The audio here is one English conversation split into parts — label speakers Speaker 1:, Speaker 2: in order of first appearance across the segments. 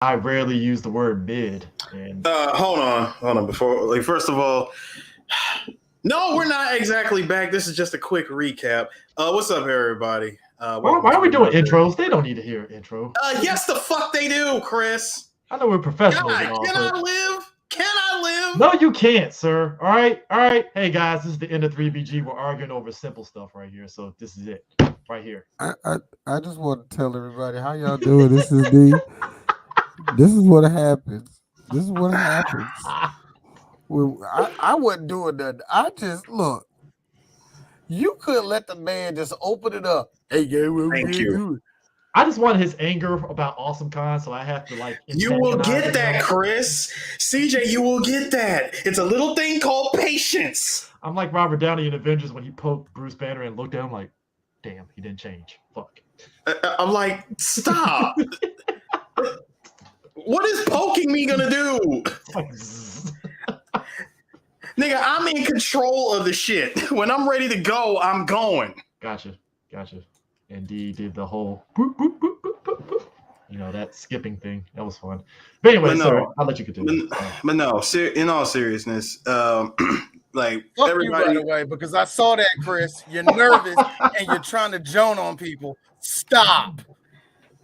Speaker 1: I rarely use the word mid. And
Speaker 2: Hold on. Before, first of all, no, we're not exactly back. This is just a quick recap. What's up, everybody? Welcome
Speaker 1: why are we
Speaker 2: to
Speaker 1: doing
Speaker 2: another.
Speaker 1: intros? They don't need to hear an intro.
Speaker 2: Yes, the fuck they do, Chris.
Speaker 1: I know we're professionals and
Speaker 2: God,
Speaker 1: all,
Speaker 2: can
Speaker 1: but
Speaker 2: I live? Can I live?
Speaker 1: no, you can't, sir. All right. Hey guys, this is the end of 3BG. We're arguing over simple stuff right here, so this is it, right here.
Speaker 3: I, I I just want to tell everybody how y'all doing. This is me. This is what happens. This is what happens. I wasn't doing that. I just look. You could let the man just open it up. Hey, yeah, what we
Speaker 2: Thank
Speaker 3: did
Speaker 2: you.
Speaker 3: do it.
Speaker 1: I just wanted his anger about AwesomeCon, so I have to like.
Speaker 2: You will
Speaker 1: antagonize
Speaker 2: get that,
Speaker 1: him.
Speaker 2: Chris. CJ, you will get that. It's a little thing called patience.
Speaker 1: I'm like Robert Downey in Avengers when he poked Bruce Banner and looked at him like, damn, he didn't change. Fuck.
Speaker 2: I'm like, stop. What is poking me gonna do?
Speaker 1: It's like, zzz.
Speaker 2: Nigga, I'm in control of the shit. When I'm ready to go, I'm going.
Speaker 1: Gotcha. And he did the whole boop, boop, boop, boop, boop, boop. You know, that skipping thing. That was fun. But anyway, sorry, I'll let you continue.
Speaker 2: But no, in all seriousness, like
Speaker 4: Fuck
Speaker 2: everybody,
Speaker 4: you right away because I saw that, Chris. You're nervous and you're trying to joan on people. Stop.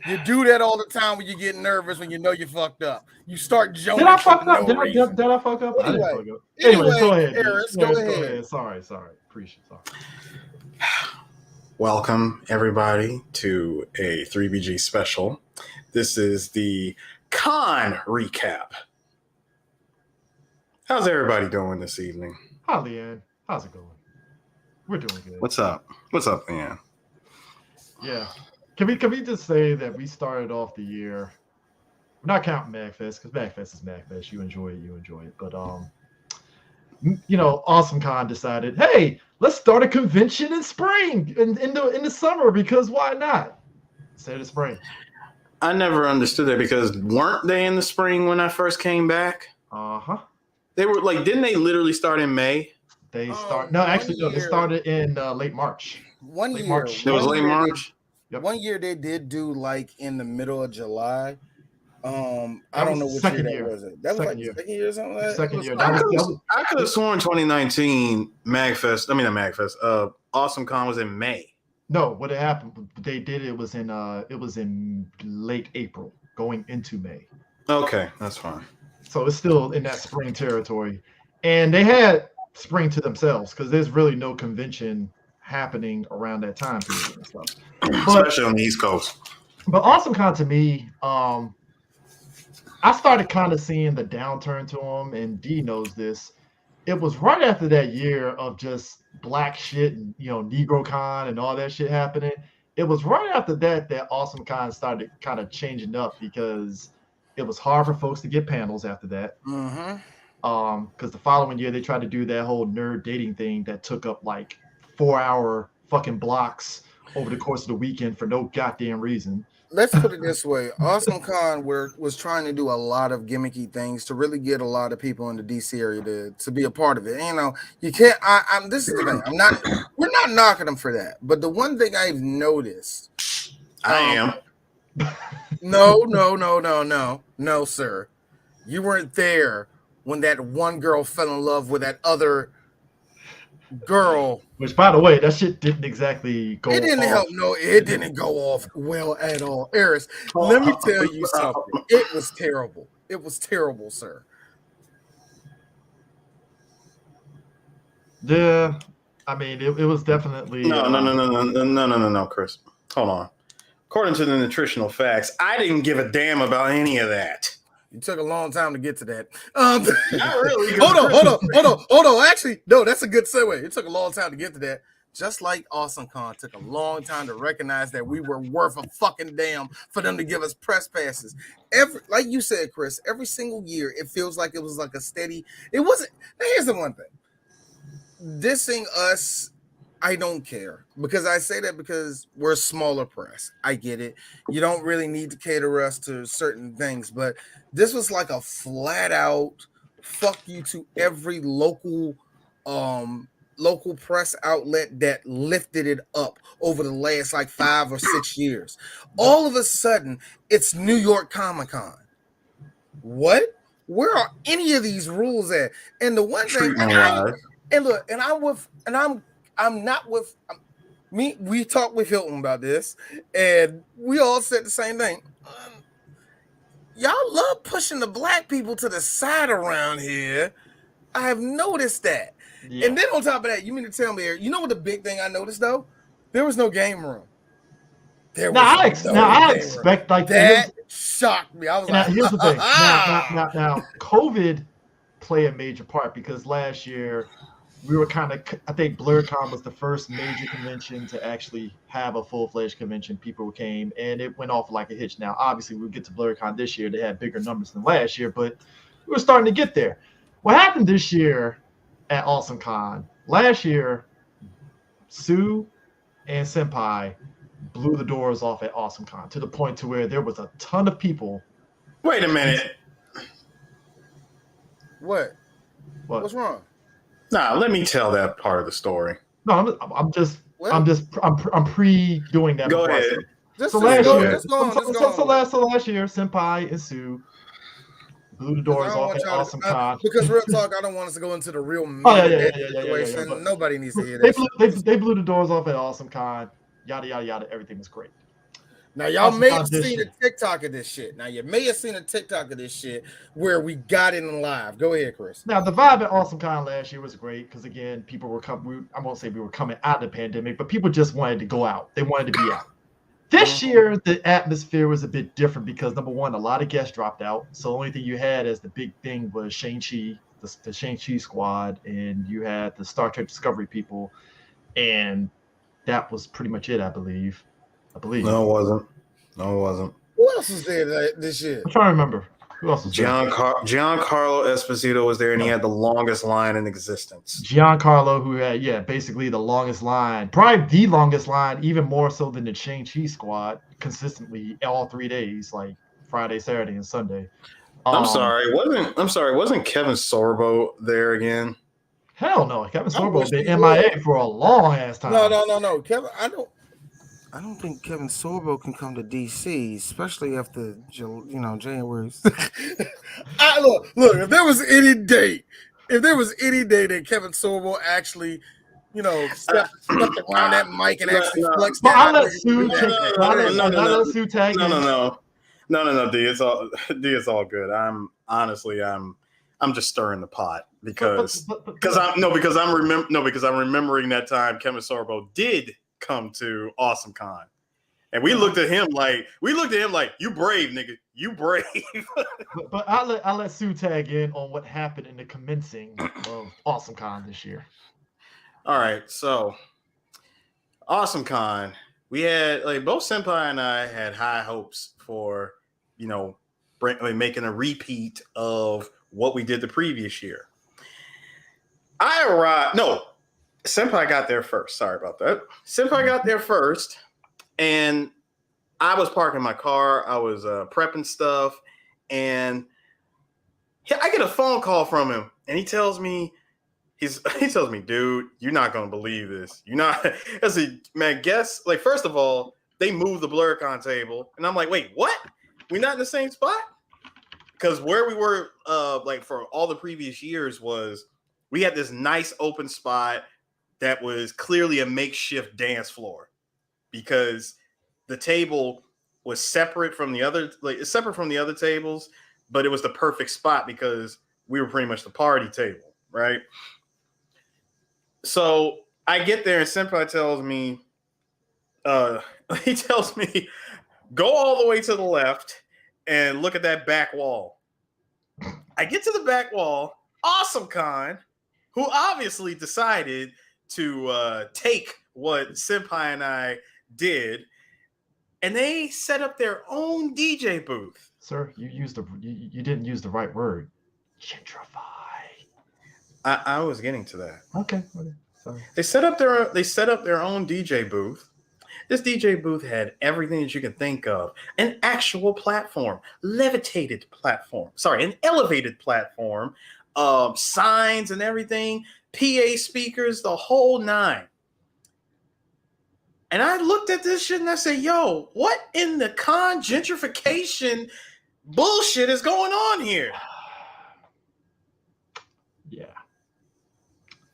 Speaker 4: You do that all the time when you get nervous when you know you fucked up. You start joning.
Speaker 1: Did I fuck
Speaker 4: for
Speaker 1: up?
Speaker 4: no reason.
Speaker 1: Did I fuck up? I
Speaker 4: Anyway,
Speaker 1: didn't fuck up. Anyway, go ahead.
Speaker 4: Eris,
Speaker 1: Go
Speaker 4: go ahead.
Speaker 1: ahead. Sorry. Appreciate it.
Speaker 2: welcome everybody to a 3BG special. This is the con recap. How's everybody doing this evening?
Speaker 1: Hi, Leanne. How's it going? We're doing good.
Speaker 2: What's up? What's up, Leanne?
Speaker 1: Yeah. Can we just say that we started off the year? We're not counting MagFest because MagFest is MagFest. You enjoy it. But AwesomeCon decided, hey, let's start a convention in spring in the summer because why not? Instead of spring.
Speaker 2: I never understood that because weren't they in the spring when I first came back?
Speaker 1: Uh-huh.
Speaker 2: They were like, didn't they literally start in May?
Speaker 1: They start. They started in late March.
Speaker 4: Late
Speaker 1: March.
Speaker 2: It was late March.
Speaker 1: Yep.
Speaker 4: One year they did do like in the middle of July. I don't know what year that was. That was like second year or something like that.
Speaker 1: Second year.
Speaker 2: I could have sworn 2019 MagFest. I mean, not MagFest. AwesomeCon was in May.
Speaker 1: No, what happened? They did it was in late April, going into May.
Speaker 2: Okay, that's fine.
Speaker 1: So it's still in that spring territory, and they had spring to themselves because there's really no convention happening around that time period and stuff.
Speaker 2: Especially on the East Coast.
Speaker 1: But AwesomeCon to me, I started kind of seeing the downturn to them, and D knows this. It was right after that year of just black shit and NegroCon and all that shit happening. It was right after that AwesomeCon started kind of changing up because it was hard for folks to get panels after that.
Speaker 4: Mm-hmm.
Speaker 1: Because the following year they tried to do that whole nerd dating thing that took up like 4-hour fucking blocks over the course of the weekend for no goddamn reason.
Speaker 4: Let's put it this way: AwesomeCon was trying to do a lot of gimmicky things to really get a lot of people in the DC area to be a part of it. And, you can't. This is the thing. We're not knocking them for that. But the one thing I've noticed,
Speaker 2: I am.
Speaker 4: No, sir. You weren't there when that one girl fell in love with that other girl.
Speaker 1: Which, by the way, that shit didn't exactly go.
Speaker 4: It didn't
Speaker 1: off.
Speaker 4: help. No, it didn't go off well at all. Eris, let me tell you something. It was terrible. It was terrible, sir.
Speaker 1: Yeah, I mean, it was definitely
Speaker 2: No, Chris. Hold on. According to the nutritional facts, I didn't give a damn about any of that.
Speaker 4: You took a long time to get to that.
Speaker 2: Not really.
Speaker 4: Hold on. Actually, no, that's a good segue. It took a long time to get to that. Just like AwesomeCon took a long time to recognize that we were worth a fucking damn for them to give us press passes. Like you said, Chris, every single year it feels like it was like a steady. It wasn't. Now here's the one thing. Dissing us, I don't care, because I say that because we're a smaller press. I get it. You don't really need to cater us to certain things, but this was like a flat out fuck you to every local press outlet that lifted it up over the last like 5 or 6 years. All of a sudden, it's New York Comic Con. what? Where are any of these rules at? And the one thing, we talked with Hilton about this, and we all said the same thing. Y'all love pushing the black people to the side around here. I have noticed that.
Speaker 1: Yeah.
Speaker 4: And then on top of that, you mean to tell me, you know what the big thing I noticed though? There was no game room.
Speaker 1: I expect like
Speaker 4: that shocked me. I was like,
Speaker 1: here's the thing. Now, COVID played a major part because last year we were I think BlurCon was the first major convention to actually have a full-fledged convention. People came and it went off like a hitch. Now, obviously, we'll get to BlurCon this year. They had bigger numbers than last year, but we were starting to get there. What happened this year at AwesomeCon? Last year, Sue and Senpai blew the doors off at AwesomeCon to the point to where there was a ton of people.
Speaker 2: Wait a minute.
Speaker 4: What? What's wrong?
Speaker 2: Nah, let me tell that part of the story.
Speaker 1: No, I'm pre-doing that.
Speaker 2: Go ahead.
Speaker 1: So last year, Senpai and Sue blew the doors off at AwesomeCon.
Speaker 4: Because real talk, I don't want us to go into the real situation.
Speaker 1: Yeah.
Speaker 4: Nobody needs to hear that.
Speaker 1: They blew the doors off at AwesomeCon. Yada yada yada. Everything was great.
Speaker 4: Now y'all may have seen a TikTok of this shit. Where we got in live. Go ahead, Chris.
Speaker 1: Now the vibe at AwesomeCon last year was great because again, people were coming. I won't say we were coming out of the pandemic, but people just wanted to go out. They wanted to be out. This year, the atmosphere was a bit different because number one, a lot of guests dropped out. So the only thing you had as the big thing was Shang-Chi, the Shang-Chi squad, and you had the Star Trek Discovery people, and that was pretty much it, I believe.
Speaker 2: No, it wasn't.
Speaker 4: Who else was there this year?
Speaker 1: I'm trying to remember. Who else was there?
Speaker 2: Giancarlo Esposito was there, and he had the longest line in existence.
Speaker 1: Giancarlo, who had, basically the longest line. Probably the longest line, even more so than the Shang-Chi squad, consistently all 3 days, like Friday, Saturday, and Sunday.
Speaker 2: Wasn't Kevin Sorbo there again?
Speaker 1: Hell no. Kevin Sorbo been MIA for a long ass time.
Speaker 4: No. Kevin, I don't think Kevin Sorbo can come to DC, especially after January. Look, if there was any day that Kevin Sorbo actually, stepped around that mic and actually flexed that.
Speaker 1: I'll let Sue tag.
Speaker 2: No, D, it's all good. I'm just stirring the pot because I'm remembering that time Kevin Sorbo did come to AwesomeCon, and we looked at him like you brave nigga, you brave.
Speaker 1: but I'll let Sue tag in on what happened in the commencing of AwesomeCon this year.
Speaker 2: All right, so AwesomeCon, we had both Senpai and I had high hopes for making a repeat of what we did the previous year. Senpai got there first. Sorry about that. Senpai got there first, and I was parking my car. I was prepping stuff, and I get a phone call from him, and he tells me, dude, you're not gonna believe this. You're not. I said, man, first of all, they moved the BlurCon table, and I'm like, wait, what? We're not in the same spot? Because where we were, for all the previous years was we had this nice open spot that was clearly a makeshift dance floor because the table was separate from the other tables, but it was the perfect spot because we were pretty much the party table, right? So I get there and Senpai tells me, go all the way to the left and look at that back wall. I get to the back wall, AwesomeCon, who obviously decided to take what Senpai and I did, and they set up their own DJ booth.
Speaker 1: Sir, you didn't use the right word. Gentrify.
Speaker 2: I was getting to that.
Speaker 1: Okay. Sorry.
Speaker 2: They set up their own DJ booth. This DJ booth had everything that you can think of. An actual platform, an elevated platform, signs and everything, PA speakers, the whole nine. And I looked at this shit and I said, yo, what in the con gentrification bullshit is going on here?
Speaker 1: Yeah.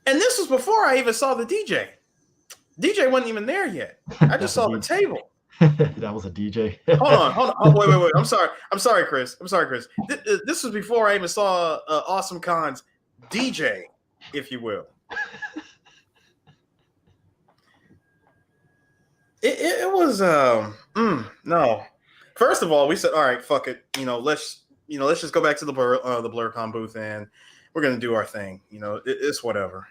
Speaker 2: And this was before I even saw the DJ. DJ wasn't even there yet. I just saw the table.
Speaker 1: That was a DJ.
Speaker 2: Hold on. Oh, wait. I'm sorry, Chris. This was before I even saw AwesomeCon's DJ, if you will. It was no. First of all, we said, all right, fuck it. Let's just go back to the BlurCon booth and we're gonna do our thing. It's whatever.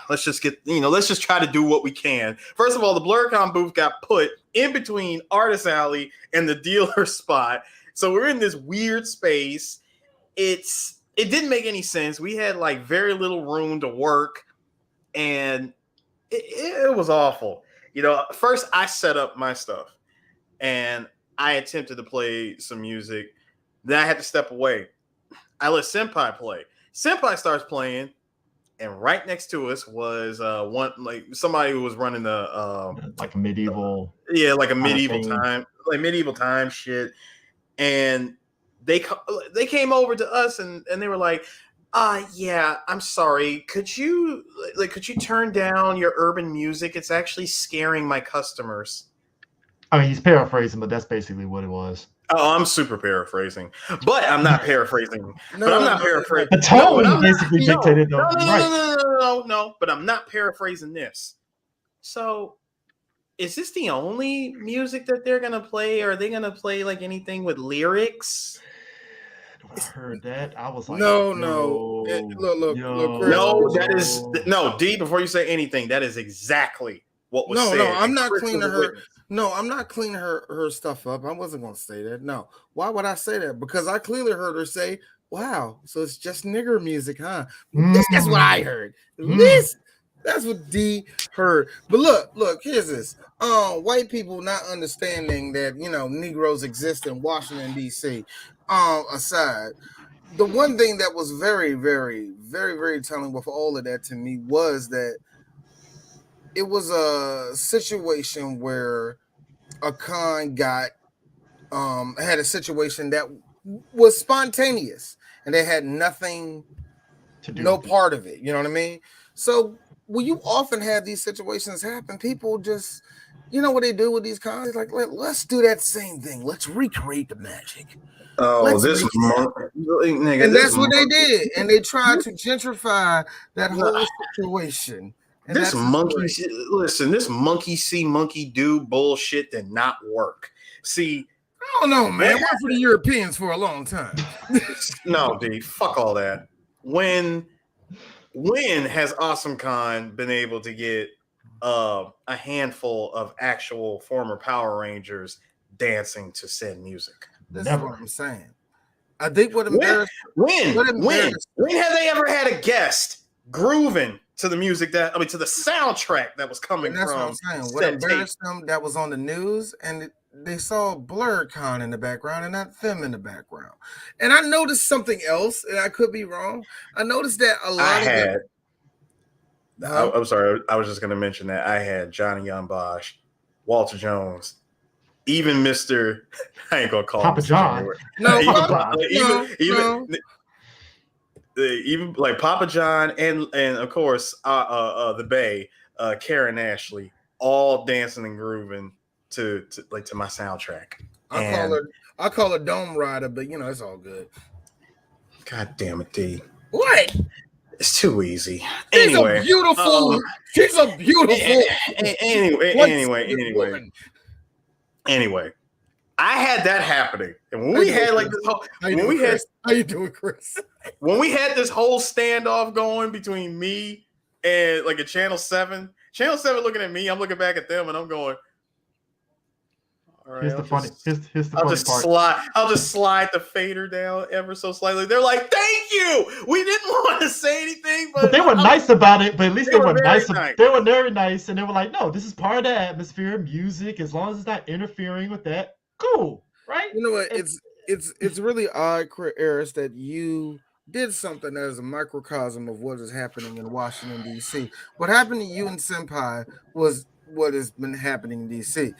Speaker 2: Let's just try to do what we can. First of all, the BlurCon booth got put in between Artist Alley and the dealer spot, so we're in this weird space. It didn't make any sense. We had like very little room to work, and it was awful. First I set up my stuff, and I attempted to play some music. Then I had to step away. I let Senpai play. Senpai starts playing, and right next to us was somebody who was running the
Speaker 1: like a medieval,
Speaker 2: like a medieval time shit. And they came over to us and they were like, yeah, I'm sorry. Could you turn down your urban music? It's actually scaring my customers.
Speaker 1: I mean, he's paraphrasing, but that's basically what it was.
Speaker 2: Oh, I'm super paraphrasing, but I'm not paraphrasing.
Speaker 1: The tone basically dictated.
Speaker 2: No, but I'm not paraphrasing this. So, is this the only music that they're gonna play? Or are they gonna play like anything with lyrics?
Speaker 1: I heard that. I was like,
Speaker 3: no.
Speaker 1: Look,
Speaker 3: Chris.
Speaker 2: No, D. Before you say anything, that is exactly what was said.
Speaker 3: No, I'm not cleaning her. No, I'm not cleaning her stuff up. I wasn't going to say that. No. Why would I say that? Because I clearly heard her say, wow, so it's just nigger music, huh? That's what I heard. That's what D heard. But look, here's this. White people not understanding that, Negroes exist in Washington, D.C. Aside, the one thing that was very, very, very, very telling with all of that to me was that it was a situation where a con had a situation that was spontaneous and they had nothing to do, no part of it. You know what I mean? So when you often have these situations happen, people just, what they do with these cons? It's like, let's do that same thing. Let's recreate the magic.
Speaker 2: Oh,
Speaker 3: and that's what they did. And they tried to gentrify that whole situation. And
Speaker 2: this monkey see, monkey do bullshit did not work. See,
Speaker 3: I don't know, man. I worked for the Europeans for a long time.
Speaker 2: No, D, fuck all that. When has AwesomeCon been able to get a handful of actual former Power Rangers dancing to said music?
Speaker 3: That's what I'm saying. I think what embarrassed
Speaker 2: when have they ever had a guest grooving to the music to the soundtrack that was coming
Speaker 3: that's
Speaker 2: from?
Speaker 3: What I'm saying. What embarrassed them that was on the news, and they saw BlurCon in the background and not them in the background. And I noticed something else, and I could be wrong. I noticed that a lot
Speaker 2: I'm sorry, I was just going to mention that I had Johnny Young Bosch, Walter Jones, even Mr. I ain't gonna call
Speaker 1: Papa
Speaker 2: him
Speaker 1: John.
Speaker 2: Even like Papa John and of course the Bay, Karen Ashley, all dancing and grooving to my soundtrack.
Speaker 3: I call her Dome Rider, but it's all good.
Speaker 2: God damn it, D.
Speaker 3: What?
Speaker 2: It's too easy.
Speaker 3: She's a beautiful.
Speaker 2: Anyway, I had that happening, and when we had like this whole,
Speaker 3: how you doing, Chris?
Speaker 2: When we had this whole standoff going between me and like a Channel 7 looking at me, I'm looking back at them, and I'm going, all right,
Speaker 1: here's the funny part.
Speaker 2: I'll just slide the fader down ever so slightly. They're like, "Thank you. We didn't want to say anything, but
Speaker 1: they were nice about it. But at least they were nice.
Speaker 2: Nice.
Speaker 1: They were very nice, and they were like, "No, this is part of the atmosphere, music. As long as it's not interfering with that, cool, right?"
Speaker 3: You know what? It's really odd, Eris, that you did something that is a microcosm of what is happening in Washington, D.C. What happened to you and Senpai was what has been happening in D.C.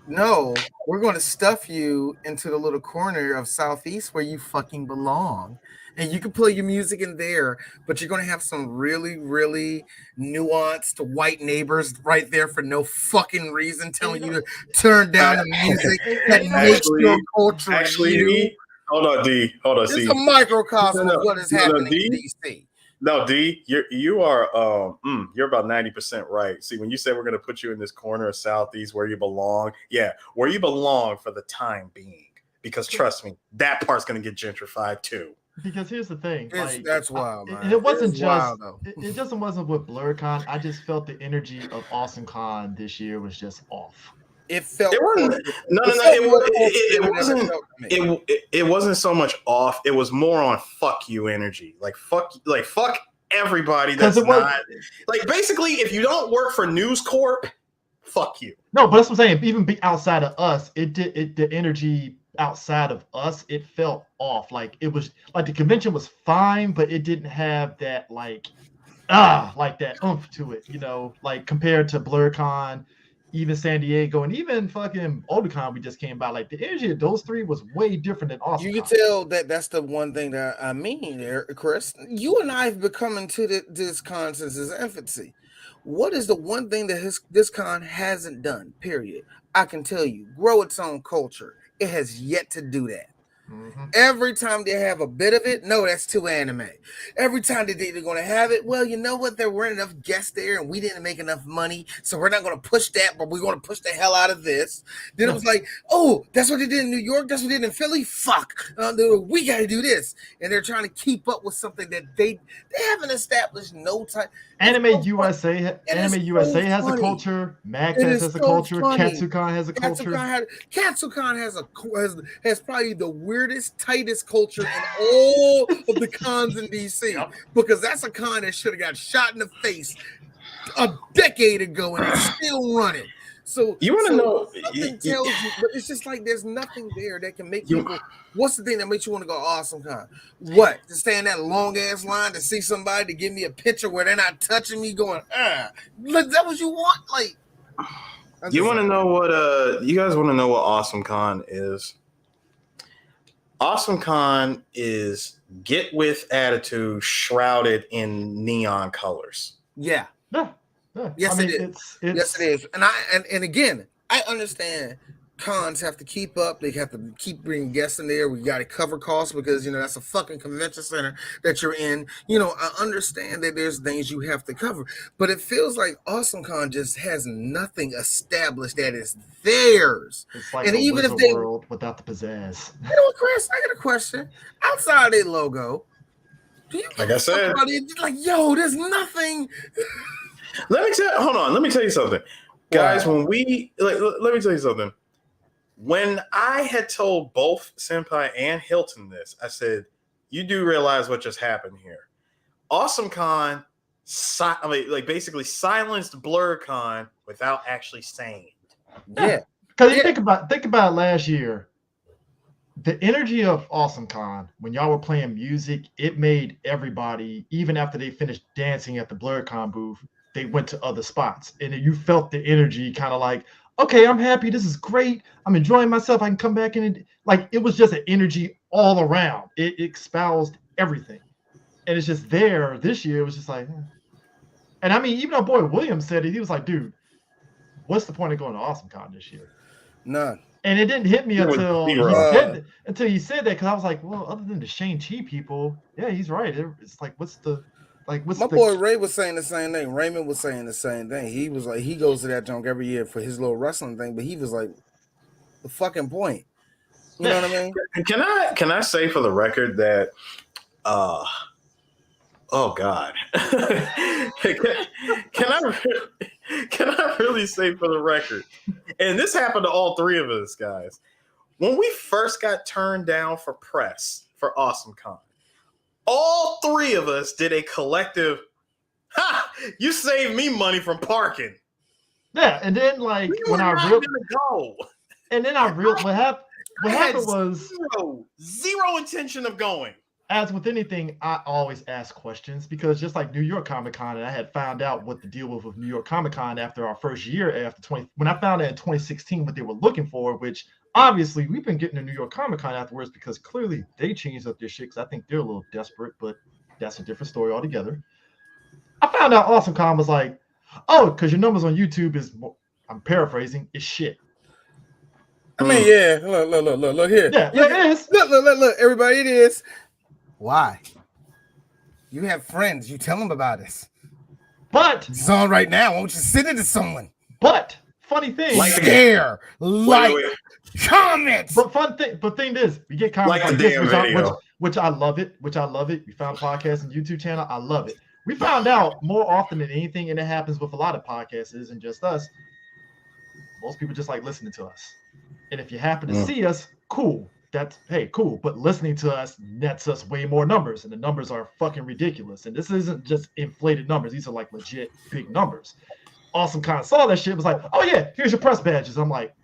Speaker 4: No, we're going to stuff you into the little corner of Southeast where you fucking belong. And you can play your music in there, but you're going to have some really, really nuanced white neighbors right there for no fucking reason telling you to turn down the music that makes your culture you.
Speaker 2: D, hold on, D. Hold on,
Speaker 4: It's
Speaker 2: see.
Speaker 4: a microcosm of what is happening
Speaker 2: D,
Speaker 4: in DC.
Speaker 2: No, D, you're about 90% right. See, when you say we're gonna put you in this corner of Southeast where you belong, yeah, where you belong for the time being. Because trust me, that part's gonna get gentrified too.
Speaker 1: Because here's the thing, like,
Speaker 4: That's wild, man.
Speaker 1: and it wasn't
Speaker 4: It's
Speaker 1: just
Speaker 4: wild,
Speaker 1: it just wasn't with BlurCon. I just felt the energy of AwesomeCon this year was just off.
Speaker 4: It felt.
Speaker 2: It wasn't. It wasn't so much off. It was more on fuck you energy. Like fuck everybody. That's not like basically if you don't work for News Corp, fuck you.
Speaker 1: No, but that's what I'm saying. Even be outside of us, the energy outside of us, it felt off. Like it was like the convention was fine, but it didn't have that like that oomph to it, like compared to BlurCon, even San Diego, and even fucking Otakon we just came by. Like the energy of those three was way different than AwesomeCon.
Speaker 4: You can tell that's the one thing that I mean there, Chris. You and I have become into this con since its infancy. What is the one thing that this con hasn't done, period? I can tell you, grow its own culture. It has yet to do that. Mm-hmm. Every time they have a bit of it, no, that's too anime. Every time they're going to have it, well, you know what? There weren't enough guests there and we didn't make enough money, so we're not going to push that, but we're going to push the hell out of this. Then it was like, oh, that's what they did in New York. That's what they did in Philly. Fuck. We got to do this. And they're trying to keep up with something that they haven't established no time.
Speaker 1: Anime USA has a culture. MagFest has a culture. Katsucon has a culture.
Speaker 4: Katsucon has probably the weirdest, tightest culture in all of the cons in DC, because that's a con that should have got shot in the face a decade ago and it's still running. So
Speaker 2: you want to know?
Speaker 4: Nothing tells you, but it's just like there's nothing there that can make people. What's the thing that makes you want to go AwesomeCon? What? To stay in that long ass line to see somebody to give me a picture where they're not touching me, going, Is that what you want? Like,
Speaker 2: you want to know what? You guys want to know what AwesomeCon is? AwesomeCon is get with attitude shrouded in neon colors.
Speaker 4: Yeah. Yes, it is. Yes, it is. And again, I understand cons have to keep up. They have to keep bringing guests in there. We got to cover costs because, that's a fucking convention center that you're in. I understand that there's things you have to cover, but it feels like AwesomeCon just has nothing established that is theirs.
Speaker 1: It's like even if they world without the pizzazz.
Speaker 4: You know what, Chris? I got a question. Outside of their logo, do you
Speaker 2: like I said,
Speaker 4: like, yo, there's nothing.
Speaker 2: Let me tell you something, guys. Wow. When we let me tell you something. When I had told both Senpai and Hilton this, I said, "You do realize what just happened here? AwesomeCon, basically silenced BlurCon without actually saying it."
Speaker 1: Yeah, because think about last year. The energy of AwesomeCon, when y'all were playing music, it made everybody, even after they finished dancing at the BlurCon booth, they went to other spots. And you felt the energy kind of like, okay, I'm happy. This is great. I'm enjoying myself. I can come back in. Like, it was just an energy all around. It espoused everything. And it's just there. This year, it was just like, And I mean, even our boy William said it. He was like, dude, what's the point of going to AwesomeCon this year?
Speaker 4: None.
Speaker 1: And it didn't hit me until he said that, because I was like, well, other than the Shang-Chi people, yeah, he's right. It's like, what's my
Speaker 4: boy Ray was saying the same thing. Raymond was saying the same thing. He was like, he goes to that junk every year for his little wrestling thing, but he was like, the fucking point. You know what I mean?
Speaker 2: Can I say for the record that oh God. Can I really say for the record? And this happened to all three of us, guys. When we first got turned down for press for AwesomeCon, all three of us did a collective, you saved me money from parking.
Speaker 1: Yeah, and then what happened was
Speaker 2: zero intention of going.
Speaker 1: as with anything, I always ask questions because just like New York Comic Con, and I had found out what the deal was with New York Comic Con after our first year, after 20, when I found out in 2016 what they were looking for, which obviously we've been getting to New York Comic Con afterwards because clearly they changed up their shit because I think they're a little desperate, but that's a different story altogether. I found out AwesomeCon was like, oh, because your numbers on YouTube is, I'm paraphrasing, is shit.
Speaker 4: I mean, yeah. Look here.
Speaker 1: Yeah,
Speaker 4: look,
Speaker 1: it is.
Speaker 4: Look, everybody, it is. Why? You have friends. You tell them about this.
Speaker 1: But
Speaker 4: it's on right now. Why don't you send it to someone?
Speaker 1: But funny thing,
Speaker 4: share, comment.
Speaker 1: But thing is, we get comments like this, which I love it. We found a podcast and YouTube channel. I love it. We found out more often than anything, and it happens with a lot of podcasts, isn't just us. Most people just like listening to us. And if you happen to see us, cool. That's, hey, cool. But listening to us nets us way more numbers, and the numbers are fucking ridiculous. And this isn't just inflated numbers. These are like legit big numbers. AwesomeCon saw that shit, was like, oh yeah, here's your press badges. I'm like,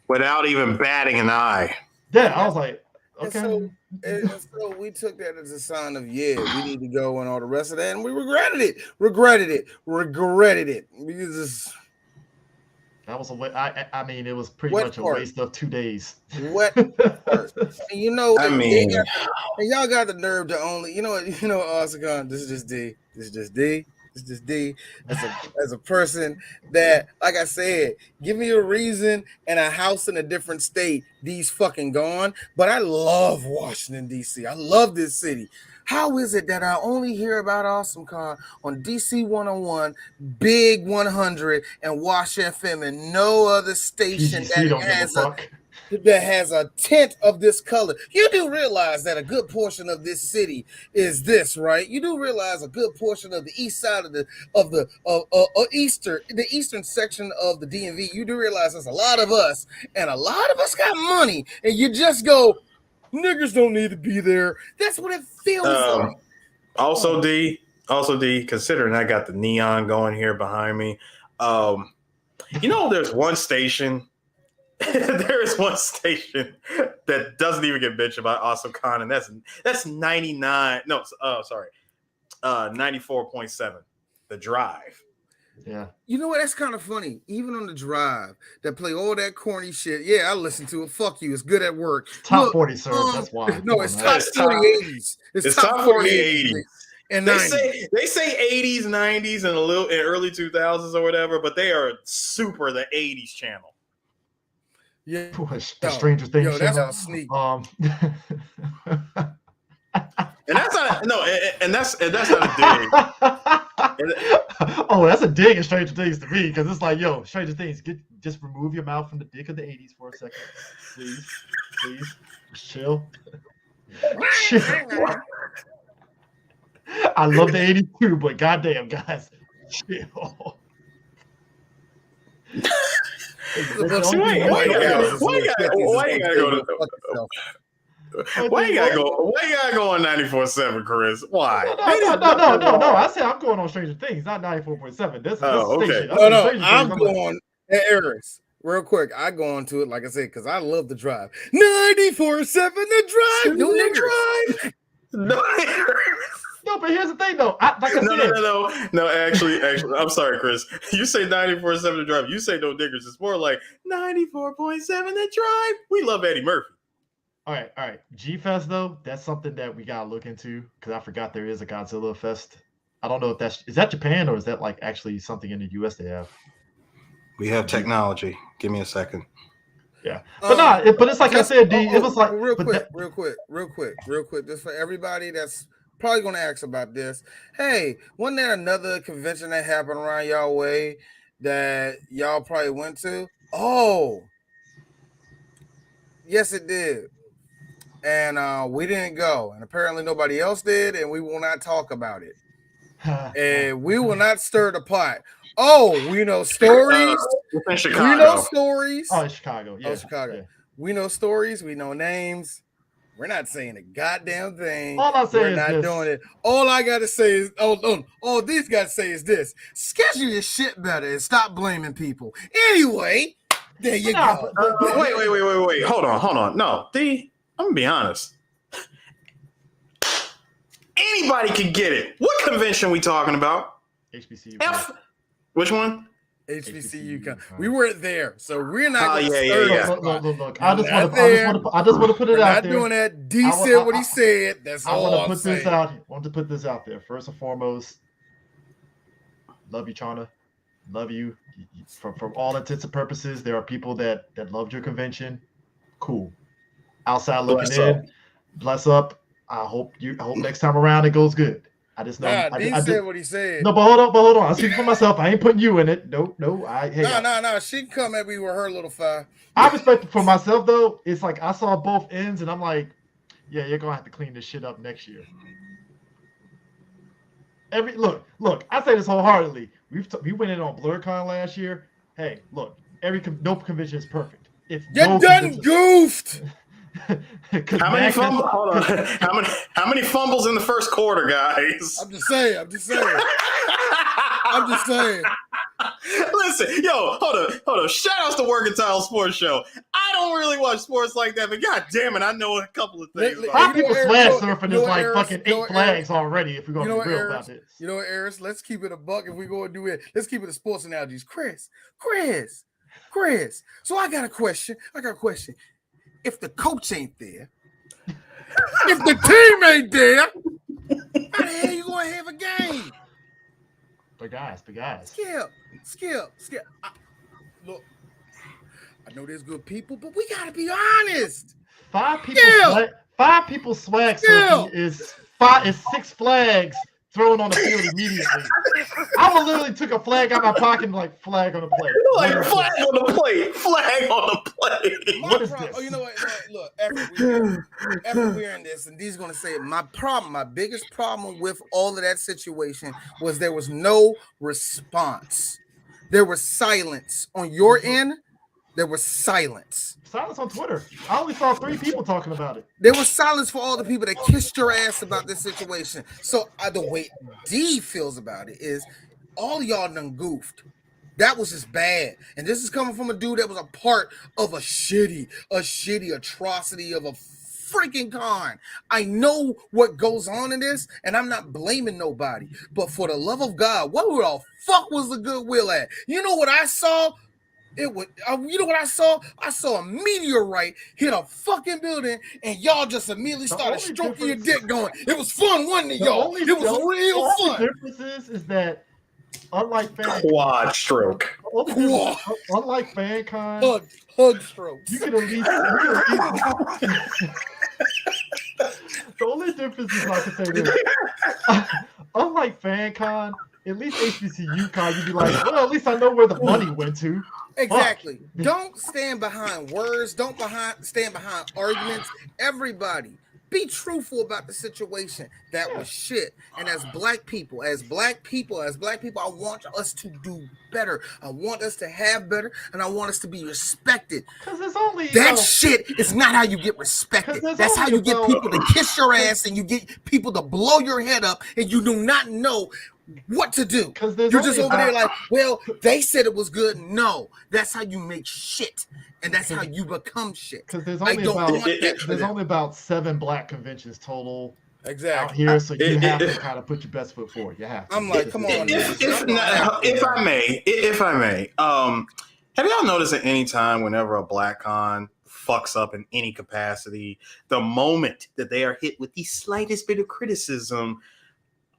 Speaker 2: without even batting an eye.
Speaker 1: Yeah, I was like, okay.
Speaker 4: And so we took that as a sign of, we need to go and all the rest of that. And we regretted it. Because
Speaker 1: that was a way. I mean, it was pretty much a waste of 2 days.
Speaker 4: What? And you know,
Speaker 2: I mean,
Speaker 4: and y'all got the nerve to only, AwesomeCon. This is just D. As a person that, like I said, give me a reason and a house in a different state, D's fucking gone. But I love Washington, D.C. I love this city. How is it that I only hear about AwesomeCon on DC 101, Big 100, and Wash FM, and no other station that has a tint of this color? You do realize that a good portion of this city is this, right? You do realize a good portion of the east side of the eastern section of the DMV. You do realize there's a lot of us, and a lot of us got money, and you just go, niggas don't need to be there. That's what it feels like.
Speaker 2: Also, D, considering I got the neon going here behind me, there's one station. There is one station that doesn't even get mentioned about AwesomeCon, and that's 94.7, The Drive.
Speaker 1: Yeah.
Speaker 4: You know what? That's kind of funny. Even on The Drive, that play all that corny shit. Yeah, I listen to it. Fuck you. It's good at work.
Speaker 1: Top 40, sir. That's why.
Speaker 4: No, it's top 40 80s.
Speaker 2: It's top 40 80s.
Speaker 4: And
Speaker 2: they say 80s, 90s, and a little in early 2000s or whatever, but they are super the 80s channel.
Speaker 4: Yeah,
Speaker 1: the Stranger Things.
Speaker 4: Yo, that's how sneak.
Speaker 2: And that's not that's not a dig.
Speaker 1: Oh, that's a dig in Stranger Things to me, because it's like, yo, Stranger Things, just remove your mouth from the dick of the 80s for a second, please, just chill. I love the 80s too, but goddamn, guys, chill.
Speaker 2: Why you gotta go on 94.7, Chris? Why?
Speaker 1: No. I said I'm going on Stranger Things, not 94.7. This
Speaker 2: okay.
Speaker 1: No,
Speaker 4: I'm going Eris. Real quick, I go on to it, like I said, because I love The Drive. 94.7, The Drive.
Speaker 2: No.
Speaker 1: No, but here's the thing, though. No. Actually, I'm sorry, Chris. You say 94.7 The Drive. You say no niggers. It's more like 94.7 The Drive. We love Eddie Murphy. All right. G-Fest, though, that's something that we got to look into, because I forgot there is a Godzilla Fest. I don't know if is that Japan, or is that like actually something in the U.S. they have?
Speaker 2: We have technology. Give me a second.
Speaker 1: Yeah. But it's like I said, D, it was like...
Speaker 4: Real quick. Just for everybody that's probably going to ask about this. Hey, wasn't there another convention that happened around y'all way that y'all probably went to? Oh, yes, it did. And we didn't go. And apparently nobody else did, and we will not talk about it. And we will not stir the pot. Oh, we know stories.
Speaker 2: In Chicago.
Speaker 4: We know stories.
Speaker 1: Oh, Chicago. Yeah.
Speaker 4: Chicago.
Speaker 1: Yeah.
Speaker 4: We know stories. We know names. We're not saying a goddamn thing.
Speaker 1: All I'm saying
Speaker 4: We're not doing it. All I gotta say is, all these gotta say is this: schedule your shit better and stop blaming people. Anyway, there you go.
Speaker 2: Wait. Hold on. No, D, I'm gonna be honest. Anybody can get it. What convention we talking about?
Speaker 1: HBCU.
Speaker 2: Which one?
Speaker 4: HBCU UConn. We weren't there, so we're not.
Speaker 1: Look. I just want to put it out there.
Speaker 4: Not doing that. D said what he said. That's all I'm saying.
Speaker 1: I want to put this out there. First and foremost, love you, Chana. Love you. From all intents and purposes, there are people that loved your convention. Cool. Outside looking in, bless up. I hope next time around it goes good. I just know.
Speaker 4: He said what he said.
Speaker 1: No, but hold on. I speak for myself. I ain't putting you in it. No.
Speaker 4: No. She can come at me with her little fire.
Speaker 1: I respect it for myself though. It's like I saw both ends, and I'm like, yeah, you're gonna have to clean this shit up next year. Look. I say this wholeheartedly. We went in on BlurCon last year. Hey, look, no convention is perfect. It's
Speaker 4: you done goofed.
Speaker 2: How many fumbles? Hold on. How many fumbles in the first quarter, guys?
Speaker 4: I'm just saying.
Speaker 2: Listen, hold on. Shout out to Working Title Sports Show. I don't really watch sports like that, but god damn it, I know a couple of things.
Speaker 1: How people flag surfing is like fucking 8 flags already. If we're gonna be real about this,
Speaker 4: you know what, Eris? Let's keep it a buck. If we're going to do it, let's keep it a sports analogies. Chris. So I got a question. If the coach ain't there, if the team ain't there, how the hell you gonna have a game?
Speaker 1: Big guys.
Speaker 4: Skip. Look, I know there's good people, but we gotta be honest.
Speaker 1: 5 people swag surfing is 6 flags thrown on the field immediately. I would literally took a flag out of my pocket and like flag on the plate.
Speaker 2: Like flag on the plate.
Speaker 1: What is this?
Speaker 4: Oh, you know what? Look, after we're in this, and D's gonna say it, my biggest problem with all of that situation was there was no response. There was silence on your end. There was silence.
Speaker 1: Silence on Twitter. I only saw 3 people talking about it.
Speaker 4: There was silence for all the people that kissed your ass about this situation. So the way D feels about it is all y'all done goofed. That was just bad. And this is coming from a dude that was a part of a shitty atrocity of a freaking con. I know what goes on in this, and I'm not blaming nobody. But for the love of God, what the fuck was the goodwill at? You know what I saw? You know what I saw? I saw a meteorite hit a fucking building, and y'all just immediately started stroking your dick, going, "It was fun, wasn't it, y'all? It was real fun."
Speaker 1: The difference is that unlike
Speaker 2: quad stroke,
Speaker 1: unlike FanCon,
Speaker 4: hug strokes.
Speaker 1: You can at least the only difference is, like I say this, unlike FanCon, at least HBCU con, you'd be like, well, at least I know where the money went to.
Speaker 4: Exactly. Don't stand behind words. Don't stand behind arguments. Everybody, be truthful about the situation. That was shit. And as black people, I want us to do better. I want us to have better, and I want us to be respected.
Speaker 1: Because it's only
Speaker 4: shit is not how you get respected. That's how you get people to kiss your ass, and you get people to blow your head up, and you do not know what to do. You're just over there like, well, they said it was good. No, that's how you make shit, and that's how you become shit.
Speaker 1: Because there's only about 7 black conventions total out here, so you have to kind of put your best foot forward. You have to.
Speaker 4: I'm like, come on.
Speaker 2: If I may, have y'all noticed at any time whenever a black con fucks up in any capacity, the moment that they are hit with the slightest bit of criticism,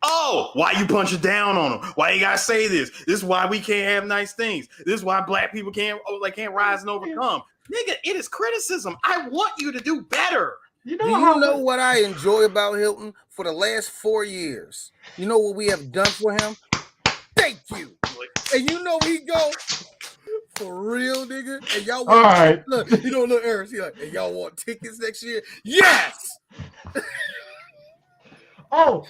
Speaker 2: oh, why you punching down on them? Why you gotta say this? This is why we can't have nice things. This is why black people can't rise and overcome. Nigga, it is criticism. I want you to do better.
Speaker 4: Do you know what I enjoy about Hilton for the last 4 years? You know what we have done for him? Thank you. And you know he go for real, nigga. And y'all want,
Speaker 1: all right.
Speaker 4: Look, Eris, he like, and y'all want tickets next year? Yes.
Speaker 1: Oh.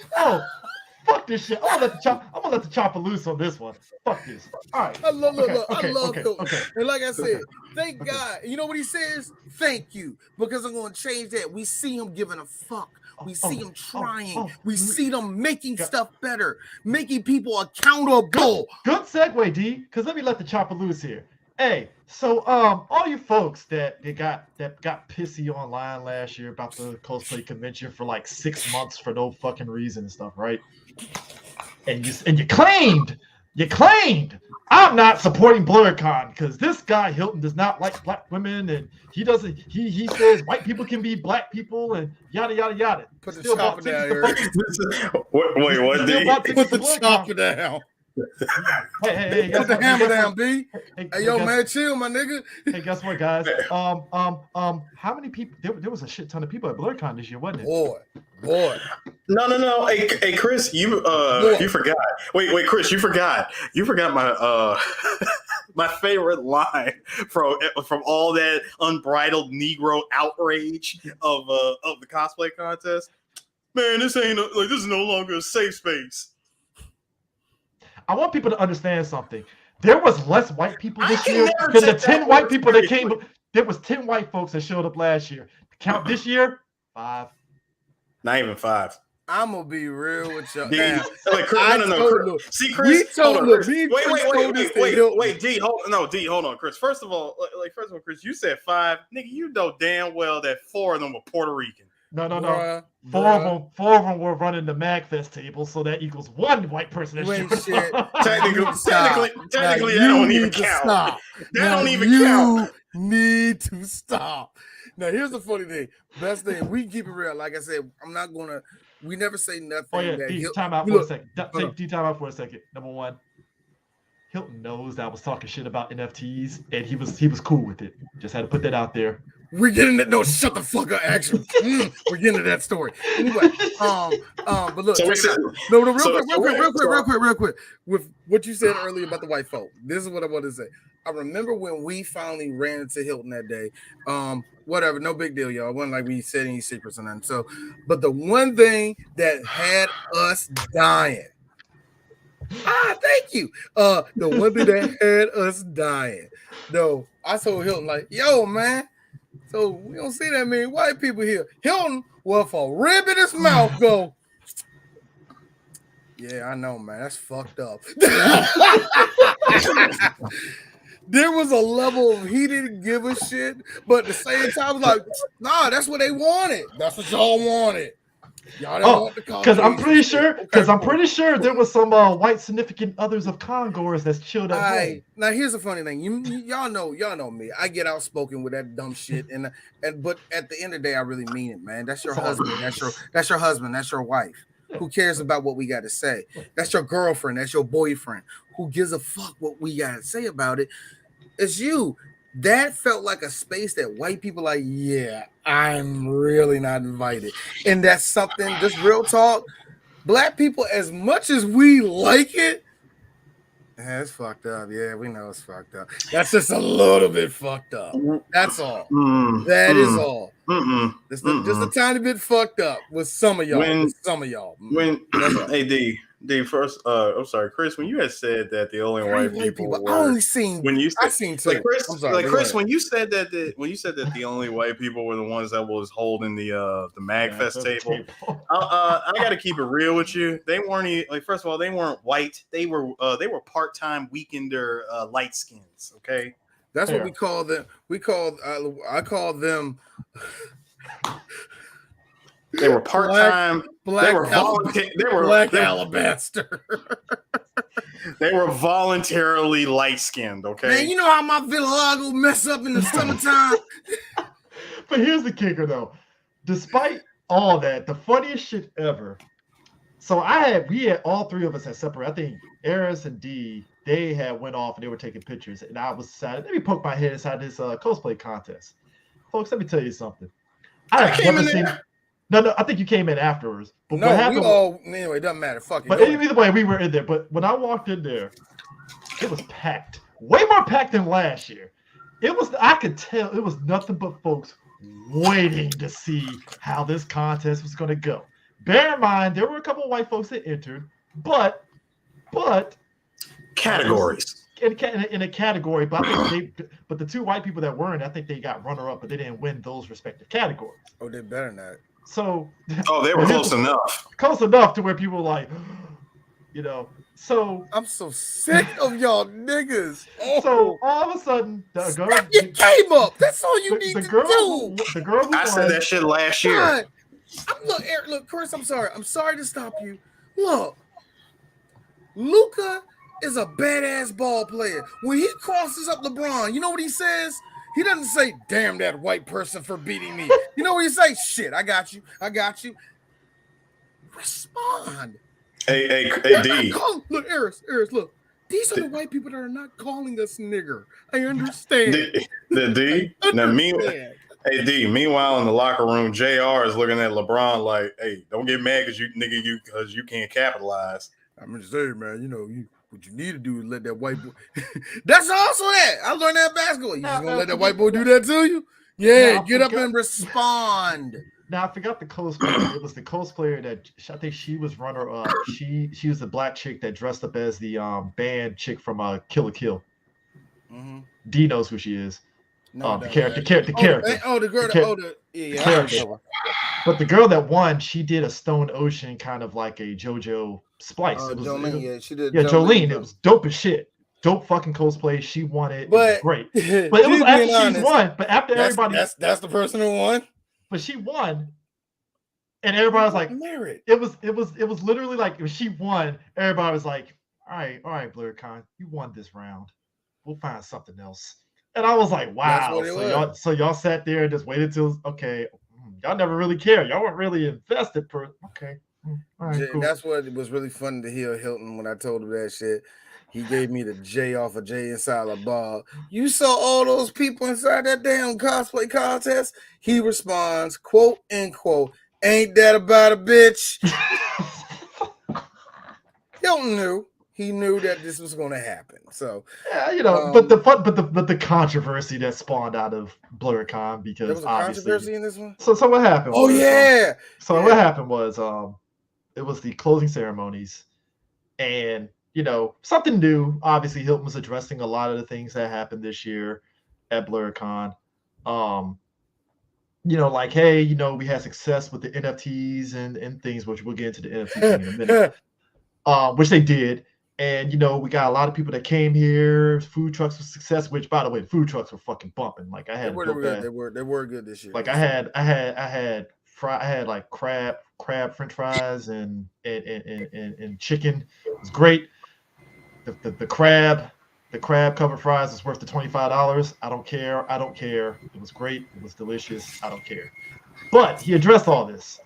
Speaker 1: Fuck this shit. I'm gonna let the chopper loose on this one. Fuck this. All right.
Speaker 4: I love Hilton. Okay. And like I said, thank God. You know what he says? Thank you. Because I'm gonna change that. We see him giving a fuck. We see him trying. We see them making stuff better, making people accountable.
Speaker 1: Good segue, D. Because let me let the chopper loose here. Hey, so all you folks that got pissy online last year about the cosplay convention for like 6 months for no fucking reason and stuff, right? And you claimed I'm not supporting BlurCon because this guy Hilton does not like black women and he says white people can be black people and yada yada yada.
Speaker 4: Put the
Speaker 1: Still
Speaker 4: chopper
Speaker 1: bought
Speaker 4: down
Speaker 1: tickets
Speaker 4: here.
Speaker 1: to
Speaker 2: Wait, what?
Speaker 1: still
Speaker 2: D?
Speaker 1: bought tickets
Speaker 4: Put
Speaker 1: to
Speaker 4: the
Speaker 1: BlurCon.
Speaker 4: chopper down.
Speaker 1: Hey,
Speaker 4: Put the hammer down, B.
Speaker 1: Hey,
Speaker 4: Hey, yo,
Speaker 1: guess,
Speaker 4: man, chill, my nigga.
Speaker 1: hey, guess what, guys? How many people? There was a shit ton of people at BlurCon this year, wasn't it?
Speaker 4: Boy.
Speaker 2: No. Hey, Chris, you forgot. Wait, Chris, you forgot. You forgot my my favorite line from all that unbridled Negro outrage of the cosplay contest. Man, this is no longer a safe space.
Speaker 1: I want people to understand something. There was less white people this
Speaker 2: can
Speaker 1: year
Speaker 2: never
Speaker 1: than the
Speaker 2: take
Speaker 1: 10
Speaker 2: that
Speaker 1: white
Speaker 2: word
Speaker 1: people that came.
Speaker 2: seriously.
Speaker 1: There was 10 white folks that showed up last year. Count this year, 5.
Speaker 2: Not even 5.
Speaker 4: I'm gonna be real with y'all.
Speaker 2: D,
Speaker 4: Now,
Speaker 2: wait, Chris, no. Chris, see, Chris,
Speaker 4: we told
Speaker 2: hold on,
Speaker 4: look,
Speaker 2: Chris.
Speaker 4: me and
Speaker 2: Wait,
Speaker 4: Chris told this to Hilton.
Speaker 2: D, hold on, Chris. First of all, Chris, you said 5. Nigga, you know damn well that 4 of them were Puerto Rican.
Speaker 1: No.
Speaker 4: Bruh,
Speaker 1: Four of them were running the MagFest table, so that equals 1 white person that
Speaker 4: You ain't
Speaker 1: showed
Speaker 4: shit.
Speaker 1: up.
Speaker 2: Technically,
Speaker 4: Now,
Speaker 2: that
Speaker 4: you
Speaker 2: don't even
Speaker 4: need to
Speaker 2: count.
Speaker 4: stop.
Speaker 2: That
Speaker 4: Now,
Speaker 2: don't even
Speaker 4: you
Speaker 2: count.
Speaker 4: need to stop. Now, here's the funny thing. Best thing, we keep it real. Like I said, I'm not gonna. We never say nothing.
Speaker 1: Oh yeah,
Speaker 4: that
Speaker 1: D,
Speaker 4: Hil-
Speaker 1: time out
Speaker 4: we
Speaker 1: for a
Speaker 4: look,
Speaker 1: second.
Speaker 4: hold on.
Speaker 1: D, time out for a second. Number 1, Hilton knows that I was talking shit about NFTs, and he was cool with it. Just had to put that out there.
Speaker 4: We're getting it. No, shut the fuck up. Actually, we're getting to that story. Anyway, but look,
Speaker 2: So we
Speaker 4: check it
Speaker 2: said,
Speaker 4: out. No, real
Speaker 2: so-
Speaker 4: quick. With what you said earlier about the white folk, this is what I want to say. I remember when we finally ran into Hilton that day. Whatever, no big deal, y'all. It wasn't like we said any secrets or nothing. So, but the one thing that had us dying. Thank you. The one thing that had us dying. No, I told Hilton, like, yo, man. So we don't see that many white people here. Hilton, well, if a rib in his mouth go, yeah, I know, man. That's fucked up. There was a level of he didn't give a shit, but at the same time, I was like, nah, that's what they wanted. That's what y'all wanted. Y'all didn't want the
Speaker 1: because I'm pretty sure.
Speaker 4: Okay,
Speaker 1: Because I'm
Speaker 4: cool.
Speaker 1: pretty sure there was some white significant others of Congoers that chilled at home.
Speaker 4: Now here's the funny thing. Y'all know me. I get outspoken with that dumb shit, and but at the end of the day, I really mean it, man. That's your husband. That's your husband. That's your wife. Who cares about what we got to say? That's your girlfriend. That's your boyfriend. Who gives a fuck what we got to say about it? It's you. That felt like a space that white people are like, yeah, I'm really not invited. And that's something, just real talk. Black people, as much as we like it, it's fucked up. Yeah, we know it's fucked up. That's just a little bit fucked up. That's all. That is all. Just a tiny bit fucked up with some of y'all.
Speaker 2: Hey, D, first, I'm sorry, Chris, when you had said that the only white people were,
Speaker 4: I only seen.
Speaker 2: when you said,
Speaker 4: I've seen two.
Speaker 2: like Chris,
Speaker 4: I'm sorry,
Speaker 2: Chris, when you said that the only white people were the ones that was holding the MagFest table, I got to keep it real with you. They weren't first of all, they weren't white. They were part-time weekender light skins. Okay,
Speaker 4: that's what we call them. I call them.
Speaker 2: They were part-time. They were
Speaker 4: black alabaster.
Speaker 2: They were voluntarily light-skinned. Okay,
Speaker 4: Man, you know how my vitiligo mess up in the summertime.
Speaker 1: But here's the kicker, though. Despite all that, the funniest shit ever. So we had all 3 of us had separate. I think Eris and D, they had went off and they were taking pictures, and I was decided, let me poke my head inside this cosplay contest. Folks, let me tell you something. I have never seen. No, I think you came in afterwards. But
Speaker 4: No, anyway, it doesn't matter. Fuck it.
Speaker 1: But either way, we were in there. But when I walked in there, it was packed. Way more packed than last year. I could tell it was nothing but folks waiting to see how this contest was going to go. Bear in mind, there were a couple of white folks that entered, but
Speaker 2: categories.
Speaker 1: In a category, but I think but the 2 white people that weren't, I think they got runner-up, but they didn't win those respective categories.
Speaker 4: Oh, they better not.
Speaker 1: So
Speaker 2: they were close enough.
Speaker 1: Close enough to where people were like, You know, so
Speaker 4: I'm so sick of y'all niggas.
Speaker 1: so all of a sudden the girl
Speaker 4: Step your game up. That's all you need
Speaker 1: the
Speaker 4: to
Speaker 1: girl
Speaker 4: do.
Speaker 1: the girl who
Speaker 2: I said
Speaker 1: won.
Speaker 2: that shit last year.
Speaker 4: God, look, Eric, look, Chris, I'm sorry. I'm sorry to stop you. Look, Luka is a badass ball player. When he crosses up LeBron, you know what he says? He doesn't say, damn that white person for beating me. You know what he say? Shit, I got you. I got you. Respond.
Speaker 2: Hey, D.
Speaker 4: Look, Eris, look. These are the white people that are not calling us nigger. I understand.
Speaker 2: D. Now,
Speaker 4: Understand.
Speaker 2: hey, D. Meanwhile, in the locker room, JR is looking at LeBron like, hey, don't get mad because you can't capitalize.
Speaker 4: I'm just saying, man, what you need to do is let that white boy. That's also that. I learned that basketball. You just gonna let that white boy do that to you? Yeah, get up and respond.
Speaker 1: Now I forgot the cosplayer. It was the cosplayer that I think she was runner up. She was the black chick that dressed up as the band chick from Kill la Kill.
Speaker 4: Mm-hmm.
Speaker 1: D knows who she is.
Speaker 4: No,
Speaker 1: the character.
Speaker 4: the girl.
Speaker 1: The character. But the girl that won, she did a Stone Ocean kind of like a JoJo Splice.
Speaker 4: Jolene, she did.
Speaker 1: Yeah, Jolene. It was dope as shit. Dope fucking cosplay. She won it. It was great. But it was after she's won. But after everybody,
Speaker 4: that's the person who won.
Speaker 1: But she won, and everybody was like,
Speaker 4: merit.
Speaker 1: It was literally like if she won, everybody was like, all right, BlurCon, you won this round. We'll find something else. And I was like, wow. So y'all sat there and just waited till y'all never really cared. Y'all weren't really invested for okay. All right, cool.
Speaker 4: That's what it was really funny to hear Hilton when I told him that shit. He gave me the J off of Jay and Silent Bob. You saw all those people inside that damn cosplay contest? He responds, quote, end quote, ain't that about a bitch? Hilton knew. He knew that this was going to happen. So
Speaker 1: yeah, but the controversy that spawned out of BlurCon because
Speaker 4: there was a controversy in this one.
Speaker 1: So what happened?
Speaker 4: Oh yeah.
Speaker 1: What happened was it was the closing ceremonies, and something new. Obviously, Hilton was addressing a lot of the things that happened this year at BlurCon. Like, hey, we had success with the NFTs and things, which we'll get into the NFT thing in a minute. Which they did. And, we got a lot of people that came here. Food trucks were success, which, by the way, the food trucks were fucking bumping. Like, I had
Speaker 4: they were good this year.
Speaker 1: Like, I had like crab French fries and chicken. It was great. The crab covered fries is worth the $25. I don't care. It was great. It was delicious. I don't care. But he addressed all this.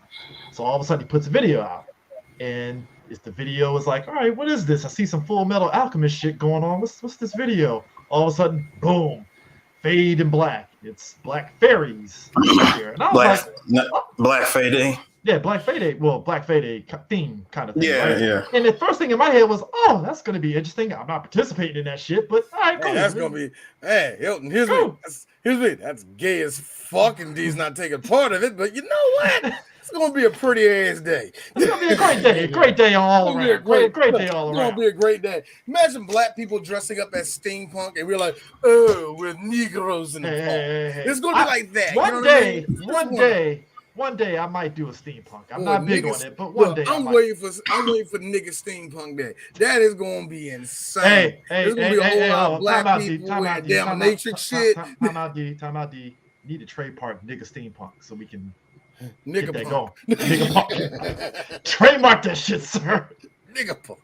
Speaker 1: So all of a sudden he puts a video out, and the video is like, all right, what is this? I see some Full Metal Alchemist shit going on. What's this video? All of a sudden, boom, fade in black. It's Black Fairies here. And I was
Speaker 2: Black Fade.
Speaker 1: Yeah, Black Fade. Well, Black Fade theme kind of thing.
Speaker 2: Yeah,
Speaker 1: right?
Speaker 2: Yeah.
Speaker 1: And the first thing in my head was, oh, that's going to be interesting. I'm not participating in that shit, but all right, cool.
Speaker 4: Hey, that's going to be, hey, Hilton, here's me. That's gay as fuck, and D's not taking part of it, but you know what? It's going to be a pretty ass day.
Speaker 1: It's going to be a great day. Great day all around. Great day all around.
Speaker 4: It's going to be a great day. Imagine black people dressing up as steampunk, and we're like, oh, we're Negroes in the fall. It's going to be like that.
Speaker 1: One day I might do a steampunk. I'm not big on it, but one day
Speaker 4: I'm waiting for nigga steampunk day. That is gonna be insane. There's gonna be a whole lot of black people and damn matrix shit.
Speaker 1: Time out, D. Need to trademark nigga steampunk so we can
Speaker 4: nigga
Speaker 1: get that going. Nigga punk. Trademark that shit, sir.
Speaker 4: Nigga punk.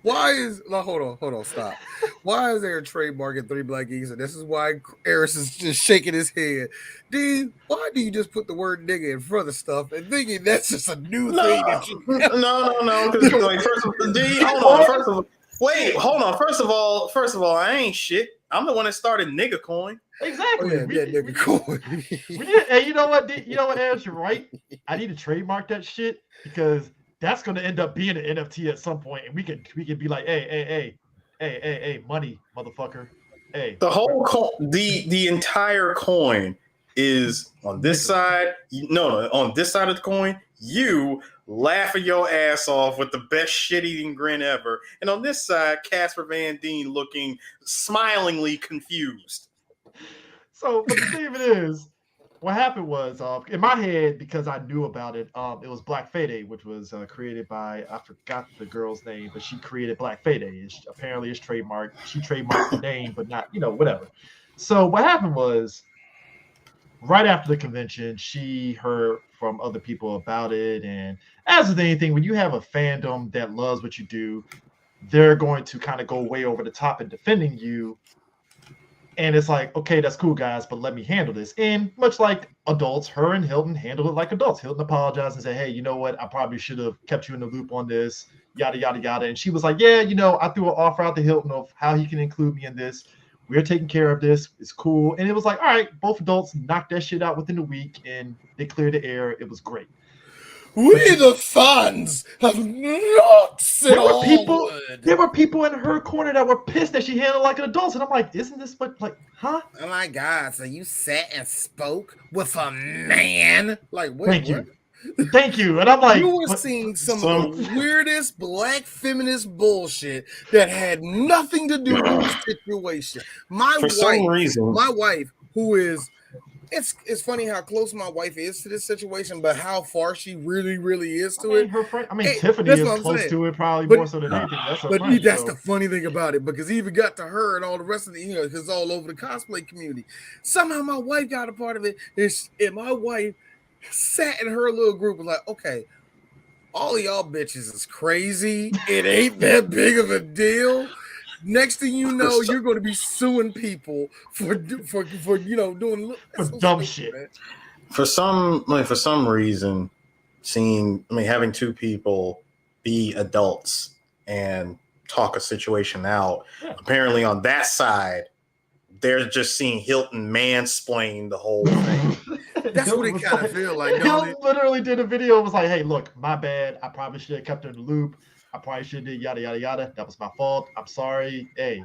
Speaker 4: Why is hold on, stop. Why is there a trademark in Three Black Geeks? And this is why Eris is just shaking his head. Dude, why do you just put the word nigga in front of stuff and thinking that's just a new thing that you
Speaker 2: No. Because like, first of all, I ain't shit. I'm the one that started nigga coin.
Speaker 1: Exactly.
Speaker 4: Nigga coin.
Speaker 1: Hey, you know what, Eris, you're right. I need to trademark that shit because that's going to end up being an NFT at some point, and we can be like, hey, money, motherfucker. Hey,
Speaker 2: the whole the entire coin is on this side. No, on this side of the coin, you laughing your ass off with the best shit-eating grin ever, and on this side, Casper Van Dien looking smilingly confused.
Speaker 1: So, but the thing of it is, what happened was, in my head, because I knew about it, it was Black Fade, which was created by, I forgot the girl's name, but she created Black Fade. Apparently, it's trademarked. She trademarked the name, but not, whatever. So what happened was, right after the convention, she heard from other people about it. And as with anything, when you have a fandom that loves what you do, they're going to kind of go way over the top in defending you. And it's like, okay, that's cool, guys, but let me handle this. And much like adults, her and Hilton handled it like adults. Hilton apologized and said, hey, you know what? I probably should have kept you in the loop on this, yada, yada, yada. And she was like, yeah, I threw an offer out to Hilton of how he can include me in this. We're taking care of this. It's cool. And it was like, all right, both adults knocked that shit out within a week and they cleared the air. It was great.
Speaker 4: We the fans have not said
Speaker 1: there were people in her corner that were pissed that she handled like an adult. And I'm like, isn't this what, like, huh?
Speaker 4: Oh my God. So you sat and spoke with a man? Like, wait,
Speaker 1: Thank you. Thank you. And I'm like,
Speaker 4: you were seeing some of the weirdest black feminist bullshit that had nothing to do with the situation. My wife, who is, it's funny how close my wife is to this situation, but how far she really, really is to it.
Speaker 1: Her friend, Tiffany is close to it, probably more so than anything. That's her friend.
Speaker 4: That's the funny thing about it, because he even got to her and all the rest of the, because it's all over the cosplay community. Somehow my wife got a part of it, and my wife sat in her little group and like, okay, all of y'all bitches is crazy. It ain't that big of a deal. Next thing you know, you're going to be suing people for doing
Speaker 1: dumb shit. Man.
Speaker 2: For some reason, having two people be adults and talk a situation out. Yeah. Apparently, on that side, they're just seeing Hilton mansplain the whole thing.
Speaker 4: That's what it kind of feel like.
Speaker 1: Hilton literally did a video. It was like, hey, look, my bad. I probably should have kept her in the loop. I probably should have did yada, yada, yada. That was my fault. I'm sorry. Hey,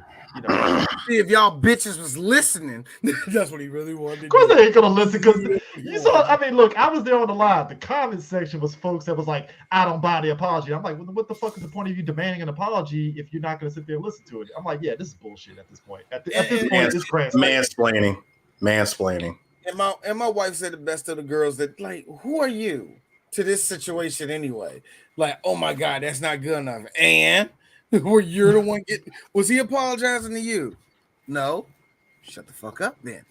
Speaker 4: See, if y'all bitches was listening, that's what he really wanted to do.
Speaker 1: Of course they ain't going to listen, because you saw, look, I was there on the live. The comment section was folks that was like, I don't buy the apology. I'm like, what the fuck is the point of you demanding an apology if you're not going to sit there and listen to it? I'm like, yeah, this is bullshit at this point. At this point, it's grass.
Speaker 2: Mansplaining.
Speaker 4: And my wife said the best of the girls that, like, who are you to this situation anyway? Like, oh my God, that's not good enough. And were you the one was he apologizing to you? No. Shut the fuck up then.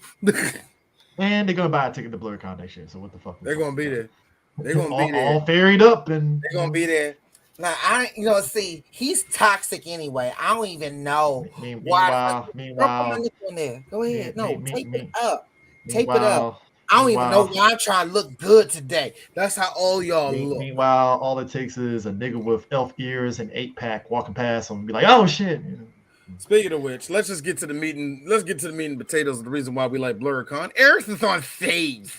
Speaker 1: And they're gonna buy a ticket to BlurCon next year. So what the fuck?
Speaker 4: They're gonna be there. They're gonna be there.
Speaker 1: All ferried up, and
Speaker 4: they're gonna be there.
Speaker 5: Now see, he's toxic anyway. I don't even know
Speaker 1: why.
Speaker 5: Meanwhile, go ahead. Tape it up. Tape it up. I don't even know why I'm trying to look good today. That's how all y'all look.
Speaker 1: Meanwhile, all it takes is a nigga with elf ears and 8-pack walking past and be like, "Oh shit."
Speaker 4: Speaking of which, let's just get to the meeting. Let's get to the meat and potatoes of the reason why we like BlurCon. Eris is on stage.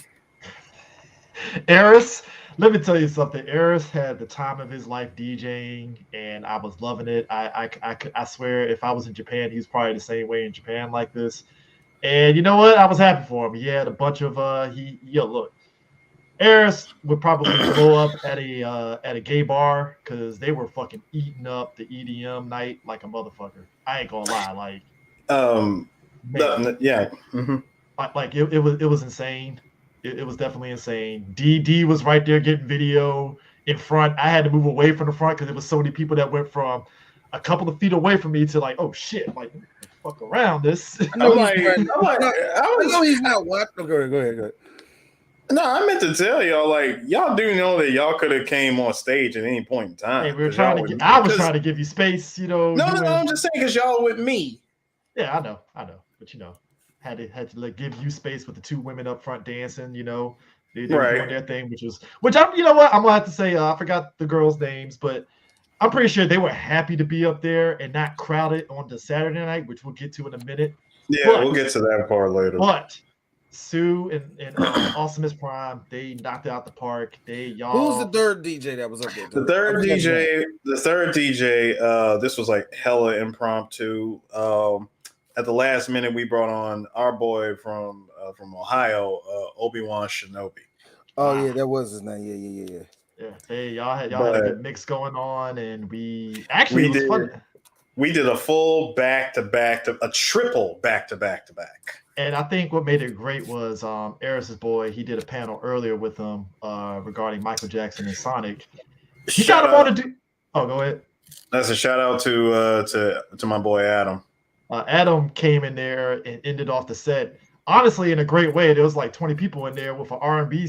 Speaker 1: Eris, let me tell you something. Eris had the time of his life DJing, and I was loving it. I swear, if I was in Japan, he was probably the same way in Japan like this. And you know what? I was happy for him. He had a bunch of look. Eris would probably blow up at a gay bar because they were fucking eating up the EDM night like a motherfucker. I ain't gonna lie,
Speaker 2: yeah. Mm-hmm.
Speaker 1: Like it was insane. It was definitely insane. DD was right there getting video in front. I had to move away from the front because there was so many people that went from a couple of feet away from me to like, oh shit, like fuck around this.
Speaker 4: I know he's not watching. Go ahead.
Speaker 2: No, I meant to tell y'all, like, y'all do know that y'all could have came on stage at any point in time.
Speaker 1: Hey, we were trying to I was trying to give you space,
Speaker 2: No, I'm just saying because y'all with me.
Speaker 1: Yeah, I know, but had to like give you space with the two women up front dancing. They were doing their thing, which I'm, I'm gonna have to say, I forgot the girls' names, but I'm pretty sure they were happy to be up there and not crowded on the Saturday night, which we'll get to in a minute.
Speaker 2: Yeah, we'll get to that part later.
Speaker 1: But Sue and Awesomeness Prime, they knocked it out the park.
Speaker 4: Who's the third DJ that was up there?
Speaker 2: The third DJ. This was like hella impromptu. At the last minute, we brought on our boy from Ohio, Obi-Wan Shinobi.
Speaker 4: Oh yeah, that was his name. Yeah.
Speaker 1: Yeah. Hey, y'all had a good mix going on, and it was fun.
Speaker 2: We did a full back-to-back, a triple back-to-back.
Speaker 1: And I think what made it great was Eris's boy. He did a panel earlier with him regarding Michael Jackson and Sonic. He got him on to do. Oh, go ahead.
Speaker 2: That's a shout out to my boy Adam.
Speaker 1: Adam came in there and ended off the set. Honestly, in a great way. There was like 20 people in there with an R&B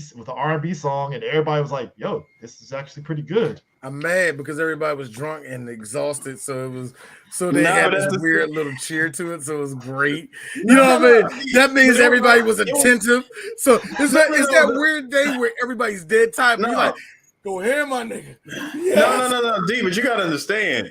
Speaker 1: song, and everybody was like, "Yo, this is actually pretty good."
Speaker 4: I'm mad because everybody was drunk and exhausted, they had this weird little cheer to it, so it was great. You know what I mean? That means everybody was attentive. So it's that weird day where everybody's dead tired, but you're like, "Go ahead, my nigga."
Speaker 2: Yes. No, D, but you gotta understand.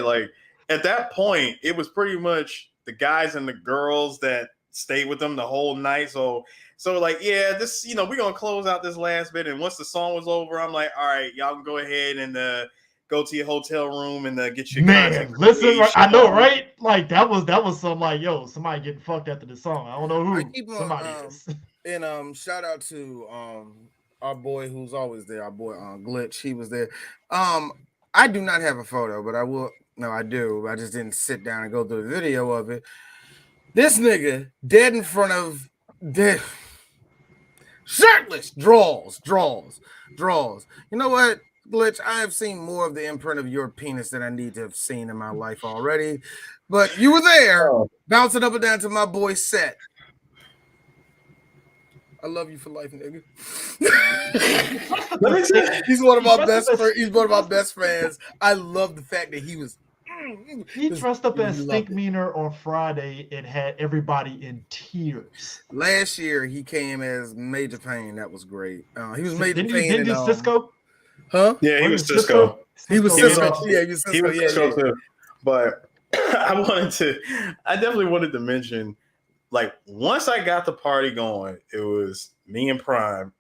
Speaker 2: Like at that point, it was pretty much the guys and the girls that stayed with them the whole night. So like, yeah, this, we're gonna close out this last bit, and once the song was over, I'm like, all right, y'all can go ahead and go to your hotel room and get your
Speaker 1: listen. I know, right? Like that was some like, yo, somebody getting fucked after the song. I don't know who. Somebody is.
Speaker 4: And shout out to our boy who's always there, our boy Glitch. He was there. I do not have a photo, but I will. No, I do. I just didn't sit down and go through the video of it. This nigga dead in front of shirtless draws. You know what, Glitch? I have seen more of the imprint of your penis than I need to have seen in my life already. But you were there, bouncing up and down to my boy's set. I love you for life, nigga. He's one of my best friends. He's one of my best friends. I love the fact that he was.
Speaker 1: He dressed up as Stink Meaner on Friday and had everybody in tears.
Speaker 4: Last year he came as Major Pain. That was great. He was Major Pain.
Speaker 1: Didn't do Cisco?
Speaker 2: Huh? Yeah, he was Cisco.
Speaker 4: He was Cisco. Yeah, he was Cisco.
Speaker 2: He was Cisco too. But I definitely wanted to mention, like, once I got the party going, it was me and Prime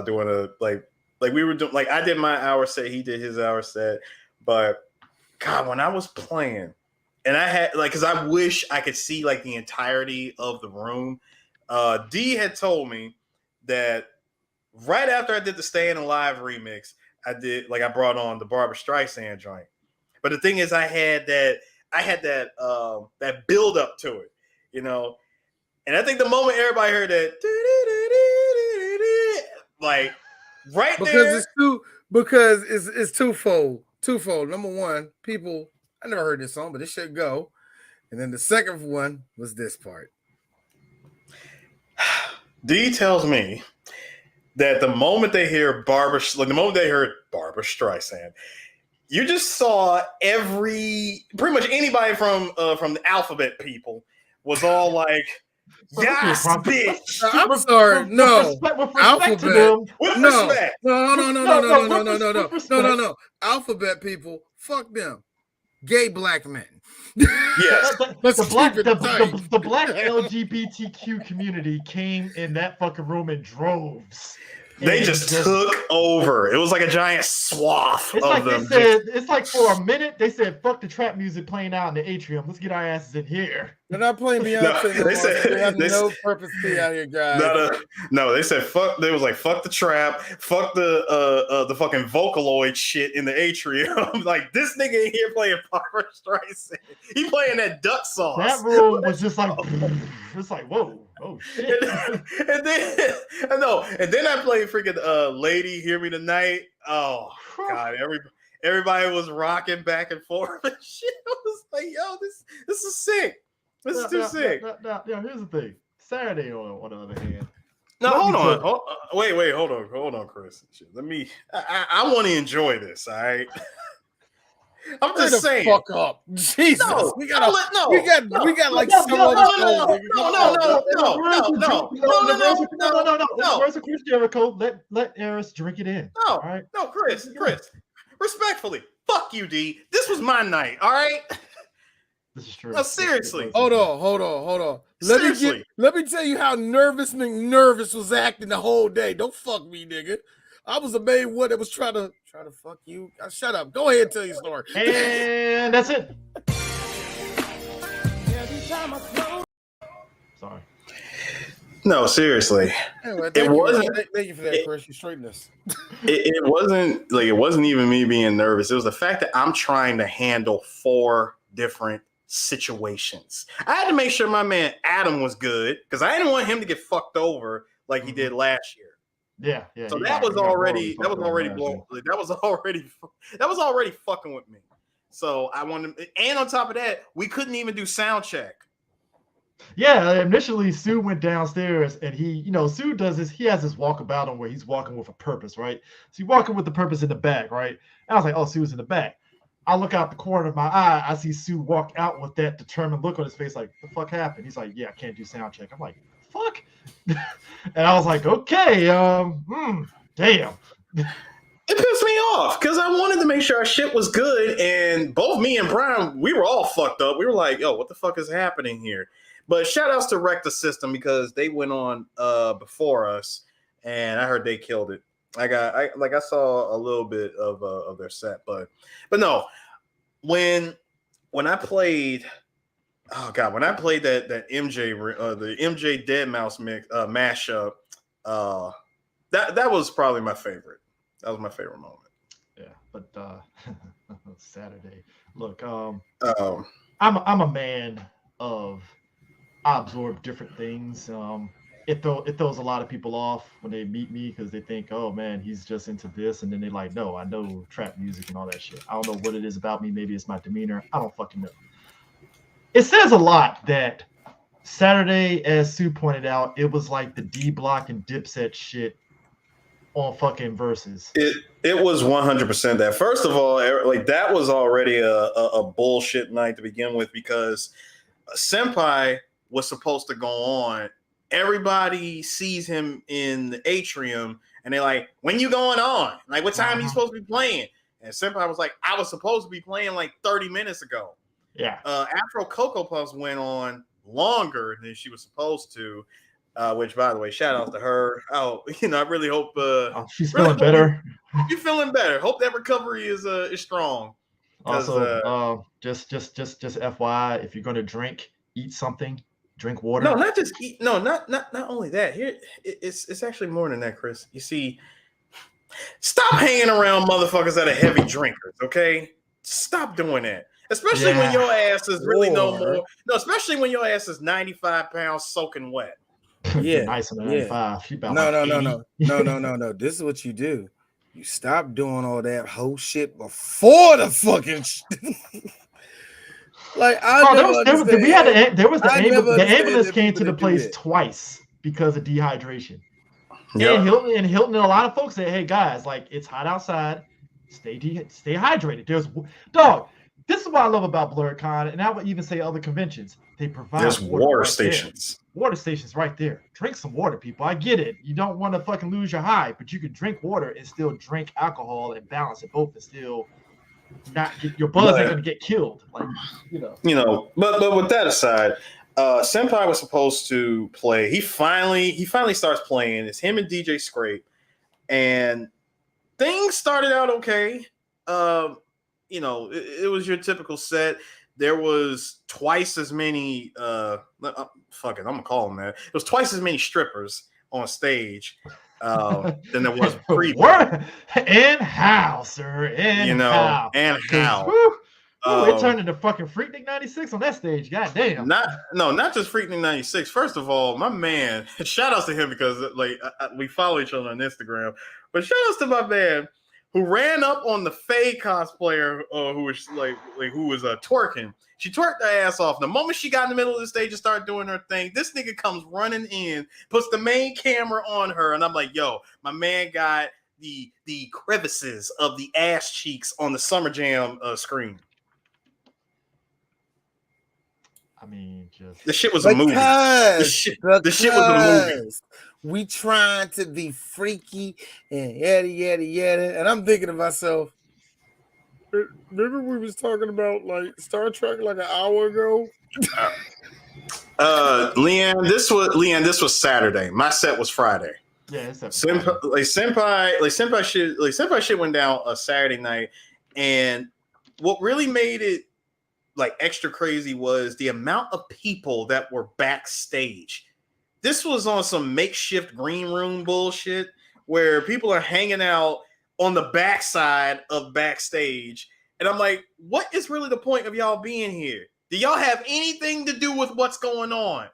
Speaker 2: doing like we were doing, like, I did my hour set, he did his hour set, but God, when I was playing, and I had because I wish I could see like the entirety of the room. D had told me that right after I did the Staying Alive remix, I brought on the Barbra Streisand joint. But the thing is, I had that build up to it, And I think the moment everybody heard that, like right there,
Speaker 4: because it's twofold. Number one, people, I never heard this song, but it should go. And then the second one was this part.
Speaker 2: D tells me that the moment they heard Barbra Streisand, you just saw pretty much anybody from the alphabet people was all like, yes, bitch.
Speaker 4: I'm sorry. No. Alphabet.
Speaker 2: With respect.
Speaker 4: No. Alphabet people, fuck them. Gay black men.
Speaker 2: Yes.
Speaker 1: The black LGBTQ community came in that fucking room in droves.
Speaker 2: They just took over. It was like a giant swath of them.
Speaker 1: It's like for a minute, they said, fuck the trap music playing out in the atrium. Let's get our asses in here.
Speaker 4: They're not playing Beyonce. They have no purpose to be out here, guys.
Speaker 2: No, they said fuck. They was like, fuck the trap, fuck the fucking Vocaloid shit in the atrium. Like, this nigga in here playing Barbra Streisand. He playing that duck sauce.
Speaker 1: That room was just like, it's like, whoa. Oh shit!
Speaker 2: And then I played freaking "Lady Hear Me Tonight." Oh God, everybody was rocking back and forth and shit. I was like, yo, this is sick. This is too sick.
Speaker 1: Now, here's the thing. Saturday, on the other hand.
Speaker 2: No, hold on. Wait, hold on, Chris. I want to enjoy this. All right. I'm just saying.
Speaker 4: Fuck up, Jesus.
Speaker 2: No,
Speaker 4: we got like
Speaker 1: no. Where's the Chris Jericho? Let Eris drink it in.
Speaker 2: No,
Speaker 1: all right?
Speaker 2: No, Chris. Respectfully, fuck you, D. This was my night. All right.
Speaker 1: This is true.
Speaker 2: No, seriously.
Speaker 4: Hold on. Let me tell you how nervous McNervous was acting the whole day. Don't fuck me, nigga. I was the main one that was trying to fuck you. Shut up. Go ahead and tell your story.
Speaker 1: And that's it. Sorry.
Speaker 2: No, seriously.
Speaker 4: Anyway, thank you for that, Chris. You straightened us.
Speaker 2: It wasn't even me being nervous. It was the fact that I'm trying to handle 4 different situations. I had to make sure my man Adam was good because I didn't want him to get fucked over like he did last year.
Speaker 1: Yeah.
Speaker 2: So that was already fucking with me. So I wanted, and on top of that, we couldn't even do sound check.
Speaker 1: Yeah, initially Sue went downstairs and he, Sue does this. He has this walkabout on where he's walking with a purpose, right? So he's walking with the purpose in the back, right? And I was like, oh, Sue's in the back. I look out the corner of my eye. I see Sue walk out with that determined look on his face, like, the fuck happened? He's like, yeah, I can't do sound check. I'm like, fuck. And I was like, okay, damn.
Speaker 2: It pissed me off because I wanted to make sure our shit was good. And both me and Brian, we were all fucked up. We were like, yo, what the fuck is happening here? But shout outs to Wreck the System because they went on before us and I heard they killed it. I saw a little bit of their set, but no, when I played, when I played that MJ the MJ Dead Mouse mix mashup, that was probably my favorite. That was my favorite moment.
Speaker 1: Yeah, but Saturday. Look, I'm a man of I absorb different things. It throws a lot of people off when they meet me because they think, oh man, he's just into this, and then they're like, no, I know trap music and all that shit. I don't know what it is about me. Maybe it's my demeanor. I don't fucking know. It says a lot that Saturday, as Sue pointed out, it was like the D Block and Dipset shit on fucking verses.
Speaker 2: It was 100% that. First of all, like that was already a bullshit night to begin with because Senpai was supposed to go on. Everybody sees him in the atrium and they're like, when you going on? Like, what time are you supposed to be playing? And Senpai was like, I was supposed to be playing like 30 minutes ago.
Speaker 1: Yeah.
Speaker 2: Afro Cocoa Puffs went on longer than she was supposed to, which, by the way, shout out to her. I really hope
Speaker 1: she's feeling better.
Speaker 2: You're feeling better. Hope that recovery is strong.
Speaker 1: Also, just FYI, if you're going to drink, eat something. Drink water.
Speaker 2: No, not just eat. No, not only that. Here, it's actually more than that, Chris. You see, stop hanging around motherfuckers that are heavy drinkers. Okay, stop doing that. Especially when your ass is really no more. No, especially when your ass is 95 pounds soaking wet.
Speaker 3: Yeah,
Speaker 1: nice on the 95. She about
Speaker 3: no. This is what you do. You stop doing all that whole shit before the fucking. Like
Speaker 1: the ambulance came to the place twice because of dehydration. Yep. And Hilton and a lot of folks said, "Hey guys, like it's hot outside, stay hydrated." This is what I love about BlurredCon, and I would even say other conventions. They provide
Speaker 2: water stations.
Speaker 1: Water stations right there. Drink some water, people. I get it. You don't want to fucking lose your high, but you can drink water and still drink alcohol and balance it both and still. Not get your buzz ain't gonna get killed, but
Speaker 2: with that aside, Senpai was supposed to play. He finally starts playing. It's him and DJ Scrape, and things started out okay. It was your typical set. There was twice as many. Fuck it, I'm gonna call them that. There was twice as many strippers on stage. Than there was pre.
Speaker 1: And how, sir? And how?
Speaker 2: And how?
Speaker 1: It turned into fucking Freaknik 96 on that stage. God damn.
Speaker 2: Not just Freaknik 96. First of all, my man, shout outs to him because we follow each other on Instagram. But shout outs to my man who ran up on the Faye cosplayer who was twerking. She twerked her ass off. The moment she got in the middle of the stage and started doing her thing, this nigga comes running in, puts the main camera on her, and I'm like, yo, my man got the crevices of the ass cheeks on the Summer Jam screen.
Speaker 1: I mean, just
Speaker 2: the shit was a movie. The shit was a movie.
Speaker 3: We trying to be freaky and yada. And I'm thinking to myself, remember we was talking about like Star Trek like an hour ago?
Speaker 2: Leanne, this was Saturday. My set was Friday.
Speaker 1: Yeah, it's
Speaker 2: Senpai shit went down a Saturday night, and what really made it like extra crazy was the amount of people that were backstage. This was on some makeshift green room bullshit where people are hanging out on the backside of backstage And I'm like, what is really the point of y'all being here? Do y'all have anything to do with what's going on?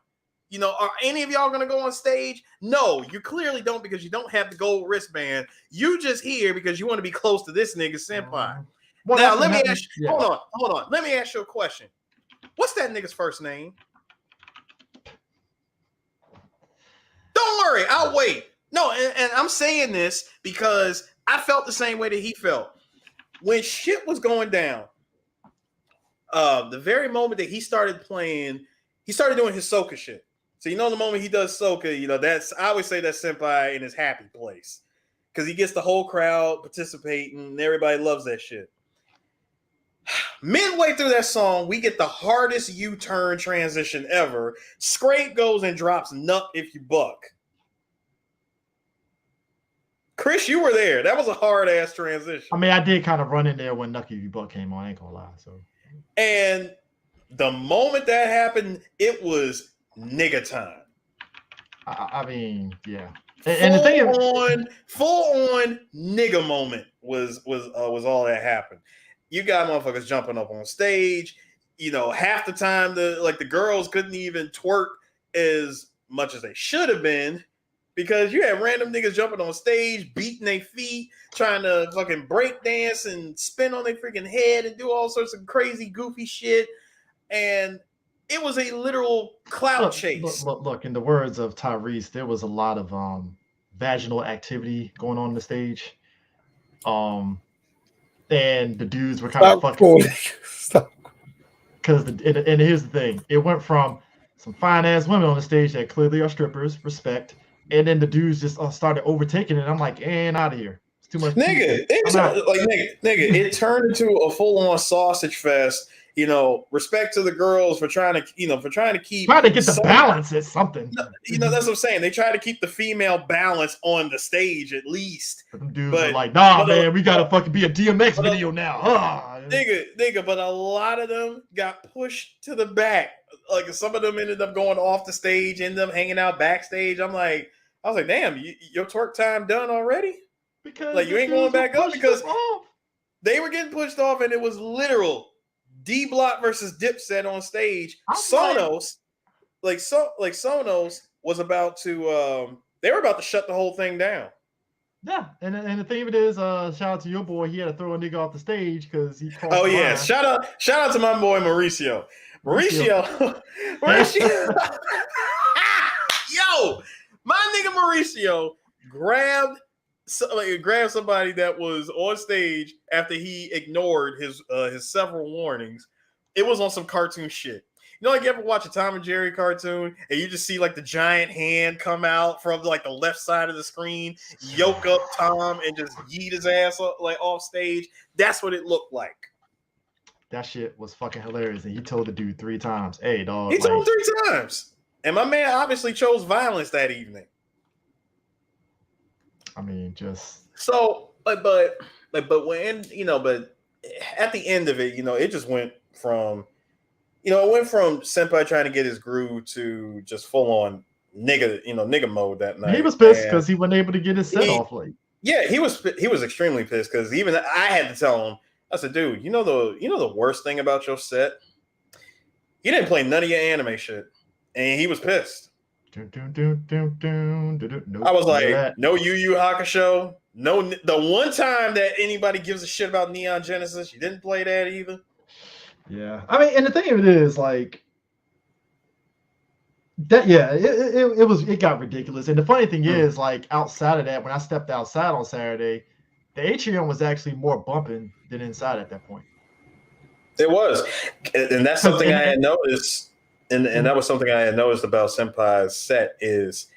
Speaker 2: You know, are any of y'all going to go on stage? No, you clearly don't, because you don't have the gold wristband. You just here because you want to be close to this nigga senpai. Well, now, let me ask you, hold on. Let me ask you a question. What's that nigga's first name? Don't worry, I'll wait. No, and I'm saying this because I felt the same way that he felt. When shit was going down, the very moment that he started playing, he started doing his soca shit. So, you know, the moment he does soca, you know, that's, I always say that's senpai in his happy place, because he gets the whole crowd participating and everybody loves that shit. Midway through that song, we get the hardest U-turn transition ever. Scrape goes and drops Nut If You Buck. Chris, you were there. That was a hard-ass transition.
Speaker 1: I mean, I did kind of run in there when Nut If You Buck came on, I ain't gonna lie. So,
Speaker 2: and the moment that happened, it was nigga time.
Speaker 1: I mean, yeah.
Speaker 2: And the thing full on nigga moment was all that happened. You got motherfuckers jumping up on stage. You know, half the time the girls couldn't even twerk as much as they should have been, because you had random niggas jumping on stage, beating their feet, trying to fucking break dance and spin on their freaking head and do all sorts of crazy, goofy shit. And it was a literal clout chase.
Speaker 1: Look, in the words of Tyrese, there was a lot of vaginal activity going on the stage. And the dudes were kind of fucking. Stop. Because and here's the thing, it went from some fine ass women on the stage that clearly are strippers, respect, and then the dudes just started overtaking it. I'm like, out of here. It's too much.
Speaker 2: Nigga, it turned into a full on sausage fest. You know, respect to the girls for trying to keep get
Speaker 1: the balance at something.
Speaker 2: You know, that's what I'm saying. They try to keep the female balance on the stage at least.
Speaker 1: But dudes are like, nah, man, we gotta fucking be a DMX video now.
Speaker 2: Nigga, but a lot of them got pushed to the back. Like, some of them ended up going off the stage, ended up hanging out backstage. I was like, damn, your twerk time done already?
Speaker 1: Because
Speaker 2: like, you ain't going back up, because they were getting pushed off, and it was literal D Block versus Dipset on stage. Sonos was about to they were about to shut the whole thing down.
Speaker 1: Yeah, and the thing of it is, shout out to your boy. He had to throw a nigga off the stage because he crossed.
Speaker 2: Oh yeah, shout out to my boy Mauricio. Mauricio. Yo, my nigga Mauricio grabbed somebody that was on stage after he ignored his several warnings. It was on some cartoon shit. You know, like, you ever watch a Tom and Jerry cartoon and you just see like the giant hand come out from like the left side of the screen, yoke up Tom and just yeet his ass up, like, off stage? That's what it looked like.
Speaker 1: That shit was fucking hilarious. And he told the dude 3 times, "Hey, dog."
Speaker 2: He told him 3 times. And my man obviously chose violence that evening.
Speaker 1: I mean, just
Speaker 2: so, but when, you know, but at the end of it, you know, it just went from, you know, it went from senpai trying to get his groove to just full on nigga mode that night.
Speaker 1: He was pissed because he wasn't able to get his set off late.
Speaker 2: Yeah, he was extremely pissed, because even I had to tell him, I said, dude, you know the worst thing about your set? You didn't play none of your anime shit. And he was pissed. I was like, no Yu Yu Hakusho. No, the one time that anybody gives a shit about Neon Genesis, you didn't play that either.
Speaker 1: Yeah, I mean, and the thing of it is, like, that. Yeah, it got ridiculous. And the funny thing is, like, outside of that, when I stepped outside on Saturday, the atrium was actually more bumping than inside at that point.
Speaker 2: It was, and that's something I had noticed. And that was something I had noticed about Senpai's set is,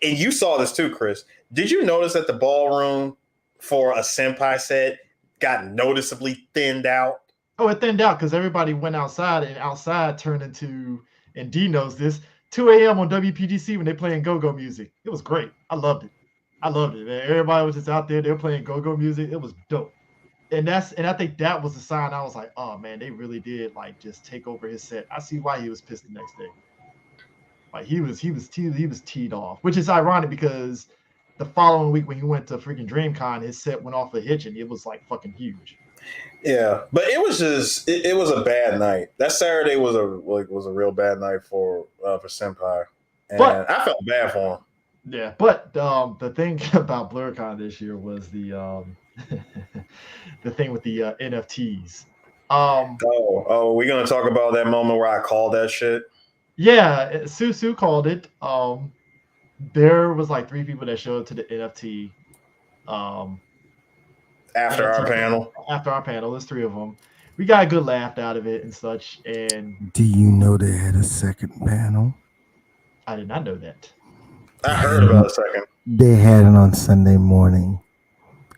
Speaker 2: and you saw this too, Chris. Did you notice that the ballroom for a Senpai set got noticeably thinned out?
Speaker 1: Oh, it thinned out because everybody went outside, and outside turned into, and D knows this, 2 a.m. on WPGC when they playing go-go music. It was great. I loved it, man. Everybody was just out there. They were playing go-go music. It was dope. And I think that was the sign. I was like, oh man, they really did like just take over his set. I see why he was pissed the next day. Like, he was teed off, which is ironic because the following week when he went to freaking DreamCon, his set went off a hitch and it was like fucking huge.
Speaker 2: Yeah, but it was just it was a bad night. That Saturday was a real bad night for Senpai, and
Speaker 1: But
Speaker 2: I felt bad for him.
Speaker 1: yeah, but the thing about BlurCon this year was the the thing with the NFTs.
Speaker 2: We're gonna talk about that moment where I called that shit.
Speaker 1: Yeah, Sue called it. There was like 3 people that showed up to the NFT.
Speaker 2: After
Speaker 1: NFT
Speaker 2: our panel.
Speaker 1: After our panel, there's 3 of them. We got a good laugh out of it and such. And
Speaker 3: do you know they had a second panel?
Speaker 1: I did not know that.
Speaker 2: I heard about a second.
Speaker 3: They had it on Sunday morning,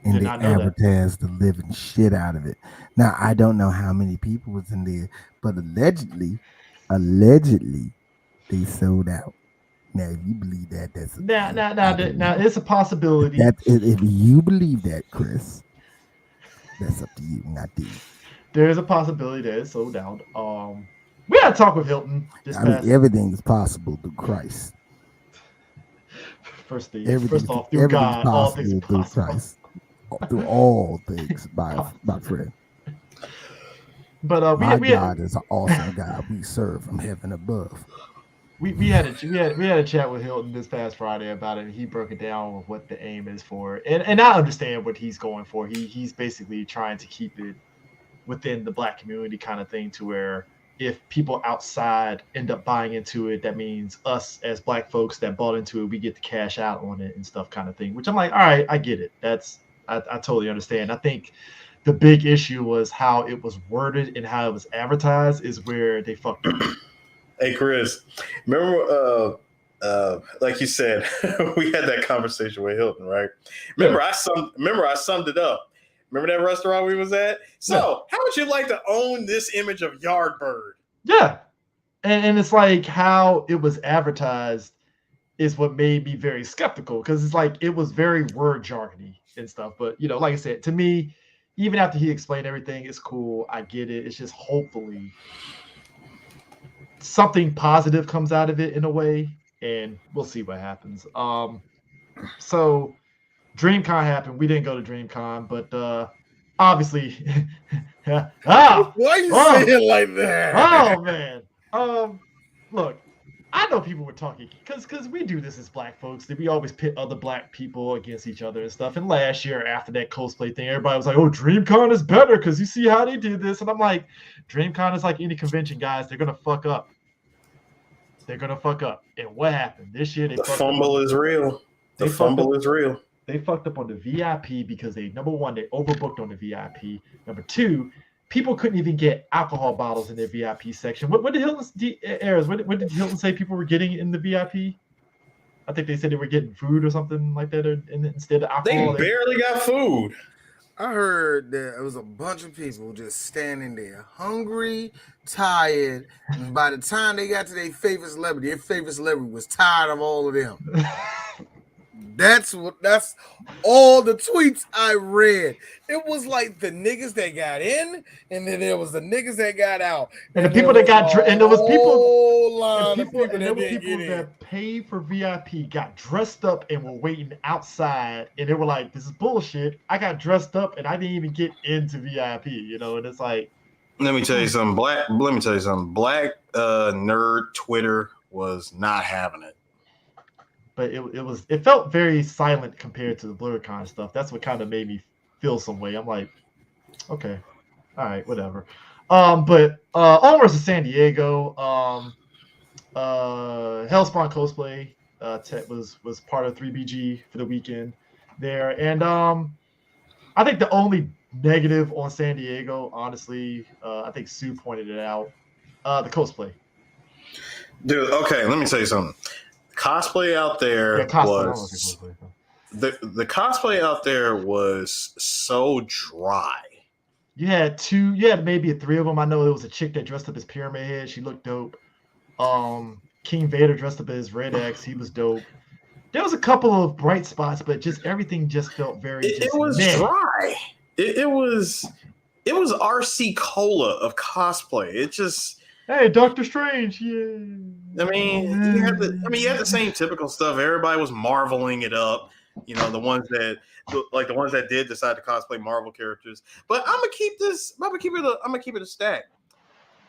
Speaker 3: and
Speaker 1: Did
Speaker 3: they
Speaker 1: not know that.
Speaker 3: advertised the living shit out of it. Now I don't know how many people was in there, but allegedly, they sold out. Now, if you believe that, that's
Speaker 1: now it's a possibility.
Speaker 3: If you believe that, Chris, that's up to you, not me.
Speaker 1: There's a possibility that it's sold out. We had a talk with Hilton.
Speaker 3: Everything is possible through Christ.
Speaker 1: First off, through God, all things are possible.
Speaker 3: Through Christ, through all things by friend.
Speaker 1: But
Speaker 3: God is an awesome God. We serve from heaven above.
Speaker 1: We had a chat with Hilton this past Friday about it. And he broke it down with what the aim is for, and I understand what he's going for. He's basically trying to keep it within the Black community kind of thing, to where if people outside end up buying into it, that means us as Black folks that bought into it, we get to cash out on it and stuff kind of thing. Which I'm like, all right, I get it. I totally understand. I think the big issue was how it was worded and how it was advertised is where they fucked up.
Speaker 2: Hey Chris, remember like you said, we had that conversation with Hilton, right? Remember I summed it up. Remember that restaurant we was at? So how would you like to own this image of Yardbird?
Speaker 1: Yeah. And it's like how it was advertised is what made me very skeptical, because it's like it was very word jargony and stuff. But like I said, to me, even after he explained everything, it's cool. I get it. It's just hopefully something positive comes out of it in a way, and we'll see what happens. So DreamCon happened. We didn't go to DreamCon, but obviously,
Speaker 4: why are you saying it like that?
Speaker 1: Oh man. Look, I know people were talking because we do this as Black folks, that we always pit other Black people against each other and stuff. And last year, after that cosplay thing, everybody was like, "Oh, DreamCon is better because you see how they did this." And I'm like, DreamCon is like any convention, guys. They're gonna fuck up. They're gonna fuck up. And what happened this year?
Speaker 2: The fumble is real. The fumble is real.
Speaker 1: They fucked up on the VIP because number one, they overbooked on the VIP. Number two, people couldn't even get alcohol bottles in their VIP section. What did Hilton what did Hilton say people were getting in the VIP? I think they said they were getting food or something like that, instead of alcohol.
Speaker 2: They barely got food.
Speaker 4: I heard that it was a bunch of people just standing there, hungry, tired, and by the time they got to their favorite celebrity was tired of all of them. That's all the tweets I read. It was like the niggas that got in, and then there was the niggas that got out,
Speaker 1: and the people that got and there was people
Speaker 4: that
Speaker 1: paid for VIP got dressed up and were waiting outside, and they were like, "This is bullshit. I got dressed up and I didn't even get into VIP," and it's like,
Speaker 2: let me tell you something. Black nerd Twitter was not having it.
Speaker 1: But it felt very silent compared to the BlurCon stuff. That's what kind of made me feel some way. I'm like, okay, all right, whatever. But onwards to San Diego. Hellspawn Cosplay was part of 3BG for the weekend there, and I think the only negative on San Diego, honestly, I think Sue pointed it out, the cosplay.
Speaker 2: Dude, okay, let me tell you something. Cosplay out there was the cosplay out there was so dry.
Speaker 1: You had maybe 3 of them. I know there was a chick that dressed up as Pyramid Head. She looked dope. King Vader dressed up as Red X. He was dope. There was a couple of bright spots, but just everything just felt very.
Speaker 2: It was dry. It was RC Cola of cosplay. It just.
Speaker 1: Hey, Doctor Strange, yeah.
Speaker 2: I mean, you had the same typical stuff. Everybody was marveling it up. You know, the ones that did decide to cosplay Marvel characters. But I'm gonna keep it a stack.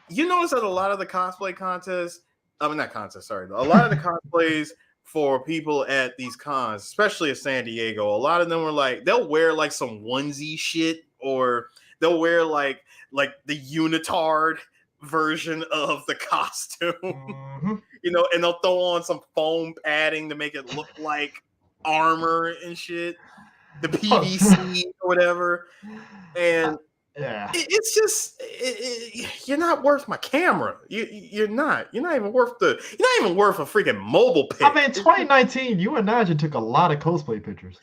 Speaker 2: You notice that a lot of the cosplay contests, I mean not contests, sorry, a lot of the cosplays for people at these cons, especially at San Diego, a lot of them were like they'll wear like some onesie shit, or they'll wear like the unitard version of the costume, you know, and they'll throw on some foam padding to make it look like armor and shit, the PVC or whatever, and
Speaker 1: yeah,
Speaker 2: it's just you're not worth my camera. You're not even worth a freaking mobile pic.
Speaker 1: I mean, 2019, you and Nigel took a lot of cosplay pictures.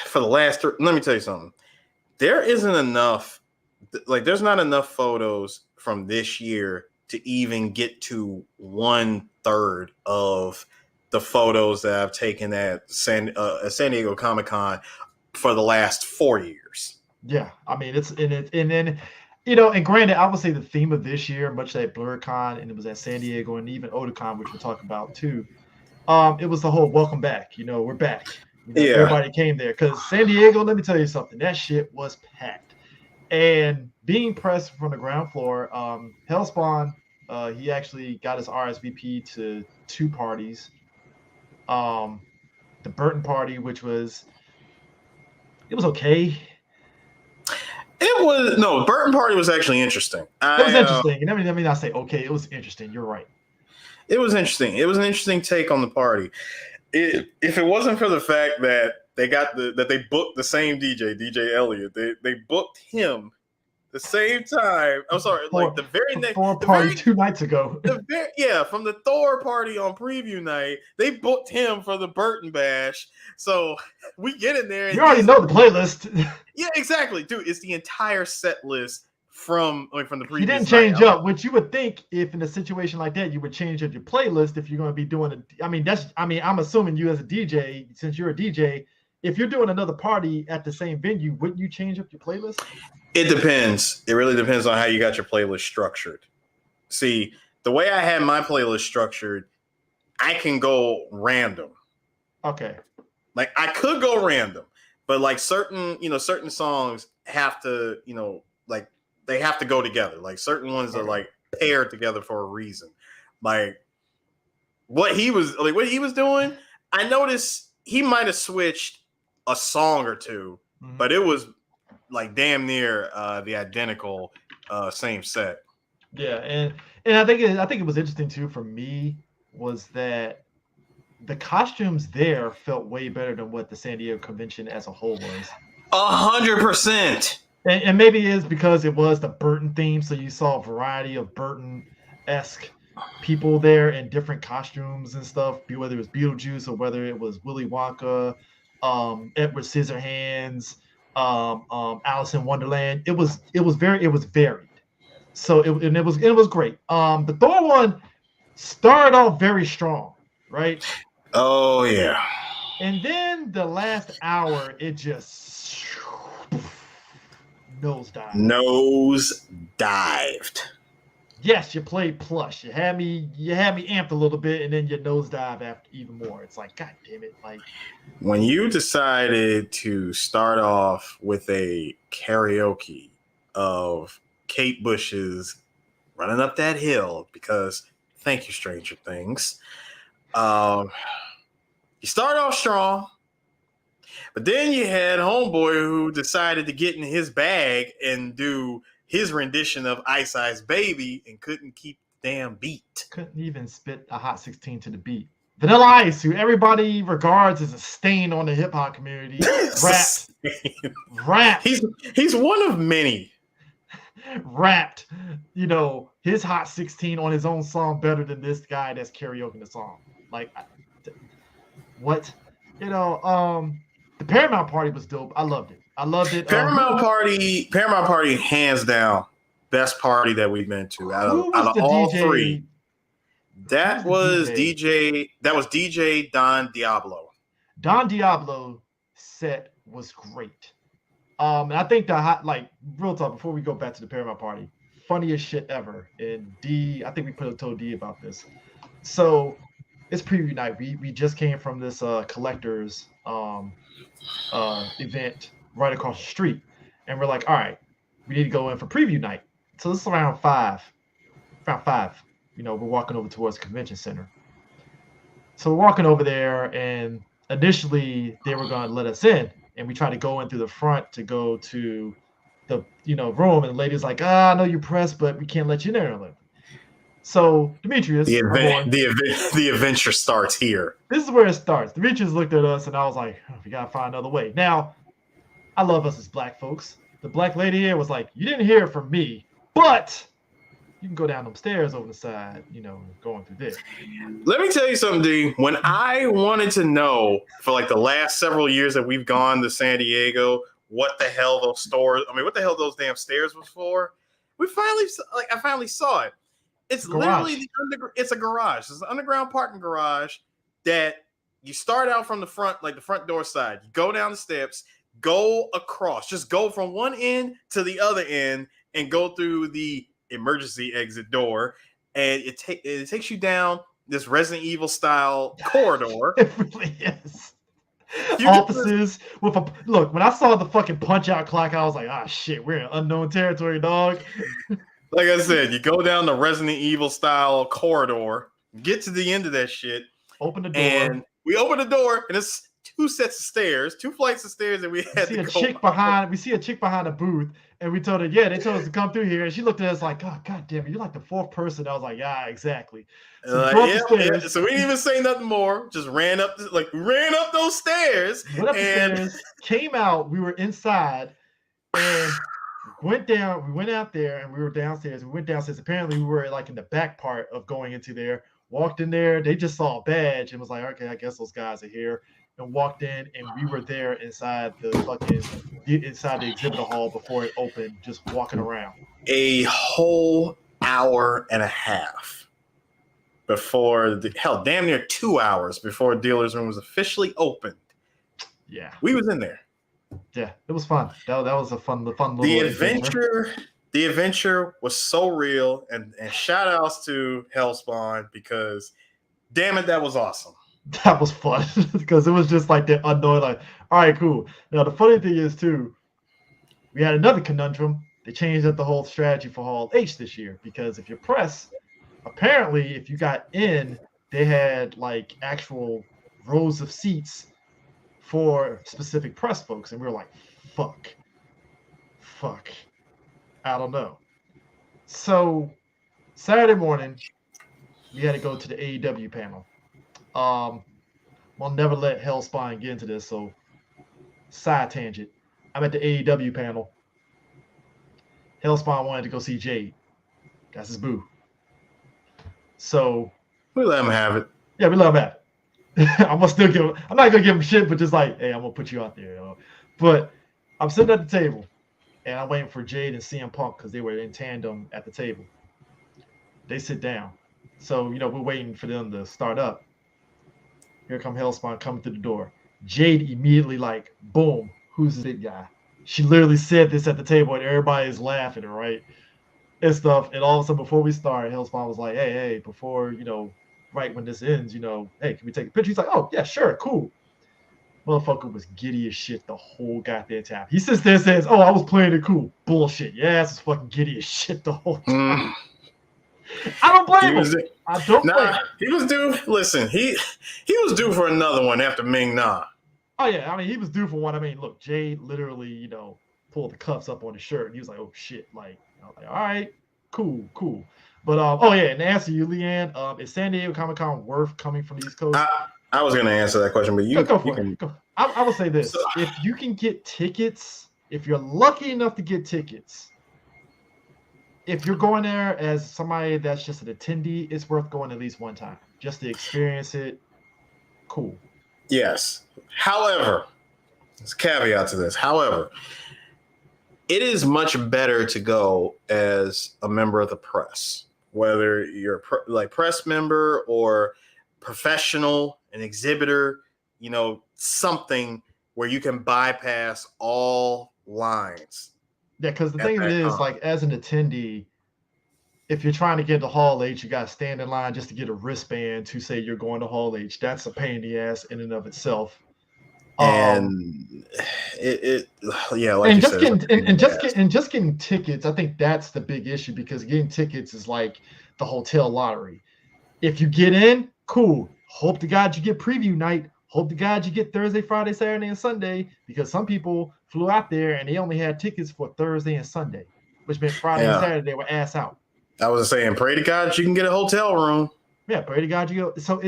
Speaker 2: For the last let me tell you something. There isn't enough, like there's not enough photos from this year to even get to 1/3 of the photos that I've taken at San Diego Comic-Con for the last 4 years.
Speaker 1: Yeah, I mean and then, you know, and granted, I would say the theme of this year, much like BlurCon, and it was at San Diego, and even Otakon, which we'll talk about too. It was the whole welcome back. You know, we're back. You know, everybody came there because San Diego. Let me tell you something. That shit was packed, and being pressed from the ground floor. Hellspawn, he actually got his RSVP to 2 parties. The Burton party, which was okay.
Speaker 2: Burton party was actually interesting.
Speaker 1: It was interesting. And let me not say okay. It was interesting. You're right.
Speaker 2: It was interesting. It was an interesting take on the party. If it wasn't for the fact that they booked the same DJ Elliott, they booked him the same time. I'm sorry, like the very next
Speaker 1: Thor party 2 nights ago.
Speaker 2: From the Thor party on preview night, they booked him for the Burton Bash. So we get in there. And
Speaker 1: you already know the playlist.
Speaker 2: Yeah, exactly, dude. It's the entire set list from the previous.
Speaker 1: You didn't change up, which you would think if in a situation like that you would change up your playlist if you're going to be doing I'm assuming you as a DJ, since you're a DJ, if you're doing another party at the same venue, wouldn't you change up your playlist?
Speaker 2: It depends. It really depends on how you got your playlist structured. See, the way I had my playlist structured, I can go random.
Speaker 1: Okay.
Speaker 2: Like I could go random, but like certain songs have to, like they have to go together. Like certain ones are like paired together for a reason. Like what he was doing, I noticed he might have switched a song or two, but it was like damn near the identical same set.
Speaker 1: Yeah, and I think it was interesting too for me was that the costumes there felt way better than what the San Diego convention as a whole was.
Speaker 2: 100%.
Speaker 1: And maybe it is because it was the Burton theme, so you saw a variety of Burton-esque people there in different costumes and stuff, whether it was Beetlejuice or whether it was Willy Wonka, Edward Scissorhands, Alice in Wonderland. It was varied. So it was great. The Thor one started off very strong, right?
Speaker 2: Oh yeah.
Speaker 1: And then the last hour, it just
Speaker 2: nosedived.
Speaker 1: Yes, you played plush. You had me amped a little bit, and then you nosedive after even more. It's like, God damn it! Like
Speaker 2: when you decided to start off with a karaoke of Kate Bush's "Running Up That Hill," because thank you, Stranger Things. You start off strong, but then you had homeboy who decided to get in his bag and do his rendition of Ice Ice Baby and couldn't keep the damn beat.
Speaker 1: Couldn't even spit a hot 16 to the beat. Vanilla Ice, who everybody regards as a stain on the hip hop community, rapped.
Speaker 2: He's one of many.
Speaker 1: Rapped, his hot 16 on his own song better than this guy that's karaokeing the song. Like, what? The Paramount party was dope. I loved it. Paramount
Speaker 2: Party, hands down, best party that we've been to out of all DJ? 3. That was DJ Don Diablo.
Speaker 1: Don Diablo set was great. And I think real talk before we go back to the Paramount party, funniest shit ever. And I think we told D about this. So it's preview night. We just came from this collectors event right across the street, and we're like, all right, we need to go in for preview night. So this is around 5. Around 5. We're walking over towards the convention center. So we're walking over there, and initially they were going to let us in, and we tried to go in through the front to go to the room, and the lady's like, I know you're pressed, but we can't let you in there. So Demetrius,
Speaker 2: the adventure starts here.
Speaker 1: This is where it starts. Demetrius looked at us, and I was like, we gotta find another way. Now, I love us as black folks. The black lady here was like, you didn't hear it from me, but you can go down them stairs over the side, going through this.
Speaker 2: Let me tell you something, D. When I wanted to know for like the last several years that we've gone to San Diego, what the hell those damn stairs was for, I finally saw it. It's literally it's a garage. It's an underground parking garage that you start out from the front, like the front door side. You go down the steps, go across, just go from one end to the other end and go through the emergency exit door, and it takes you down this Resident Evil style corridor.
Speaker 1: It really is. Offices with a look. When I saw the fucking punch out clock, I was like, shit, we're in unknown territory, dog.
Speaker 2: Like I said, you go down the Resident Evil style corridor, get to the end of that shit,
Speaker 1: open the door,
Speaker 2: and we open the door, and it's 2 sets of stairs, 2 flights of stairs that we had to go.
Speaker 1: We see a chick behind a booth, and we told her, they told us to come through here, and she looked at us like, God damn it, you're like the 4th person. I was like, yeah, exactly.
Speaker 2: So, so we didn't even say nothing more. Just ran up those stairs.
Speaker 1: Went up the stairs, came out. We were inside, and went down. We went out there, and we were downstairs. We went downstairs. Apparently, we were like in the back part of going into there. Walked in there. They just saw a badge and was like, okay, I guess those guys are here. And walked in, and we were there inside the exhibit hall before it opened, just walking around.
Speaker 2: A whole hour and a half before damn near 2 hours before dealer's room was officially opened.
Speaker 1: Yeah,
Speaker 2: we was in there.
Speaker 1: Yeah, it was fun. That was a fun little
Speaker 2: adventure. The adventure was so real, and shout outs to Hellspawn, because damn it, that was awesome.
Speaker 1: That was fun because it was just like the unknown, like, all right, cool. Now, the funny thing is, too, we had another conundrum. They changed up the whole strategy for Hall H this year, because if you're press, apparently, if you got in, they had like actual rows of seats for specific press folks. And we were like, fuck. I don't know. So, Saturday morning, we had to go to the AEW panel. I'll never let Hellspawn get into this, so side tangent. I'm at the AEW panel. Hellspawn wanted to go see Jade. That's his boo. So
Speaker 2: we let him have it.
Speaker 1: Yeah, we let him have it. I'm not gonna give him shit, but just like, hey, I'm gonna put you out there. But I'm sitting at the table, and I'm waiting for Jade and CM Punk because they were in tandem at the table. They sit down, so we're waiting for them to start up. Here come Hellspawn coming through the door. Jade immediately like, boom, who's this big guy? She literally said this at the table, and everybody's laughing, right? And stuff. And all of a sudden, before we start, Hellspawn was like, hey, before, right when this ends, hey, can we take a picture? He's like, oh, yeah, sure, cool. Motherfucker was giddy as shit the whole goddamn time. He sits there and says, oh, I was playing it cool. Bullshit. Your ass was fucking giddy as shit the whole time. I don't blame him. I don't blame him.
Speaker 2: He was due. Listen, he was due for another one after Ming Na.
Speaker 1: Oh yeah, I mean he was due for one. I mean, look, Jade literally, pulled the cuffs up on his shirt, and he was like, "Oh shit!" Like, I was like, "All right, cool." But and to answer you, Leanne, is San Diego Comic-Con worth coming from the East Coast?
Speaker 2: I was going to answer that question, but
Speaker 1: go for it. Go. I will say this: if you can get tickets, if you're lucky enough to get tickets. If you're going there as somebody that's just an attendee, it's worth going at least one time just to experience it. Cool.
Speaker 2: Yes. However, there's a caveat to this. However, it is much better to go as a member of the press, whether you're like press member or professional, an exhibitor, something where you can bypass all lines.
Speaker 1: Yeah, because the thing of it is, like, as an attendee, if you're trying to get to Hall H, you got to stand in line just to get a wristband to say you're going to Hall H. That's a pain in the ass in and of itself.
Speaker 2: And like
Speaker 1: and
Speaker 2: you
Speaker 1: just
Speaker 2: said,
Speaker 1: just getting tickets. I think that's the big issue because getting tickets is like the hotel lottery. If you get in, cool. Hope to God you get preview night. Hope to God you get Thursday, Friday, Saturday, and Sunday because some people flew out there and they only had tickets for Thursday and Sunday, which meant Friday and Saturday they were ass out.
Speaker 2: I was saying, pray to God you can get a hotel room.
Speaker 1: Yeah, pray to God you go. So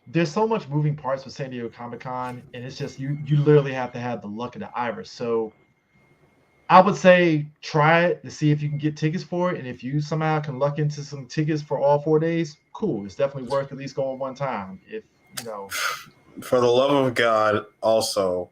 Speaker 1: there's so much moving parts with San Diego Comic-Con, and it's just you literally have to have the luck of the Iris. So I would say try it to see if you can get tickets for it, and if you somehow can luck into some tickets for all 4 days, cool. It's definitely worth at least going one time. If you know,
Speaker 2: for the love of God, also,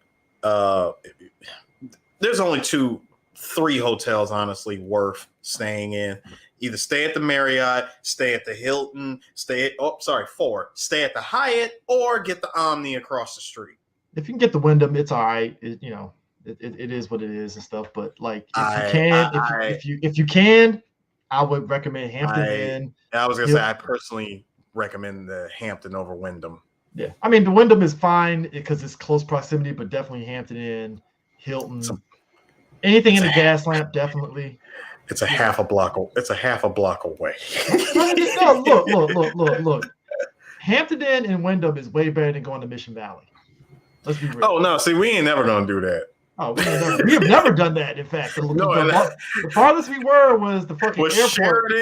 Speaker 2: there's only 3 hotels honestly worth staying in. Either stay at the Marriott, stay at the Hilton, 4. Stay at the Hyatt, or get the Omni across the street.
Speaker 1: If you can get the Wyndham, it's all right. It is what it is and stuff. But like, if you can, I would recommend Hampton Inn.
Speaker 2: I was gonna say I personally recommend the Hampton over Wyndham.
Speaker 1: Yeah, I mean the Wyndham is fine because it's close proximity, but definitely Hampton Inn, Hilton, anything in the gas lamp, definitely.
Speaker 2: It's a half a block. It's a half a block away.
Speaker 1: No, look. Hampton Inn and Wyndham is way better than going to Mission Valley. Let's be real.
Speaker 2: Oh no, see, we ain't never gonna do that.
Speaker 1: Oh, we have never done that. In fact, the farthest we were was the fucking airport.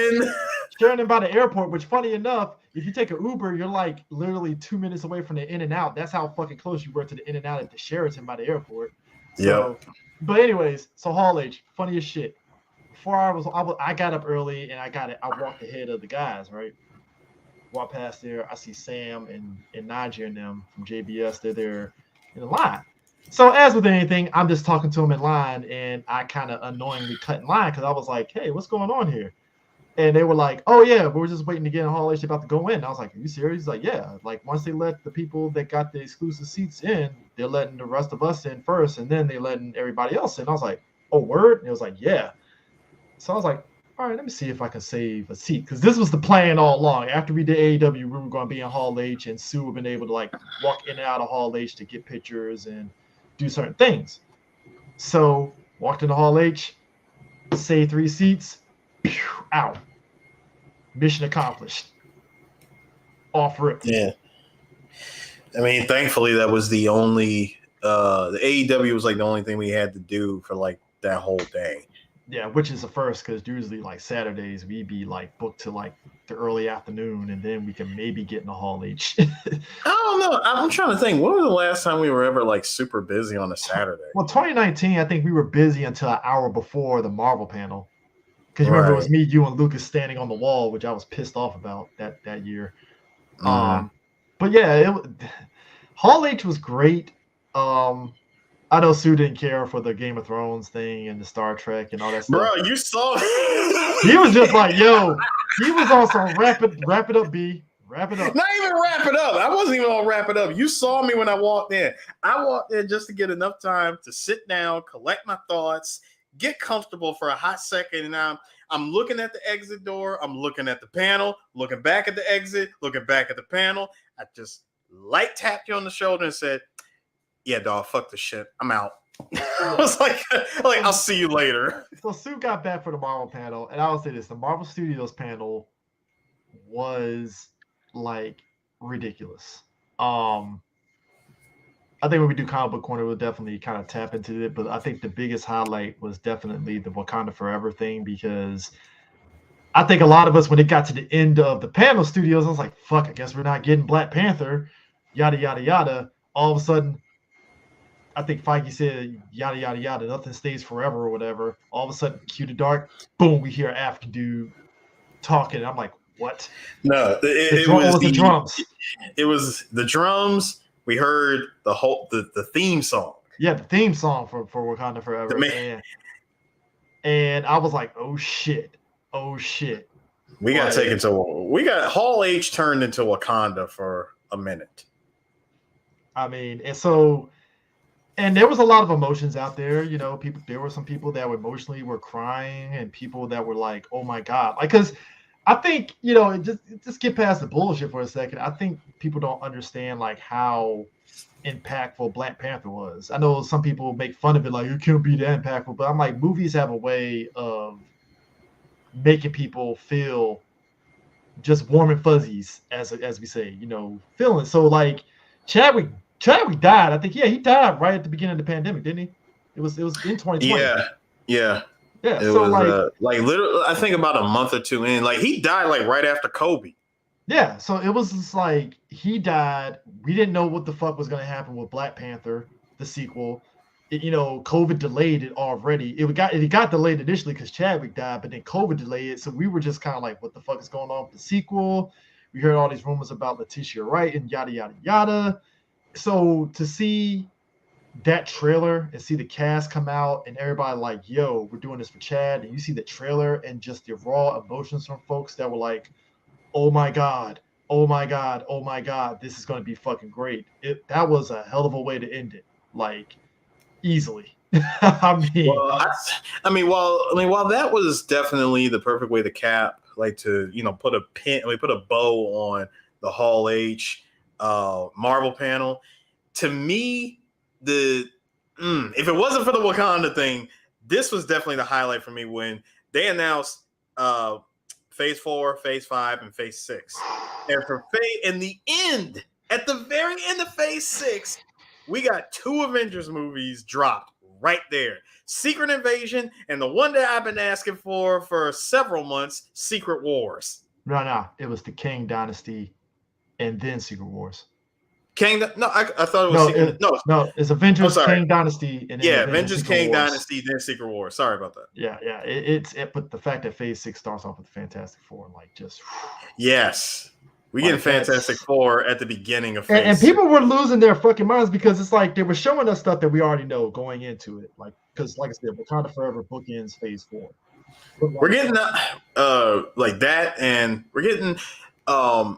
Speaker 1: Sheridan by the airport. Which, funny enough, if you take an Uber, you're like literally 2 minutes away from the In-N-Out. That's how fucking close you were to the In-N-Out at the Sheraton by the airport. So, but anyways, so Hall H, funny as shit. I got up early and I walked ahead of the guys, right? Walk past there, I see Sam and Najee and them from JBS. They're there in the line. So as with anything, I'm just talking to them in line, and I kind of annoyingly cut in line because I was like, "Hey, what's going on here?" And they were like, "Oh yeah, we're just waiting to get in Hall H, about to go in." And I was like, "Are you serious?" He's like, "Yeah, like once they let the people that got the exclusive seats in, they're letting the rest of us in first, and then they're letting everybody else in." I was like, "Oh, word?" And it was like, "Yeah." So I was like, all right, let me see if I can save a seat. Because this was the plan all along. After we did AEW, we were going to be in Hall H, and Sue would have been able to like walk in and out of Hall H to get pictures and do certain things. So walked into Hall H, saved 3 seats, out. Mission accomplished. Off rip.
Speaker 2: Yeah. I mean, thankfully that was the only the AEW was like the only thing we had to do for like that whole day.
Speaker 1: Yeah, which is the first because usually like Saturdays we'd be like booked to like the early afternoon, and then we can maybe get in the Hall H.
Speaker 2: I don't know. I'm trying to think. When was the last time we were ever like super busy on a Saturday?
Speaker 1: Well, 2019, I think we were busy until an hour before the Marvel panel. Because remember, it was me, you, and Lucas standing on the wall, which I was pissed off about that year.
Speaker 2: Mm-hmm.
Speaker 1: But yeah, Hall H was great. I know Sue didn't care for the Game of Thrones thing and the Star Trek and all that stuff.
Speaker 2: Bro, you saw
Speaker 1: he was just like, yo, he was also wrap it up, B. Wrap it up.
Speaker 2: Not even wrap it up. I wasn't even gonna wrap it up. You saw me when I walked in. I walked in just to get enough time to sit down, collect my thoughts, get comfortable for a hot second, and I'm looking at the exit door, I'm looking at the panel, looking back at the exit, looking back at the panel. I just light tapped you on the shoulder and said, "Yeah, dog, fuck this shit. I'm out." I was like, I'll see you later.
Speaker 1: So Sue got back for the Marvel panel, and I will say this: the Marvel Studios panel was like ridiculous. I think when we do Comic Book Corner, we'll definitely kind of tap into it. But I think the biggest highlight was definitely the Wakanda Forever thing, because I think a lot of us, when it got to the end of the panel studios, I was like, fuck, I guess we're not getting Black Panther, yada, yada, yada. All of a sudden, I think Feige said, yada, yada, yada, nothing stays forever or whatever. All of a sudden, cue to dark, boom, we hear African dude talking. I'm like, what?
Speaker 2: No, it was the drums. It was the drums. We heard the theme song.
Speaker 1: Yeah, the theme song for Wakanda Forever. And I was like, oh shit.
Speaker 2: We got Hall H turned into Wakanda for a minute.
Speaker 1: I mean, and there was a lot of emotions out there. You know, there were some people that were emotionally crying, and people that were like, oh my God. Like, because I think, you know, just get past the bullshit for a second. I think people don't understand like how impactful Black Panther was. I know some people make fun of it, like it can't be that impactful, but I'm like, movies have a way of making people feel just warm and fuzzies, as we say, you know, feeling. So like Chadwick died. I think he died right at the beginning of the pandemic, didn't he? It was in 2020.
Speaker 2: Yeah.
Speaker 1: Yeah.
Speaker 2: It
Speaker 1: So
Speaker 2: was like literally, I think about a month or two in, like he died like right after Kobe.
Speaker 1: Yeah, so it was just like he died. We didn't know what the fuck was going to happen with Black Panther, the sequel. You know, COVID delayed it already. It got delayed initially because Chadwick died, but then COVID delayed it. So we were just kind of like, what the fuck is going on with the sequel? We heard all these rumors about Letitia Wright and yada yada yada. So to see that trailer and see the cast come out and everybody like, yo, we're doing this for Chad, and you see the trailer and just the raw emotions from folks that were like, oh my god, oh my god, oh my god, this is going to be fucking great. That was a hell of a way to end it, like easily. I
Speaker 2: mean, while that was definitely the perfect way to cap, like to, you know, put a bow on the Hall H Marvel panel. To me, if it wasn't for the Wakanda thing, this was definitely the highlight for me when they announced Phase 4, Phase 5, and Phase 6. And at the very end of Phase 6, we got 2 Avengers movies dropped right there. Secret Invasion and the one that I've been asking for several months, Secret Wars.
Speaker 1: No, it was the Kang Dynasty and then Secret Wars.
Speaker 2: I thought it was
Speaker 1: No, it's Avengers Kang Dynasty and then
Speaker 2: Avengers Kang Dynasty, then Secret Wars. Sorry about that.
Speaker 1: Yeah. But the fact that Phase 6 starts off with Fantastic Four, like just
Speaker 2: yes, we get Fantastic Four at the beginning of Phase
Speaker 1: and people were losing their fucking minds because it's like they were showing us stuff that we already know going into it, like because like I said, Wakanda Forever bookends Phase 4.
Speaker 2: We're getting like that, and we're getting I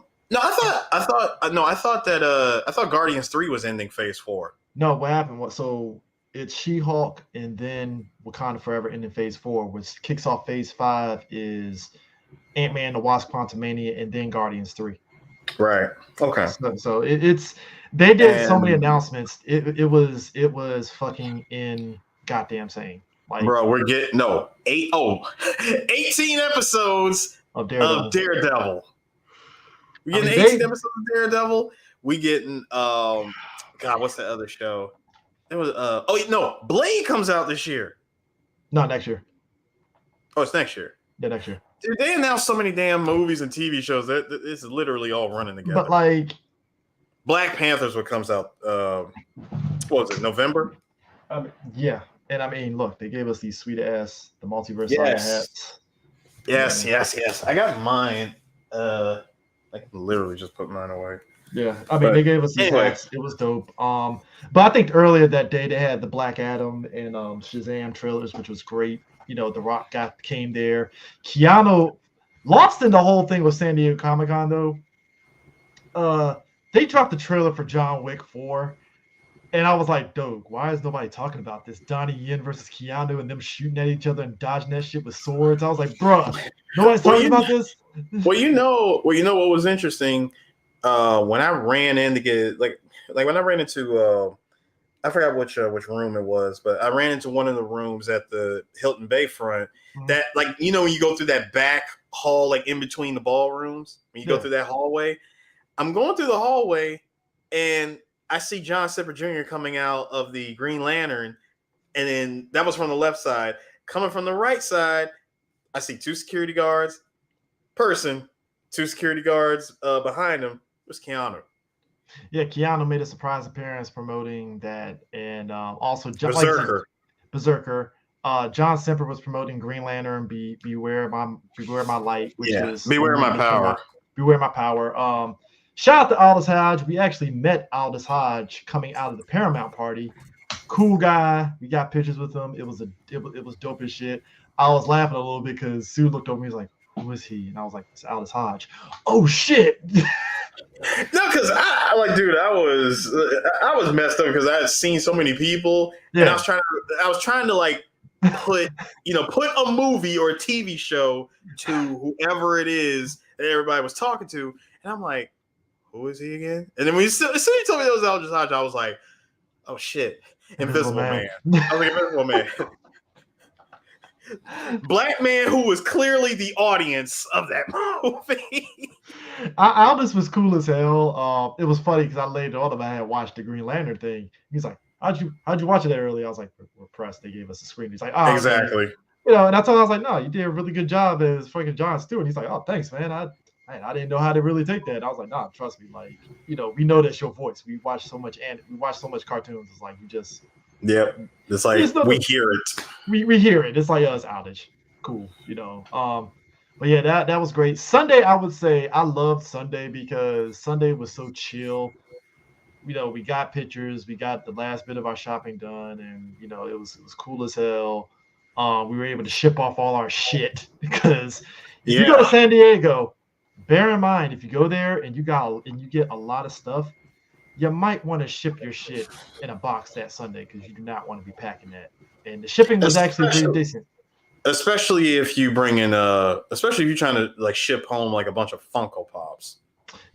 Speaker 2: thought Guardians 3 was ending Phase 4.
Speaker 1: No, what happened? So it's She-Hulk and then Wakanda Forever ending Phase 4, which kicks off Phase 5 is Ant-Man, the Wasp, Quantumania, and then Guardians 3.
Speaker 2: Right. Okay.
Speaker 1: So it's they did so many announcements. It was fucking in goddamn insane. Like,
Speaker 2: bro, we're getting 18 episodes of Daredevil. We getting 18 episodes of Daredevil. We getting God, what's the other show? There was Blade comes out this year.
Speaker 1: No, next year.
Speaker 2: Oh, it's next year.
Speaker 1: Yeah, next year.
Speaker 2: Dude, they announced so many damn movies and TV shows that it's literally all running together.
Speaker 1: But like
Speaker 2: Black Panther's what comes out what was it, November?
Speaker 1: Yeah. And I mean, look, they gave us these sweet ass the multiverse saga hats.
Speaker 2: Yes. I got mine. I can literally just put mine away.
Speaker 1: Yeah, I mean, they gave us these hats. It was dope. But I think earlier that day they had the Black Adam and Shazam trailers, which was great. You know, The Rock came there. Keanu lost in the whole thing with San Diego Comic-Con though. They dropped the trailer for John Wick 4, and I was like, "Dope, why is nobody talking about this? Donnie Yen versus Keanu and them shooting at each other and dodging that shit with swords." I was like, "Bruh, nobody's talking about this."
Speaker 2: Well, you know what was interesting when I ran in to get like when I ran into I forgot which room it was, but I ran into one of the rooms at the Hilton Bayfront. Mm-hmm. That, like, you know, when you go through that back hall, like in between the ballrooms, when you go through that hallway. I'm going through the hallway and I see John Sipper Jr. coming out of the Green Lantern, and then that was from the left side. Coming from the right side, I see 2 security guards, 2 security guards behind him. It was Keanu.
Speaker 1: Yeah, Keanu made a surprise appearance promoting that, and also
Speaker 2: Berserker.
Speaker 1: John Semper was promoting Green Lantern. Beware my light, which is
Speaker 2: Beware my power.
Speaker 1: Beware my power. Shout out to Aldous Hodge. We actually met Aldous Hodge coming out of the Paramount party. Cool guy. We got pictures with him. It was dope as shit. I was laughing a little bit because Sue looked over me. He was like, "Who is he?" And I was like, "It's Aldous Hodge." Oh shit.
Speaker 2: No, because I was messed up because I had seen so many people, and I was trying to like put a movie or a TV show to whoever it is that everybody was talking to, and I'm like, who is he again? And then as soon as he told me that was Aldous Hodge, I was like, oh shit, Invisible Man. I was like, Invisible Man. Black man who was clearly the audience of that movie.
Speaker 1: Aldous was cool as hell. It was funny because I later on I had watched the Green Lantern thing. He's like, how'd you watch it that early? I was like, we're pressed. They gave us a screen. He's like, oh,
Speaker 2: exactly.
Speaker 1: Man. You know, and I told him, I was like, no, you did a really good job as fucking Jon Stewart. He's like, oh, thanks, man. I didn't know how to really take that. I was like, nah, trust me. Like, we know that's your voice. We watch so much cartoons. It's like you just.
Speaker 2: Yep. It's like we hear it.
Speaker 1: We hear it. It's like it's outage. Cool, But yeah, that was great. Sunday, I would say I loved Sunday because Sunday was so chill. We got pictures, we got the last bit of our shopping done, and it was cool as hell. We were able to ship off all our shit because if you go to San Diego, bear in mind if you go there and you get a lot of stuff, you might want to ship your shit in a box that Sunday because you do not want to be packing that. And the shipping was actually pretty decent.
Speaker 2: Especially if you bring in especially if you're trying to like ship home like a bunch of Funko Pops.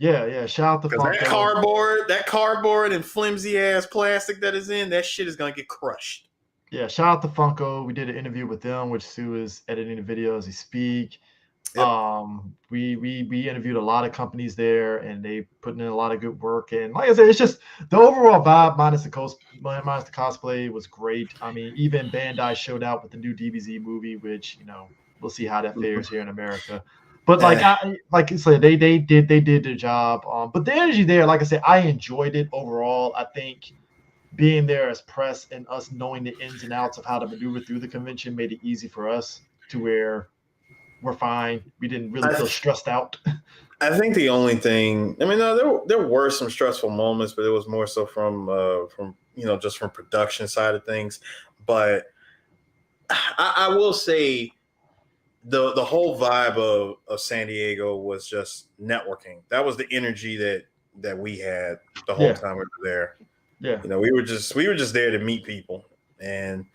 Speaker 1: Yeah. Shout out to
Speaker 2: Funko. That cardboard and flimsy ass plastic that is in, that shit is gonna get crushed.
Speaker 1: Yeah, shout out to Funko. We did an interview with them, which Sue is editing the video as we speak. Yep. We interviewed a lot of companies there, and they put in a lot of good work. And like I said, it's just the overall vibe minus the cosplay was great. I mean, even Bandai showed out with the new DBZ movie, which we'll see how that fares here in America. But like I said, they did their job. But the energy there, like I said, I enjoyed it overall. I think being there as press and us knowing the ins and outs of how to maneuver through the convention made it easy for us to where we're fine. We didn't really feel stressed out.
Speaker 2: I think the only thing, there were some stressful moments, but it was more so from just from production side of things. But I will say the whole vibe of San Diego was just networking. That was the energy that we had the whole time we were there.
Speaker 1: Yeah.
Speaker 2: We were just there to meet people and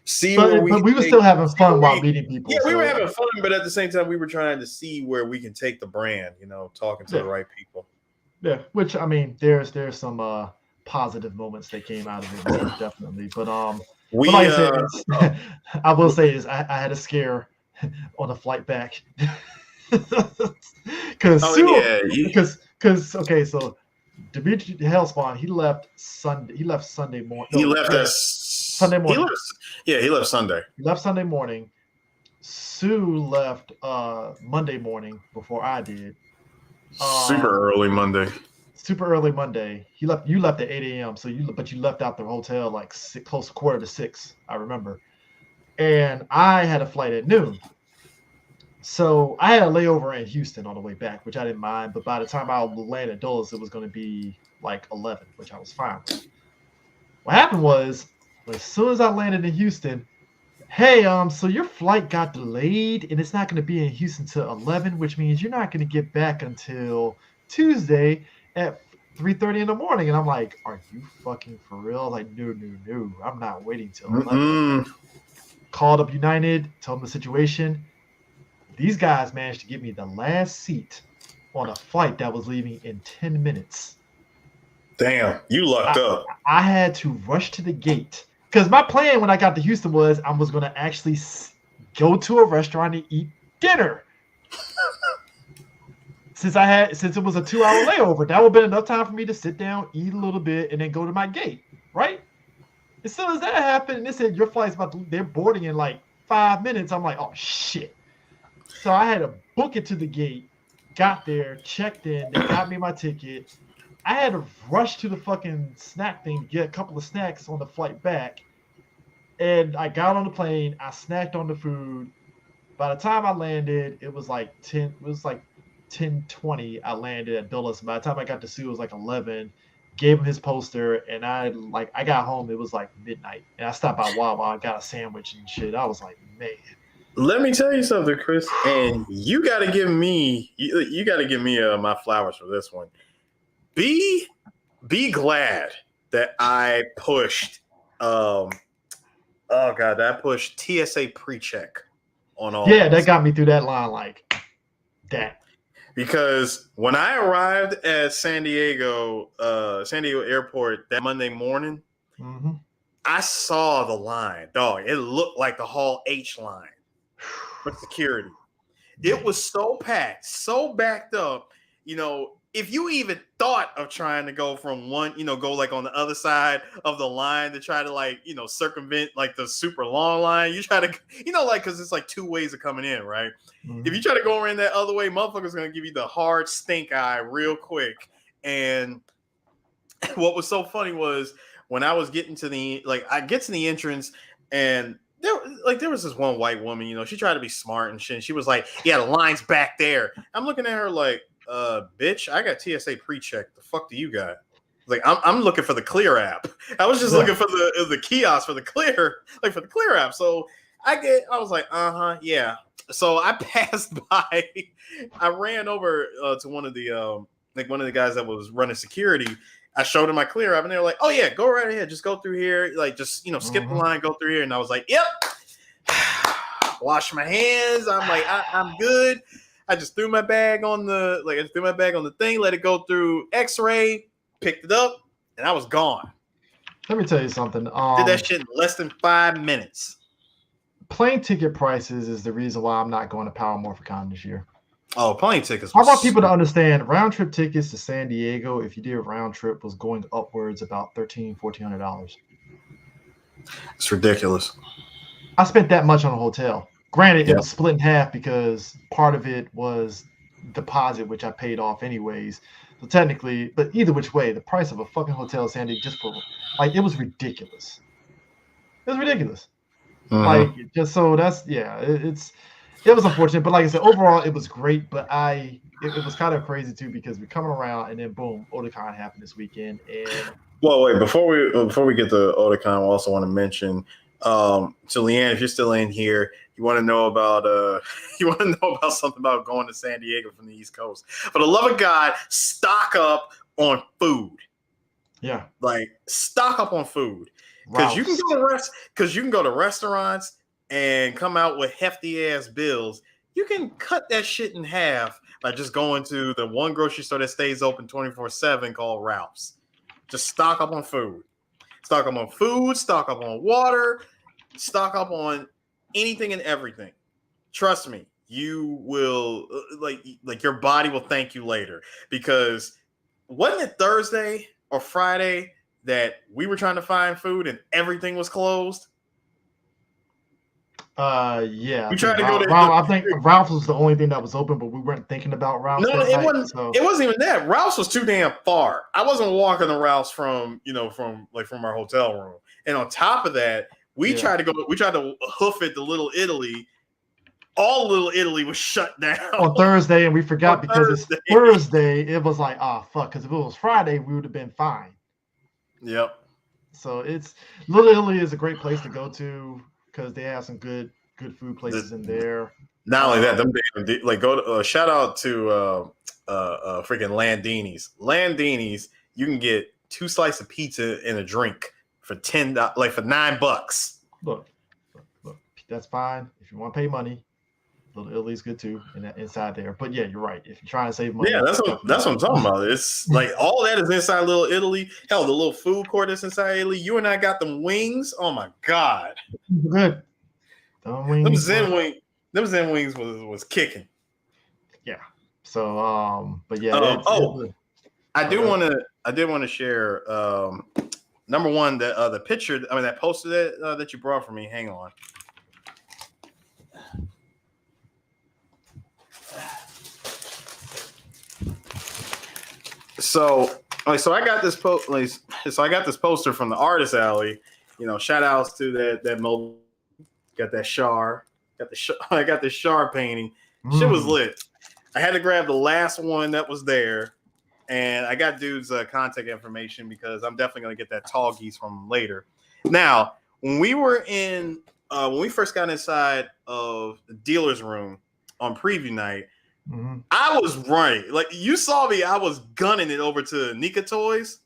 Speaker 2: see
Speaker 1: but we were still having fun while meeting people.
Speaker 2: Yeah, we were having fun, but at the same time, we were trying to see where we can take the brand. Talking to the right people.
Speaker 1: Yeah, which there's some positive moments that came out of it, definitely. But I will say is I had a scare on the flight back because so Dimitri Hellspawn he left Sunday morning.
Speaker 2: He left Sunday morning. He left Sunday.
Speaker 1: He left Sunday morning. Sue left Monday morning before I did.
Speaker 2: Super early Monday.
Speaker 1: You left at 8 a.m. So you left out the hotel like close to 5:45. I remember. And I had a flight at noon. So I had a layover in Houston on the way back, which I didn't mind. But by the time I landed at Dulles, it was going to be like 11, which I was fine with. What happened was, as soon as I landed in Houston, hey, so your flight got delayed and it's not going to be in Houston till 11, which means you're not going to get back until Tuesday at 3:30 in the morning. And I'm like, are you fucking for real? Like, no, I'm not waiting till 11. Called up United, told them the situation. These guys managed to get me the last seat on a flight that was leaving in 10 minutes.
Speaker 2: Damn, you lucked up.
Speaker 1: I had to rush to the gate because my plan when I got to Houston was I was going to actually go to a restaurant and eat dinner. Since it was a 2-hour layover, that would have been enough time for me to sit down, eat a little bit, and then go to my gate, right? As soon as that happened, and they said your flight's they're boarding in like 5 minutes. I'm like, oh shit. So I had to book it to the gate, got there, checked in, they got me my ticket. I had to rush to the fucking snack thing to get a couple of snacks on the flight back. And I got on the plane, I snacked on the food. By the time I landed, it was like 10:20. I landed at Dulles. By the time I got to Sue, it was like 11. Gave him his poster, and I got home, it was like midnight. And I stopped by Wawa, I got a sandwich and shit. I was like, man.
Speaker 2: Let me tell you something, Chris, and you got to give me my flowers for this one. Be glad that I pushed Oh god, that pushed TSA pre-check on all.
Speaker 1: Yeah, that got me through that line like that.
Speaker 2: Because when I arrived at San Diego Airport that Monday morning, I saw the line. Dog, it looked like the Hall H line for security. It was so packed, so backed up. You know, if you even thought of trying to go from one, go like on the other side of the line to try to like, circumvent like the super long line, you try to, because it's like two ways of coming in, right? If you try to go around that other way, motherfucker's going to give you the hard stink eye real quick. And what was so funny was when I was getting to I get to the entrance and there was this one white woman, she tried to be smart and shit. And she was like, yeah, the line's back there. I'm looking at her like, bitch, I got TSA pre-check. The fuck do you got? Like, I'm looking for the Clear app. I was just looking for the kiosk for the Clear, for the Clear app. So I was like, yeah. So I passed by. I ran over to one of the guys that was running security. I showed him my Clear app, and they were like, "Oh yeah, go right ahead. Just go through here. Like, just skip the line, go through here." And I was like, "Yep." Wash my hands. I'm like, I'm good. I just threw my bag on the thing, let it go through X-ray, picked it up, and I was gone.
Speaker 1: Let me tell you something.
Speaker 2: Did that shit in less than 5 minutes.
Speaker 1: Plane ticket prices is the reason why I'm not going to Power MorphiCon this year.
Speaker 2: Oh, plane tickets.
Speaker 1: I want people to understand round trip tickets to San Diego, if you did a round trip, was going upwards about $1,300-$1,400.
Speaker 2: It's ridiculous.
Speaker 1: I spent that much on a hotel. Granted, it was split in half because part of it was deposit, which I paid off anyways. So technically, but either which way, the price of a fucking hotel in San Diego just for it was ridiculous. It was ridiculous. Just so it was unfortunate, but like I said, overall it was great. But it was kind of crazy too because we're coming around and then boom, Otacon happened this weekend. And
Speaker 2: well, wait, before we get to Otacon, I also want to mention to Leanne, if you're still in here, you want to know about something about going to San Diego from the East Coast. For the love of God, stock up on food.
Speaker 1: Yeah,
Speaker 2: like stock up on food because you can go to restaurants and come out with hefty ass bills. You can cut that shit in half by just going to the one grocery store that stays open 24/7 called Ralph's. Just stock up on food. Stock up on food, stock up on water, stock up on anything and everything. Trust me, you will like your body will thank you later, because wasn't it Thursday or Friday that we were trying to find food and everything was closed?
Speaker 1: Yeah.
Speaker 2: We tried to go to
Speaker 1: Ralph. I think Ralph's was the only thing that was open, but we weren't thinking about Ralph's.
Speaker 2: No, it wasn't. It wasn't even that. Ralph's was too damn far. I wasn't walking to Ralph's from our hotel room. And on top of that, we tried to hoof it to Little Italy. All Little Italy was shut down
Speaker 1: on Thursday, and we forgot because it's Thursday. It was like, fuck, because if it was Friday, we would have been fine.
Speaker 2: Yep.
Speaker 1: So Little Italy is a great place to go to because they have some good food places in there.
Speaker 2: Not only that, go to shout out to freaking Landini's. Landini's, you can get 2 slices of pizza and a drink for $10, for $9.
Speaker 1: Look, that's fine if you want to pay money. Little Italy's good too, inside there. But yeah, you're right. If you're trying to save money,
Speaker 2: that's what I'm talking about. It's like all that is inside Little Italy. Hell, the little food court that's inside Italy. You and I got them wings. Oh my god,
Speaker 1: good.
Speaker 2: Them Zen wings was kicking.
Speaker 1: Yeah. So but yeah.
Speaker 2: I did want to share. Number one, the picture. I mean, that poster that you brought for me. Hang on. So I got this poster from the Artist Alley. Shout outs to that mobile. Got that Char. I got the Char painting. Shit was lit. I had to grab the last one that was there, and I got dude's contact information because I'm definitely gonna get that tall geese from him later. Now, when we first got inside of the dealer's room on preview night. Mm-hmm. I was running. Like you saw me, I was gunning it over to Nika Toys.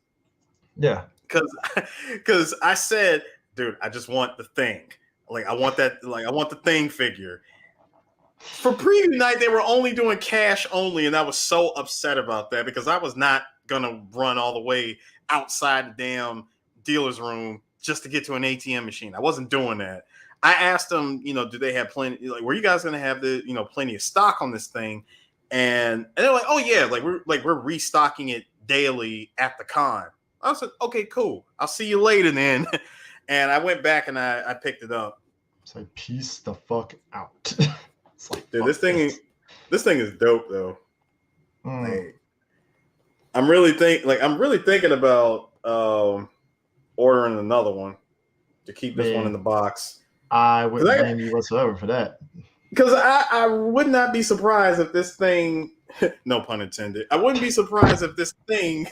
Speaker 1: Yeah.
Speaker 2: Because I said, dude, I just want the thing. Like I want that. Like I want the thing figure. For preview night, they were only doing cash only, and I was so upset about that because I was not gonna run all the way outside the damn dealer's room just to get to an ATM machine. I wasn't doing that. I asked them, do they have plenty? Like, were you guys gonna have the, plenty of stock on this thing? And they're like, oh yeah, we're restocking it daily at the con. I said, okay, cool. I'll see you later then. And I went back and I picked it up.
Speaker 1: It's like peace the fuck out. It's like,
Speaker 2: dude, this thing is dope though.
Speaker 1: Mm.
Speaker 2: Like, I'm really thinking about ordering another one to keep this one in the box.
Speaker 1: I wouldn't blame you whatsoever for that.
Speaker 2: Because I would not be surprised if this thing, no pun intended, I wouldn't be surprised if this thing.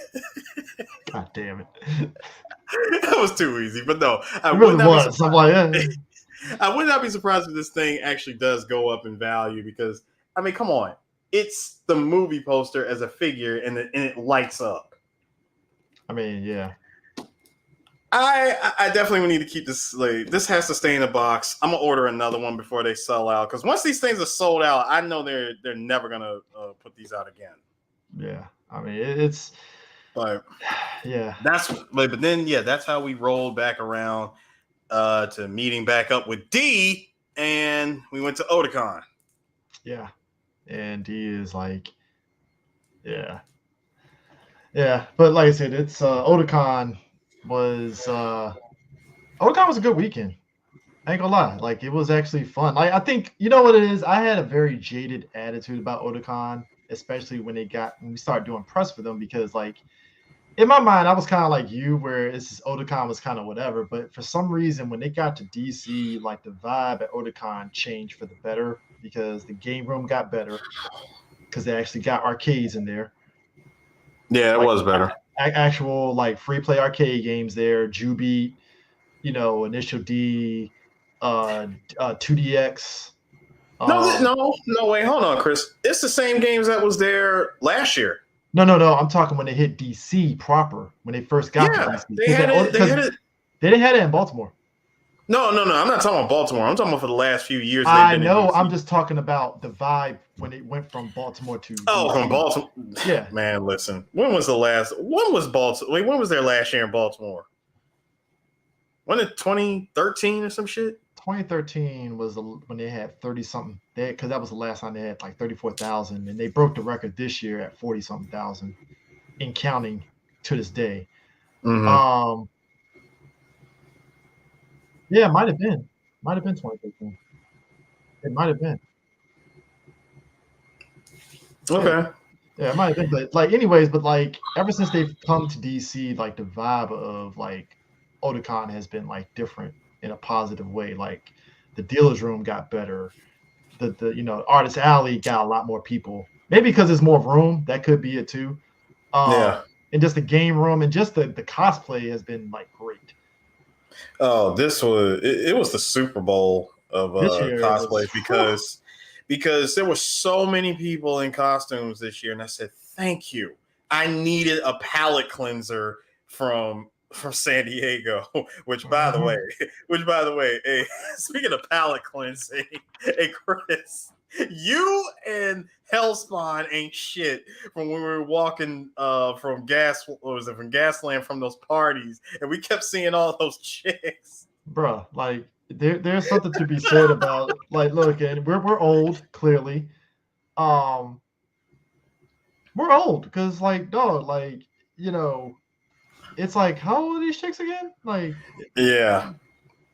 Speaker 1: God damn it.
Speaker 2: That was too easy, but no. I
Speaker 1: would
Speaker 2: not be surprised if this thing actually does go up in value because, I mean, come on. It's the movie poster as a figure and it lights up.
Speaker 1: I mean, yeah.
Speaker 2: I definitely need to keep this. Like, this has to stay in the box. I'm gonna order another one before they sell out. Because once these things are sold out, I know they're never gonna put these out again.
Speaker 1: Yeah, I mean it's.
Speaker 2: But
Speaker 1: yeah,
Speaker 2: but then that's how we rolled back around to meeting back up with D, and we went to Otakon.
Speaker 1: Yeah, and D is like, yeah. But like I said, it's Otakon was a good weekend. I ain't gonna lie, like it was actually fun. Like I think you know what it is. I had a very jaded attitude about Otacon, especially when we started doing press for them because like in my mind I was kind of like you, where Otacon was kind of whatever. But for some reason, when they got to DC, like the vibe at Otacon changed for the better because the game room got better because they actually got arcades in there.
Speaker 2: Yeah, it was better.
Speaker 1: Actual like free play arcade games there, Jubeat, Initial D, 2DX.
Speaker 2: No, wait, hold on, Chris. It's the same games that was there last year.
Speaker 1: No. I'm talking when they hit DC proper, when they first got to DC.
Speaker 2: They had it.
Speaker 1: They didn't have it in Baltimore.
Speaker 2: No. I'm not talking about Baltimore. I'm talking about for the last few years.
Speaker 1: I know. I'm just talking about the vibe when it went from Baltimore to.
Speaker 2: Oh, from Baltimore.
Speaker 1: Yeah,
Speaker 2: man. Listen, when was Baltimore? Wait, when was their last year in Baltimore? When it 2013 or some shit?
Speaker 1: 2013 was when they had 30 something. Because that was the last time they had like 34,000, and they broke the record this year at 40 something thousand, in counting to this day.
Speaker 2: Mm-hmm.
Speaker 1: Yeah, it might have been 2013. It might have been.
Speaker 2: Okay.
Speaker 1: Yeah, it might have been. But like, anyways, but like ever since they've come to DC, like the vibe of like Otacon has been like different in a positive way. Like the dealer's room got better. The Artist Alley got a lot more people. Maybe because there's more room. That could be it too.
Speaker 2: Yeah.
Speaker 1: And just the game room and just the cosplay has been like great.
Speaker 2: Oh, it was the Super Bowl of cosplay because there were so many people in costumes this year, and I said, thank you. I needed a palate cleanser from San Diego, which by the way, hey, speaking of palate cleansing, hey Chris, you and Hellspawn ain't shit from when we were walking from Gasland from those parties, and we kept seeing all those chicks.
Speaker 1: Bruh, like there's something to be said about like look, and we're old, clearly. We're old because like dog, like it's like how old are these chicks again? Like
Speaker 2: yeah.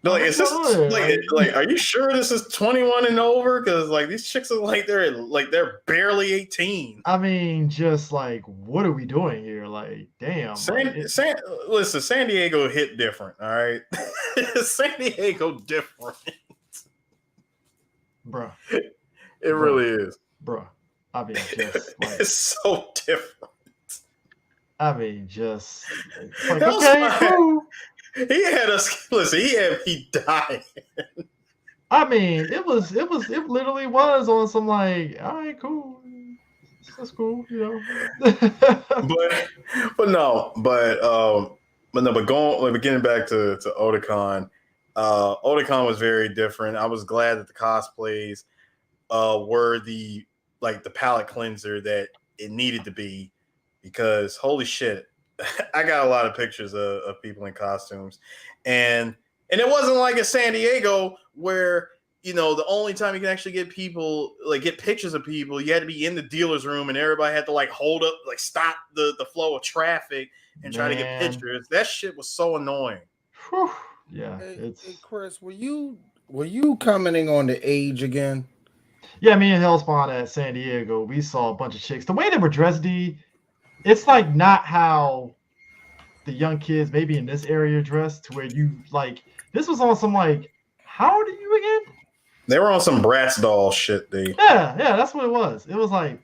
Speaker 2: No, like, is this like? Are you sure this is 21 and over? Because like these chicks are like they're barely 18.
Speaker 1: I mean, just like what are we doing here? Like, damn.
Speaker 2: Listen, San Diego hit different. All right, San Diego different,
Speaker 1: bruh.
Speaker 2: It really is,
Speaker 1: bruh. I mean, just like
Speaker 2: it's so different.
Speaker 1: I mean, just like, okay, cool.
Speaker 2: He had us listen. He had me dying.
Speaker 1: I mean, it literally was on some like, all right, cool, that's cool,
Speaker 2: but getting back to Otacon, Otakon was very different. I was glad that the cosplays were the palate cleanser that it needed to be, because holy shit, I got a lot of pictures of people in costumes, and it wasn't like in San Diego where the only time you can actually get pictures of people, you had to be in the dealer's room and everybody had to hold up, stop the flow of traffic and try to get pictures. That shit was so annoying.
Speaker 1: Whew. Yeah,
Speaker 5: Hey, Chris, were you commenting on the age again?
Speaker 1: Yeah, me and Hellspawn at San Diego, we saw a bunch of chicks. The way they were dressed, D, it's not how the young kids maybe in this area dressed, to where you this was on some how old are you again?
Speaker 2: They were on some Bratz doll shit, D.
Speaker 1: Yeah, that's what it was. It was all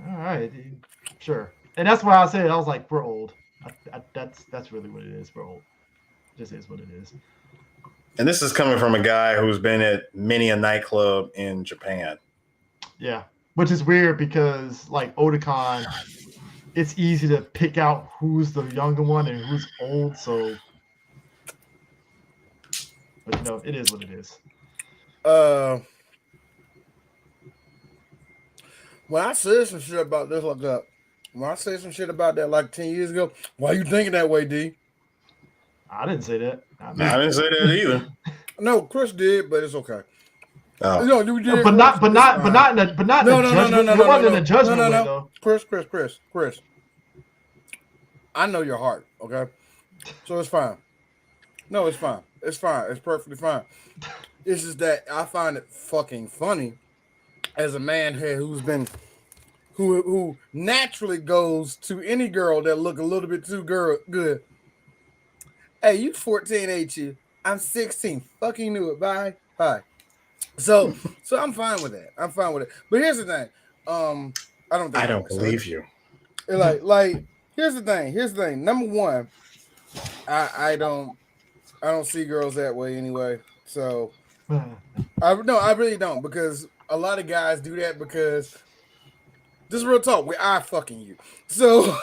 Speaker 1: right, dude, sure. And that's why I said, I was we're old. That's really what it is. We're old. Just is what it is.
Speaker 2: And this is coming from a guy who's been at many a nightclub in Japan.
Speaker 1: Yeah, which is weird because Otacon, it's easy to pick out who's the younger one and who's old. So, but it is what it is.
Speaker 5: When I said some shit about this, when I said some shit about that 10 years ago, why you thinking that way, D?
Speaker 1: I didn't say that.
Speaker 2: I didn't say that either.
Speaker 5: No, Chris did, but it's okay.
Speaker 2: Oh.
Speaker 5: No, you did,
Speaker 1: but not in a judgment way, though.
Speaker 5: Chris. I know your heart, okay? So it's fine. No, it's fine. It's fine. It's perfectly fine. It's just that I find it fucking funny as a man here who naturally goes to any girl that look a little bit too good. Hey, you 14, ain't you? I'm 16. Fucking knew it. Bye. So I'm fine with that. But here's the thing. I don't
Speaker 2: believe you.
Speaker 5: Here's the thing. Number one, I don't see girls that way anyway. So I really don't, because a lot of guys do that because this is real talk. We are fucking you. So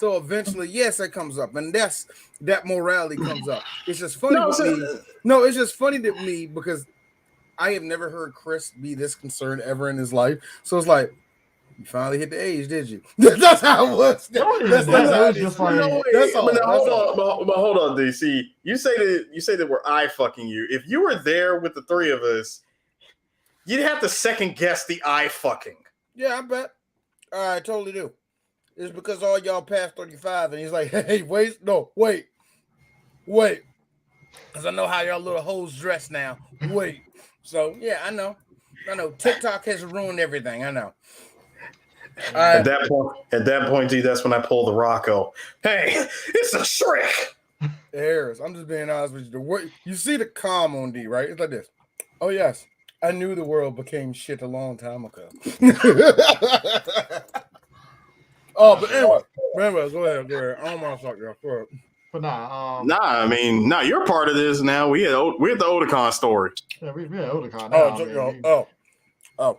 Speaker 5: eventually, yes, that comes up, and that morality comes up. It's just funny it's just funny to me because I have never heard Chris be this concerned ever in his life. So it's you finally hit the age, did you? That's how it was. That's all.
Speaker 2: But hold on, DC. You say that we're I fucking you. If you were there with the three of us, you'd have to second guess the I fucking.
Speaker 5: Yeah, I bet. I totally do. It's because all y'all past 35, and he's hey, wait. Because I know how y'all little hoes dress now. Wait. So, yeah, I know. TikTok has ruined everything. I know.
Speaker 2: At that point, D, that's when I pull the Rocco. Hey, it's a Shrek.
Speaker 5: Harris, I'm just being honest with you. You see the calm on D, right? It's like this. Oh, yes. I knew the world became shit a long time ago. But anyway, go ahead. I don't want to talk y'all.
Speaker 1: But
Speaker 2: you're part of this now. We're at the Otakon story.
Speaker 1: Yeah, we're at Otakon now.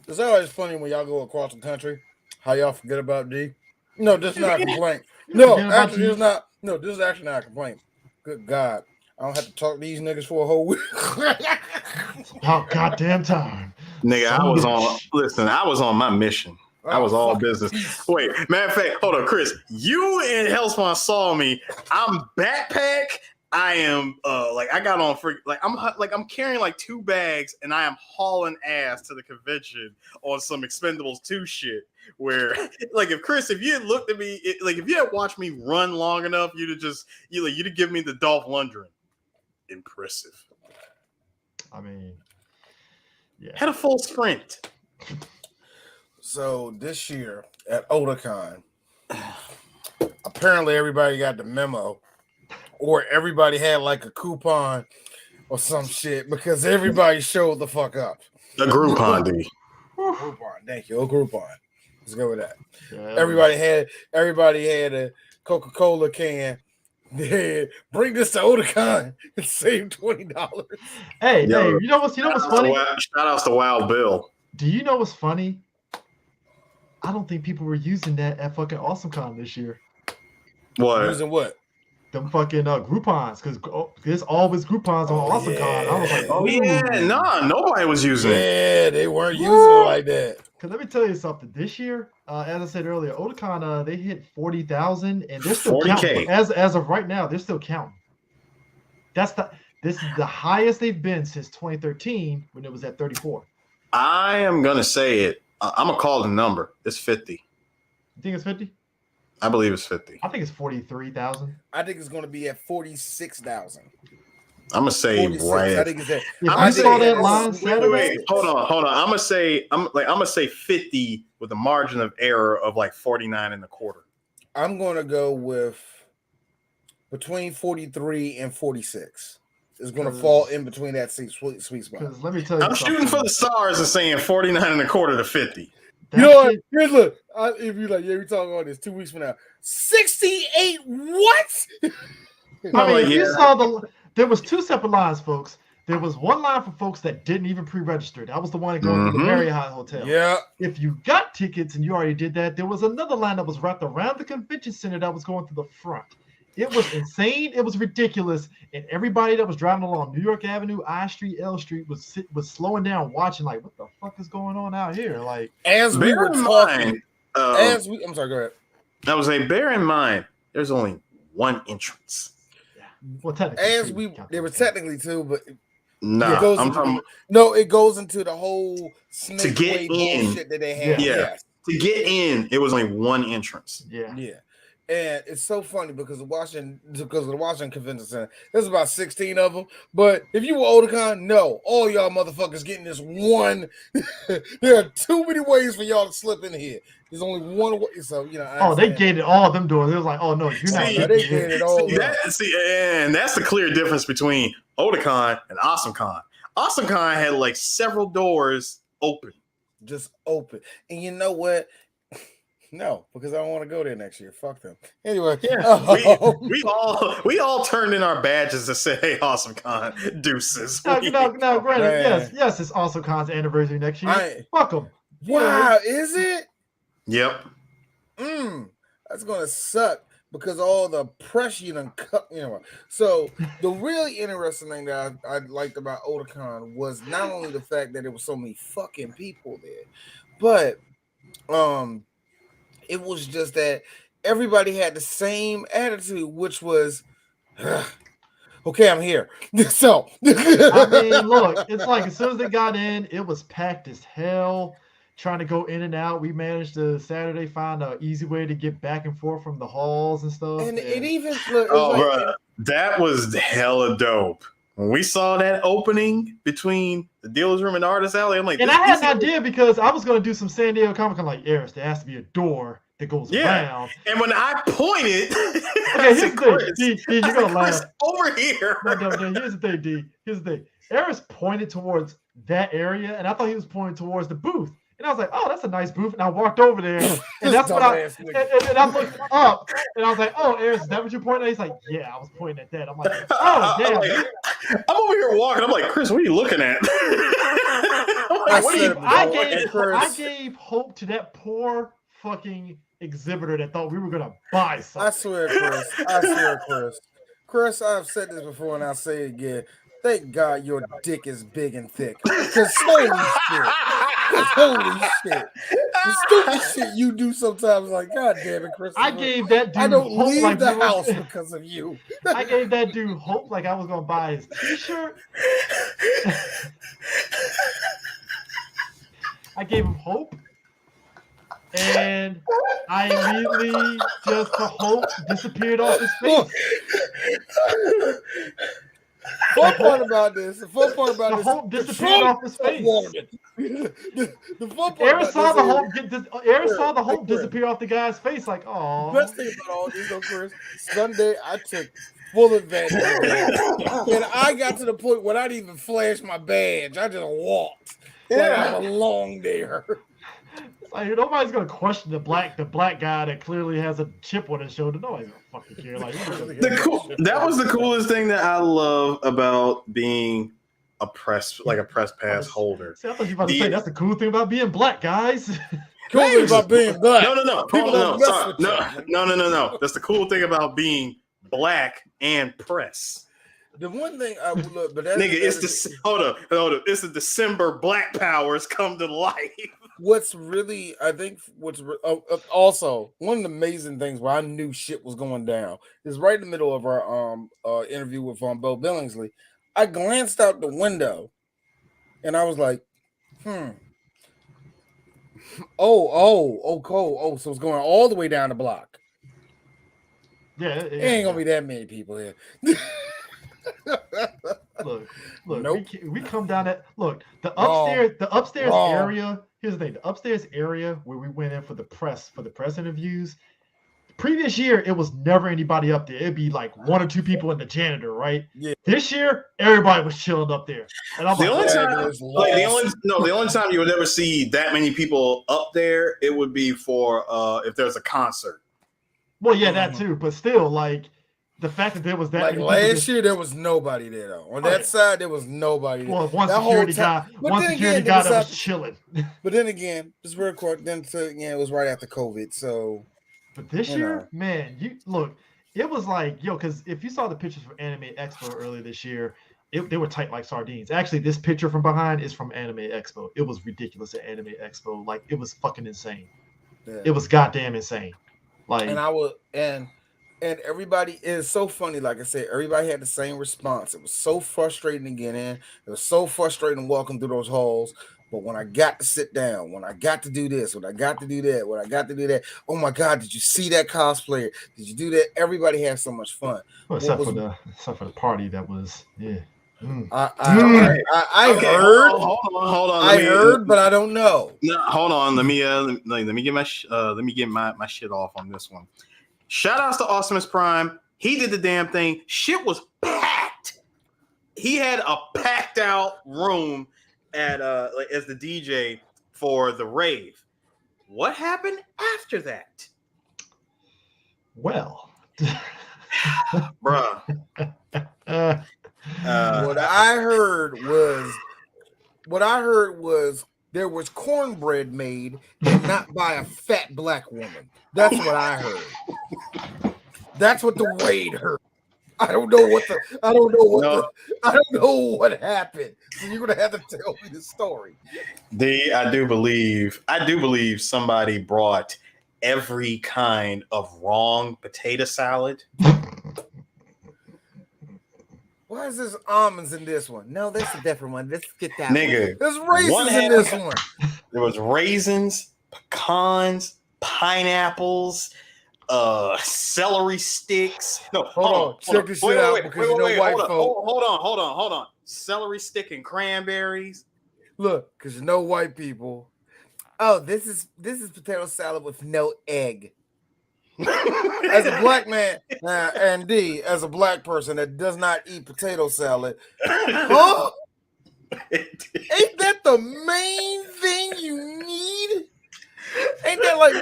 Speaker 5: It's always funny when y'all go across the country, how y'all forget about D. No, this is not a complaint. No, actually, it's not. No, this is actually not a complaint. Good God. I don't have to talk to these niggas for a whole week.
Speaker 1: About goddamn time.
Speaker 2: Nigga, I was on my mission. I was all business. Wait, matter of fact, hold on, Chris. You and Hellspawn saw me. I'm backpack. I am I got on I'm carrying 2 bags and I am hauling ass to the convention on some Expendables 2 shit. Where if you had looked at me, if you had watched me run long enough, you'd have given me the Dolph Lundgren. Impressive.
Speaker 1: I mean, yeah.
Speaker 2: Had a full sprint.
Speaker 5: So this year at Otacon, apparently everybody got the memo, or everybody had a coupon or some shit, because everybody showed the fuck up.
Speaker 2: A Groupon, D.
Speaker 5: Groupon, thank you. A Groupon. Let's go with that.
Speaker 1: Yeah.
Speaker 5: Everybody had a Coca-Cola can. Yeah, bring this to Otakon and save $20.
Speaker 1: Hey, you know what's funny?
Speaker 2: Shout outs to Wild Bill.
Speaker 1: Do you know what's funny? I don't think people were using that at fucking AwesomeCon this year.
Speaker 2: What?
Speaker 5: Using what?
Speaker 1: them fucking Groupons, because there's always Groupons on AwesomeCon. I was like,
Speaker 2: Oh yeah, nah, nobody was using it.
Speaker 5: Yeah, they weren't using it like that.
Speaker 1: Because let me tell you something. This year, as I said earlier, Otacon, they hit 40,000, and they're still
Speaker 2: 40K.
Speaker 1: counting. As of right now, they're still counting. This is the highest they've been since 2013 when it was at 34.
Speaker 2: I am gonna say it. I'm gonna call the number. It's 50.
Speaker 1: You think it's 50?
Speaker 2: I believe it's 50.
Speaker 1: I think it's 43,000.
Speaker 5: I think it's going to be at 46,000.
Speaker 2: I'm gonna say
Speaker 5: 46.
Speaker 2: right.
Speaker 5: I think it's at.
Speaker 1: If
Speaker 2: I
Speaker 1: you
Speaker 2: think
Speaker 1: saw that
Speaker 2: it's-
Speaker 1: line Saturday,
Speaker 2: Wait, hold on. I'm gonna say 50 with a margin of error of like 49 and a quarter.
Speaker 5: I'm going to go with between 43 and 46. It's going to fall in between that sweet spot.
Speaker 1: because let me tell you
Speaker 2: I'm shooting for the stars and saying 49 and a quarter to 50.
Speaker 5: You know what? Here's look. If you like, yeah, we talking about this 2 weeks from now. 68. What?
Speaker 1: I mean,
Speaker 2: like,
Speaker 1: if you
Speaker 2: yeah.
Speaker 1: saw there was two separate lines, folks. There was one line for folks that didn't even pre-register. That was the one going to the Marriott Hotel.
Speaker 5: Yeah.
Speaker 1: If you got tickets and you already did that, there was another line that was wrapped around the convention center that was going to the front. It was insane. It was ridiculous. And everybody that was driving along New York Avenue, I Street, L Street was slowing down, watching like, what the fuck is going on out here? Like,
Speaker 5: As we were talking, I'm sorry, go ahead.
Speaker 2: I was like, bear in mind, there's only one entrance.
Speaker 1: well, technically,
Speaker 5: There were technically two, but
Speaker 2: Nah,
Speaker 5: it goes
Speaker 2: I'm
Speaker 5: into
Speaker 2: talking
Speaker 5: it goes into the whole snake
Speaker 2: To get
Speaker 5: way
Speaker 2: in.
Speaker 5: bullshit that they had.
Speaker 2: Yeah.
Speaker 5: Yes.
Speaker 2: to get in. It was only one entrance.
Speaker 1: Yeah.
Speaker 5: Yeah. And it's so funny because of the Washington Convention Center, there's about 16 of them. But if you were Otakon, no, all y'all motherfuckers getting this one. There are too many ways for y'all to slip in here. There's only one way. So, you know.
Speaker 1: They gated all of them doors. It was like, oh, no, you're not.
Speaker 2: See,
Speaker 5: They gated all
Speaker 2: and that's the clear difference between Otakon and AwesomeCon. AwesomeCon had like several doors open.
Speaker 5: Just open. And you know what? No, because I don't want to go there next year. Fuck them. Anyway,
Speaker 2: we all turned in our badges to say, "Hey, AwesomeCon, deuces."
Speaker 1: Now, granted, yes, it's AwesomeCon's anniversary next year. Fuck them.
Speaker 5: Wow, is it?
Speaker 2: Yep.
Speaker 5: That's gonna suck because all the pressure you done cut. You know. So the really interesting thing that I liked about Otakon was not only the fact that there was so many fucking people there, but it was just that everybody had the same attitude, which was, okay, I'm here. So,
Speaker 1: I mean, look, it's like as soon as they got in, it was packed as hell. Trying to go in and out, we managed to Saturday find an easy way to get back and forth from the halls and stuff.
Speaker 5: and it
Speaker 1: and
Speaker 5: even
Speaker 2: Bro, that was hella dope. When we saw that opening between the dealer's room and the artist alley, I'm like,
Speaker 1: I had an idea because I was going to do some San Diego Comic-Con like, Eris, there has to be a door that goes around.
Speaker 2: And when I pointed,
Speaker 1: okay, here's the thing. D, you're going to laugh.
Speaker 2: Over here.
Speaker 1: No, here's the thing, D. Here's the thing. Eris pointed towards that area, and I thought he was pointing towards the booth. And I was like, oh, that's a nice booth. And I walked over there, and that's what and I looked up, and I was like, oh, Eris, is that what you're pointing at? He's like, yeah, I was pointing at that. I'm like, oh, damn.
Speaker 2: I'm over here walking. I'm like, Chris, what are you looking at?
Speaker 1: I gave hope to that poor fucking exhibitor that thought we were going to buy something.
Speaker 5: I swear, Chris. Chris, I've said this before, and I'll say it again. Thank God your dick is big and thick. Because holy shit. The stupid shit you do sometimes, like, God damn it, Chris.
Speaker 1: I gave that dude
Speaker 5: I don't
Speaker 1: hope
Speaker 5: leave
Speaker 1: like
Speaker 5: the house because of you.
Speaker 1: I gave that dude hope like I was going to buy his t-shirt. I gave him hope. And I immediately just the hope disappeared off his face.
Speaker 5: Fun part about this. The
Speaker 1: hope disappeared off his face.
Speaker 5: The fun part
Speaker 1: Eris saw the hope disappear off the guy's face. Like, oh.
Speaker 5: Best thing about all this, though, Chris, Sunday I took full advantage of that. And I got to the point where I didn't even flash my badge. I just walked. Like I belong there.
Speaker 1: Like, nobody's gonna question the black guy that clearly has a chip on his shoulder. Nobody's gonna fucking care. Like,
Speaker 2: that was the coolest thing that I love about being a press pass holder.
Speaker 1: See, I thought you were about to say that's the cool thing about being black, guys.
Speaker 5: Cool thing about being black.
Speaker 2: No. That's the cool thing about being black and press.
Speaker 5: The one thing I would look, but that's
Speaker 2: Nigga, hold up. It's the December Black Powers come to life.
Speaker 5: What's really, I think, also one of the amazing things where I knew shit was going down is right in the middle of our interview with Bo Billingsley. I glanced out the window, and I was like, Cole. So it's going all the way down the block.
Speaker 1: Yeah,
Speaker 5: There ain't gonna be that many people here.
Speaker 1: Look,
Speaker 5: Nope.
Speaker 1: we come down at the upstairs
Speaker 5: Wrong.
Speaker 1: area. Here's the thing: the upstairs area where we went in for the press interviews. Previous year, it was never anybody up there. It'd be like one or two people and the janitor, right?
Speaker 5: Yeah.
Speaker 1: This year, everybody was chilling up there, and I'm
Speaker 2: The only
Speaker 1: like,
Speaker 2: time, the only time you would ever see that many people up there, it would be for if there's a concert.
Speaker 1: well, yeah, that too, but still, like the fact that there was that
Speaker 5: Like
Speaker 1: many
Speaker 5: last
Speaker 1: people
Speaker 5: year, there was nobody there though. On that side, there was nobody there.
Speaker 1: well, one
Speaker 5: That whole
Speaker 1: security
Speaker 5: time-
Speaker 1: guy,
Speaker 5: but
Speaker 1: one
Speaker 5: then
Speaker 1: security
Speaker 5: again,
Speaker 1: guy
Speaker 5: there
Speaker 1: that
Speaker 5: was
Speaker 1: was chilling.
Speaker 5: But then again, just real quick, it was right after COVID, so.
Speaker 1: But this
Speaker 5: You
Speaker 1: year,
Speaker 5: know.
Speaker 1: man, it was like, because if you saw the pictures from Anime Expo earlier this year, they were tight like sardines. Actually, this picture from behind is from Anime Expo. It was ridiculous at Anime Expo. Like, it was fucking insane.
Speaker 5: Yeah.
Speaker 1: It was goddamn insane. Like,
Speaker 5: And everybody is so funny. Like I said, everybody had the same response. It was so frustrating to get in. It was so frustrating walking through those halls. But when I got to sit down, when I got to do this, when I got to do that, when I got to do that, oh my God, did you see that cosplayer? Did you do that? Everybody had so much fun.
Speaker 1: well, except for the party that was, yeah.
Speaker 5: I heard.
Speaker 2: Hold on.
Speaker 5: I heard, but I don't know.
Speaker 2: No, hold on. Let me get my shit off on this one. Shout outs to Awesomeness Prime. He did the damn thing. Shit was packed. He had a packed out room at as the DJ for the rave. What happened after that?
Speaker 1: Well,
Speaker 2: Bruh.
Speaker 5: What I heard was there was cornbread made and not by a fat black woman. That's what I heard. That's what the raid heard. I don't know what happened. So you're gonna have to tell me the story.
Speaker 2: I do believe somebody brought every kind of wrong potato salad.
Speaker 5: Why is this almonds in this one? No, that's a different one. Let's get that
Speaker 2: Nigga,
Speaker 5: one. There's raisins in this one.
Speaker 2: There was raisins, pecans, pineapples, celery sticks. No,
Speaker 5: hold on. Check this shit out because you know white folk.
Speaker 2: Hold on. Celery stick and cranberries.
Speaker 5: Look, because you know white people. Oh, this is potato salad with no egg. As a black man, and as a black person that does not eat potato salad, huh? Ain't that the main thing you need? Ain't that like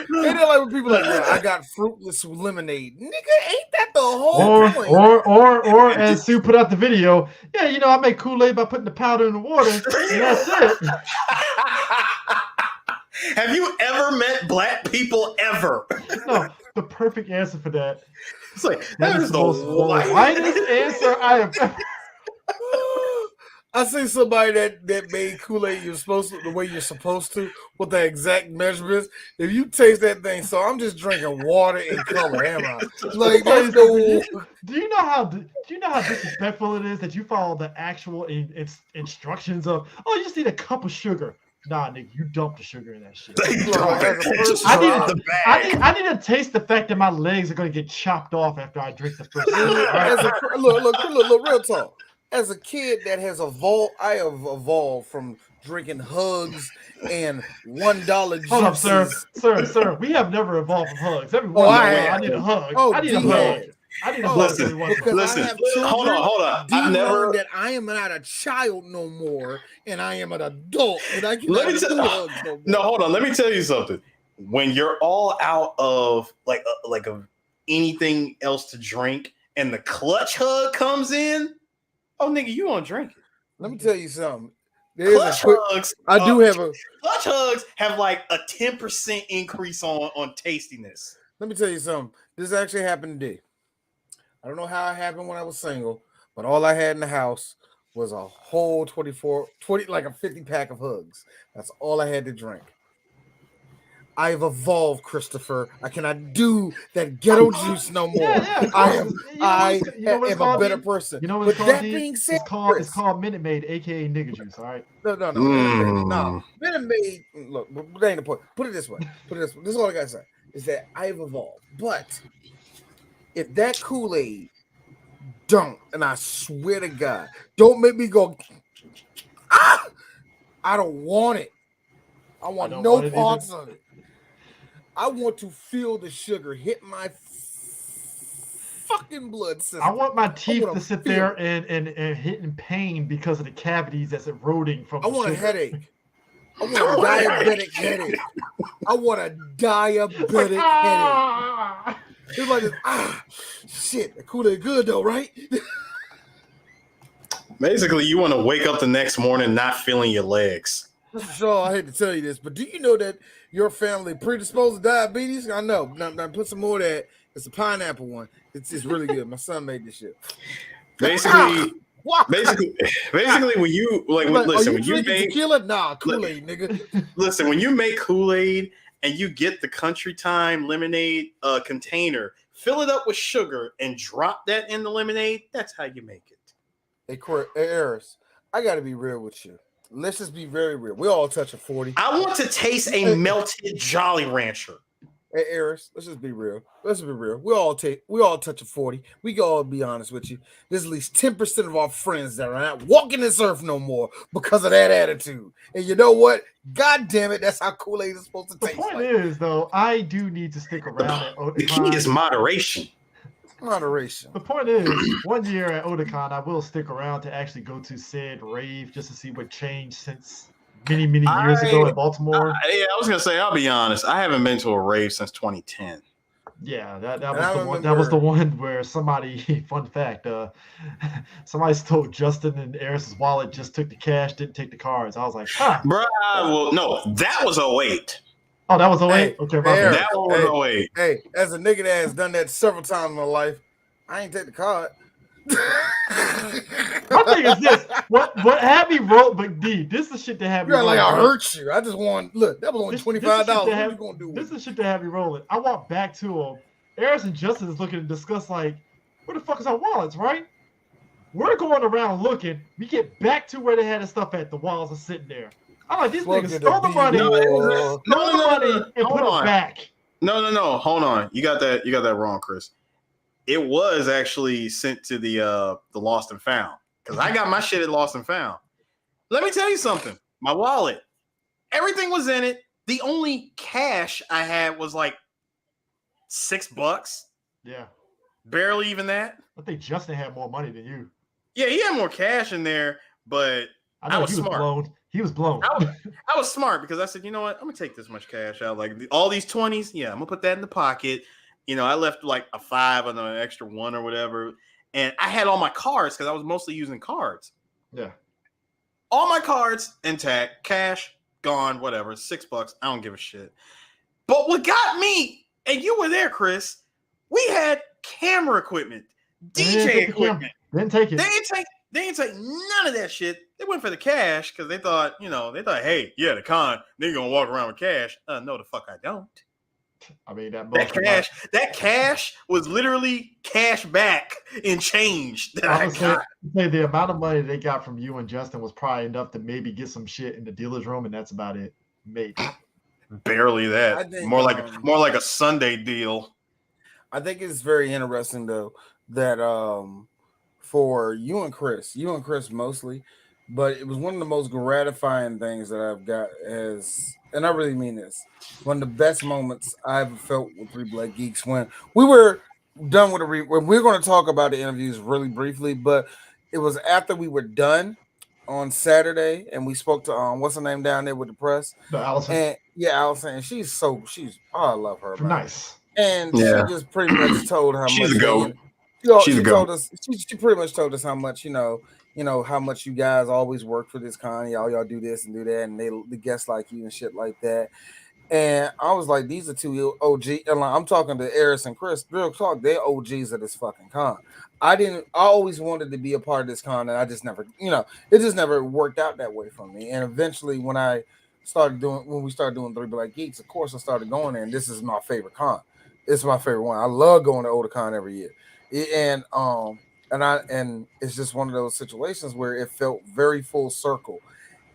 Speaker 5: when people are like, yeah, I got fruitless lemonade, nigga? Ain't that the whole point?
Speaker 1: Or as Sue put out the video, yeah, I make Kool-Aid by putting the powder in the water, and that's it.
Speaker 2: Have you ever met black people ever?
Speaker 1: No, the perfect answer for that.
Speaker 2: It's like
Speaker 1: That is the most whitest answer I have ever.
Speaker 5: I see somebody that made Kool-Aid the way you're supposed to with the exact measurements. If you taste that thing, so I'm just drinking water and color, am I? Like there's no.
Speaker 1: Do you know how disrespectful it is that you follow the actual instructions of? Oh, you just need a cup of sugar. Nah, nigga, you dump the sugar in that shit. I need to taste the fact that my legs are gonna get chopped off after I drink the first.
Speaker 5: Look, real talk. As a kid that has evolved, I have evolved from drinking hugs and $1 juices.
Speaker 1: Hold up, sir. We have never evolved from hugs. Every once in a while, I need a hug. I need a hug.
Speaker 2: Listen. Hold on.
Speaker 5: I've never learned that I am not a child no more, and I am an adult, and I cannot do hugs no more.
Speaker 2: No, hold on. Let me tell you something. When you're all out of like of anything else to drink, and the clutch hug comes in, oh nigga, you won't drink it.
Speaker 5: Let me tell you something.
Speaker 2: Clutch hugs have like a 10% increase on tastiness.
Speaker 5: Let me tell you something. This actually happened today. I don't know how it happened when I was single, but all I had in the house was a whole 20, like a 50 pack of hugs. That's all I had to drink. I've evolved, Christopher. I cannot do that ghetto juice no more.
Speaker 1: Yeah, of
Speaker 5: I
Speaker 1: course.
Speaker 5: am,
Speaker 1: You know what it's
Speaker 5: am a
Speaker 1: called,
Speaker 5: better
Speaker 1: D?
Speaker 5: person.
Speaker 1: You know what
Speaker 5: But
Speaker 1: it's called,
Speaker 5: that
Speaker 1: D?
Speaker 5: being said,
Speaker 1: It's called Minute Maid, aka nigga juice. All right.
Speaker 5: No, Minute Maid. No, Minute Maid. Look, that ain't the point. Put it this way. This is all I gotta say is that I've evolved. But if that Kool-Aid don't, and I swear to God, don't make me go. Ah! I don't want it. I want no parts of it. I want to feel the sugar hit my fucking blood system.
Speaker 1: I want my teeth to sit there and hit in pain because of the cavities that's eroding from.
Speaker 5: I want a headache. I want a diabetic headache. I want a diabetic headache. It's like this, shit, the Kool-Aid good though, right?
Speaker 2: Basically, you want to wake up the next morning not feeling your legs.
Speaker 5: Sure, I hate to tell you this, but do you know that your family predisposed to diabetes? I know. Now put some more of that. It's a pineapple one. It's really good. My son made this shit.
Speaker 2: Basically, when you listen, when you make
Speaker 5: tequila, Kool-Aid, nigga.
Speaker 2: Listen, when you make Kool-Aid and you get the Country Time lemonade container, fill it up with sugar and drop that in the lemonade. That's how you make it.
Speaker 5: Hey, Eris, I got to be real with you. Let's just be very real. We all touch a 40.
Speaker 2: I want to taste a melted Jolly Rancher.
Speaker 5: Hey, Eris, let's just be real. Let's be real. We all touch a 40. We can all be honest with you. There's at least 10% of our friends that are not walking this earth no more because of that attitude. And you know what? God damn it, that's how Kool-Aid is supposed to taste.
Speaker 1: The point is, though, I do need to stick around at Otacon.
Speaker 2: The key is moderation.
Speaker 5: Moderation.
Speaker 1: The point is, 1 year at Otakon, I will stick around to actually go to said rave just to see what changed since many years ago in Baltimore.
Speaker 2: I was gonna say, I'll be honest, I haven't been to a rave since 2010.
Speaker 1: Yeah, that was the one. That was the one where somebody. Fun fact: somebody stole Justin and Eris's wallet. Just took the cash, didn't take the cards. I was like, huh.
Speaker 2: Bro, well, no, that was 08.
Speaker 1: Oh, that was 08?
Speaker 5: Hey,
Speaker 1: okay,
Speaker 2: that was 08.
Speaker 5: Hey, as a nigga that has done that several times in my life, I ain't take the card.
Speaker 1: My thing is this: what had me roll? But D, this is the shit that had me.
Speaker 5: You're like I hurt you. I just want look. That was only $25. What are you gonna do?
Speaker 1: This is the shit that had me rolling. I walked back to him. Eris and Justin is looking to discuss like, where the fuck is our wallets? Right? We're going around looking. We get back to where they had the stuff at. The walls are sitting there. I'm like, these niggas stole the money. Stole the money and put it back.
Speaker 2: No. Hold on. You got that wrong, Chris. It was actually sent to the Lost and Found because I got my shit at Lost and Found. Let me tell you something. My wallet, everything was in it. The only cash I had was like $6.
Speaker 1: Yeah,
Speaker 2: barely even that.
Speaker 1: I think Justin had more money than you.
Speaker 2: Yeah, he had more cash in there, but I was smart.
Speaker 1: He was blown.
Speaker 2: I was smart because I said, you know what? I'm gonna take this much cash out. Like all these 20s, yeah, I'm gonna put that in the pocket. You know, I left like a 5 and an extra 1 or whatever. And I had all my cards because I was mostly using cards.
Speaker 1: Yeah.
Speaker 2: All my cards intact, cash gone, whatever, $6. I don't give a shit. But what got me, and you were there, Chris, we had camera equipment, DJ equipment.
Speaker 1: Didn't take it.
Speaker 2: They didn't take none of that shit. They went for the cash because they thought, hey, yeah, the con, they're gonna walk around with cash. No, the fuck I don't.
Speaker 1: I mean
Speaker 2: that cash was literally cash back in change that I got.
Speaker 1: The amount of money they got from you and Justin was probably enough to maybe get some shit in the dealer's room, and that's about it. Maybe.
Speaker 2: Barely that. Think, more like a Sunday deal.
Speaker 5: I think it's very interesting though that for you and Chris mostly, but it was one of the most gratifying things that I've got and I really mean this, one of the best moments I ever felt with Three Black Geeks when we were done with we're going to talk about the interviews really briefly, but it was after we were done on Saturday and we spoke to what's her name down there with the press?
Speaker 1: Allison.
Speaker 5: And Allison, and she's I love her.
Speaker 1: Nice.
Speaker 5: And she just pretty much told how
Speaker 2: she's
Speaker 5: much
Speaker 2: a goat.
Speaker 5: She told us she pretty much told us how much how much you guys always work for this con, y'all do this and do that, and the guests like you and shit like that. And I was like, these are two OG. And like, I'm talking to Eris and Chris. Real talk, they're OGs of this fucking con. I always wanted to be a part of this con, and I just never, it just never worked out that way for me. And eventually, when we started doing Three Black Geeks, of course, I started going there, and this is my favorite con. It's my favorite one. I love going to Otakon every year. And it's just one of those situations where it felt very full circle,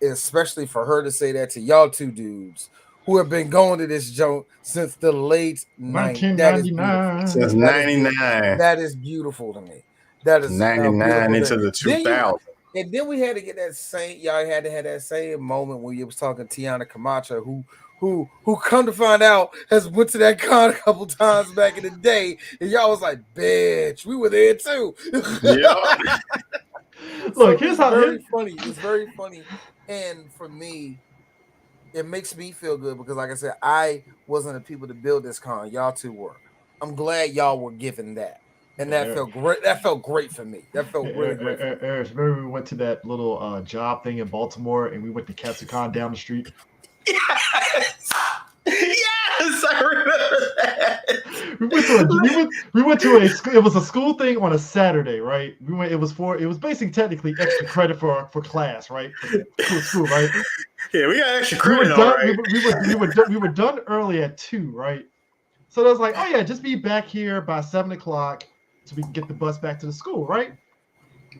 Speaker 5: especially for her to say that to y'all two dudes who have been going to this joint since the late 90s. That is beautiful.
Speaker 2: Since 99.
Speaker 5: That is beautiful to me. That is
Speaker 2: 99 into the 2000s.
Speaker 5: And then we had to get that same. Y'all had to have that same moment when you was talking to Tiana Camacho, who come to find out has went to that con a couple times back in the day, and y'all was like, "Bitch, we were there too."
Speaker 2: Yeah.
Speaker 1: Look, here's how
Speaker 5: funny. It's very funny, and for me, it makes me feel good because, like I said, I wasn't the people to build this con. Y'all two were. I'm glad y'all were given that. And that felt great. That felt great for me. That felt really great.
Speaker 1: Remember we went to that little job thing in Baltimore, and we went to KatsuCon down the street.
Speaker 2: Yes, I remember
Speaker 1: that. We went to it was a school thing on a Saturday, right? It was basically technically extra credit for class, right? For school, right?
Speaker 2: Yeah, we got extra credit.
Speaker 1: We were done early at 2, right? So I was like, oh yeah, just be back here by 7 o'clock so we can get the bus back to the school, right?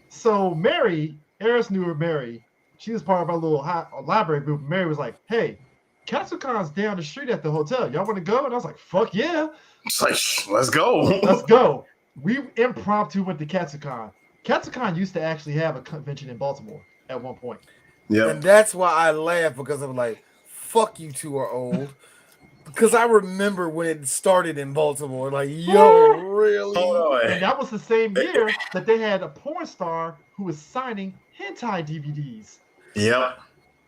Speaker 1: So Mary, Eris knew her Mary. She was part of our little library group. Mary was like, hey, KatsuCon's down the street at the hotel. Y'all want to go? And I was like, fuck yeah.
Speaker 2: It's like, let's go.
Speaker 1: Let's go. We impromptu went to KatsuCon. KatsuCon used to actually have a convention in Baltimore at one point.
Speaker 2: Yeah.
Speaker 5: And that's why I laugh, because I'm like, fuck, you two are old. Because I remember when it started in Baltimore, like, yo, really?
Speaker 1: And that was the same year that they had a porn star who was signing hentai DVDs.
Speaker 2: Yep.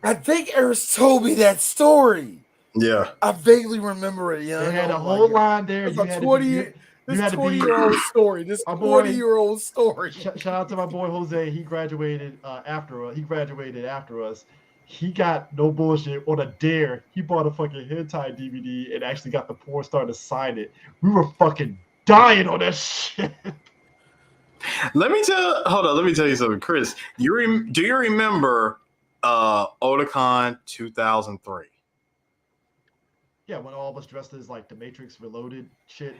Speaker 5: I think Eris told me that story.
Speaker 2: Yeah.
Speaker 5: I vaguely remember it. Yeah,
Speaker 1: they had a whole line there.
Speaker 5: It's a 20-year-old story. This 20-year-old story.
Speaker 1: Shout out to my boy Jose. He graduated after us. He got, no bullshit, on a dare. He bought a fucking hentai DVD and actually got the porn star to sign it. We were fucking dying on that shit.
Speaker 2: Let me tell you something, Chris. Do you remember Otakon 2003?
Speaker 1: Yeah, when all of us dressed as like the Matrix Reloaded shit.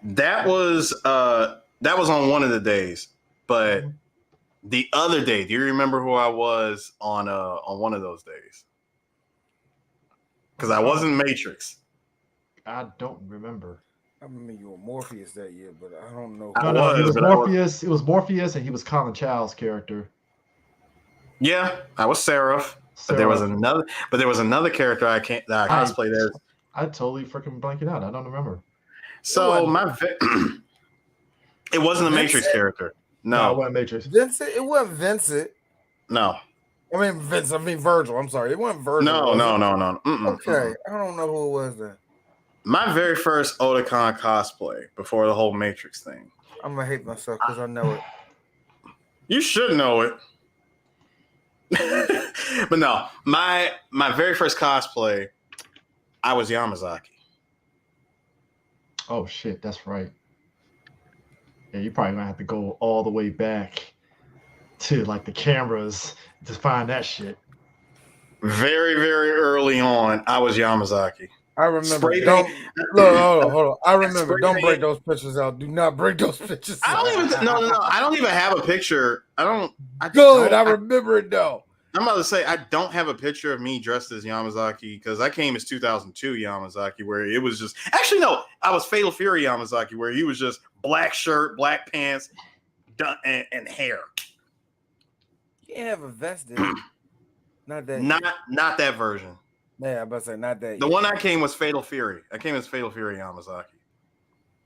Speaker 2: That was on one of the days, but the other day, do you remember who I was on one of those days? Because I wasn't Matrix.
Speaker 1: I don't remember.
Speaker 5: I remember you were Morpheus that year, but I don't know.
Speaker 1: It was Morpheus. It was Morpheus, and he was Colin Chow's character.
Speaker 2: Yeah, I was Seraph. But there was another character that I cosplayed as.
Speaker 1: I totally freaking blanking out. I don't remember.
Speaker 2: So it wasn't a Matrix character. No,
Speaker 1: it wasn't Matrix.
Speaker 5: Vincent. It wasn't Vincent.
Speaker 2: No.
Speaker 5: I mean Virgil. I'm sorry. It wasn't Virgil.
Speaker 2: No.
Speaker 5: Okay. I don't know who it was then.
Speaker 2: My very first Otacon cosplay before the whole Matrix thing.
Speaker 5: I'm gonna hate myself because I know it.
Speaker 2: You should know it. But no, my very first cosplay, I was Yamazaki.
Speaker 1: Oh shit, that's right. Yeah, you probably gonna have to go all the way back to like the cameras to find that shit.
Speaker 2: Very, very early on, I was Yamazaki.
Speaker 5: I remember. Hold on. I remember. Don't break those pictures out. Do not break those pictures out.
Speaker 2: I don't even have a picture. I
Speaker 5: remember it though.
Speaker 2: I'm about to say I don't have a picture of me dressed as Yamazaki because I came as 2002 Yamazaki, where it was just I was Fatal Fury Yamazaki, where he was just black shirt, black pants, and hair.
Speaker 5: You have a vest, did you? Not that.
Speaker 2: Not that version.
Speaker 5: Yeah, I'm about to say not that.
Speaker 2: The one I came was Fatal Fury. I came as Fatal Fury Yamazaki.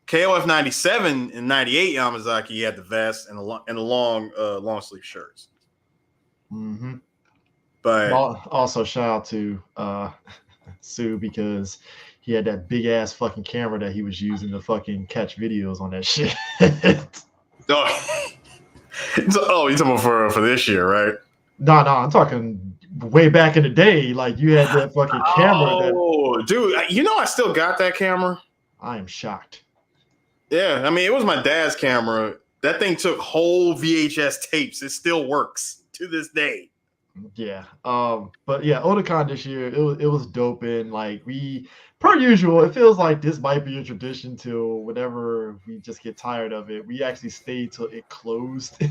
Speaker 2: KOF 97 and 98 Yamazaki, he had the vest and the long sleeve shirts.
Speaker 1: Mm-hmm.
Speaker 2: But
Speaker 1: also shout out to Sue, because he had that big ass fucking camera that he was using to fucking catch videos on that shit.
Speaker 2: you talking about for this year, right?
Speaker 1: No, I'm talking way back in the day, like you had that fucking camera that
Speaker 2: Oh, dude, you know I still got that camera.
Speaker 1: I am shocked.
Speaker 2: Yeah, I mean it was my dad's camera. That thing took whole VHS tapes. It still works to this day.
Speaker 1: Yeah. But yeah, Otacon this year, it was dope, and like we per usual, it feels like this might be a tradition till whenever we just get tired of it. We actually stayed till it closed.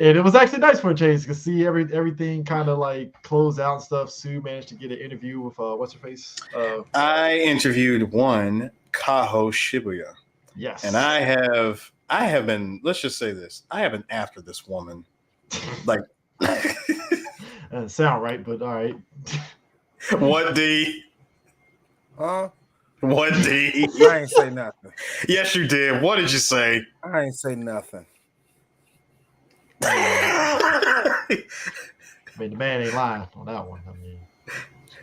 Speaker 1: And it was actually nice for a change to see everything kind of like close out and stuff. Sue managed to get an interview with what's her face?
Speaker 2: I interviewed one Kaho Shibuya.
Speaker 1: Yes.
Speaker 2: And I have been, let's just say this, I have been after this woman. Like
Speaker 1: Doesn't sound right, but all right.
Speaker 2: What, D?
Speaker 5: Huh?
Speaker 2: What, D?
Speaker 5: I ain't say nothing.
Speaker 2: Yes, you did. What did you say?
Speaker 5: I ain't say nothing.
Speaker 1: I mean, the man ain't lying on that one. I mean,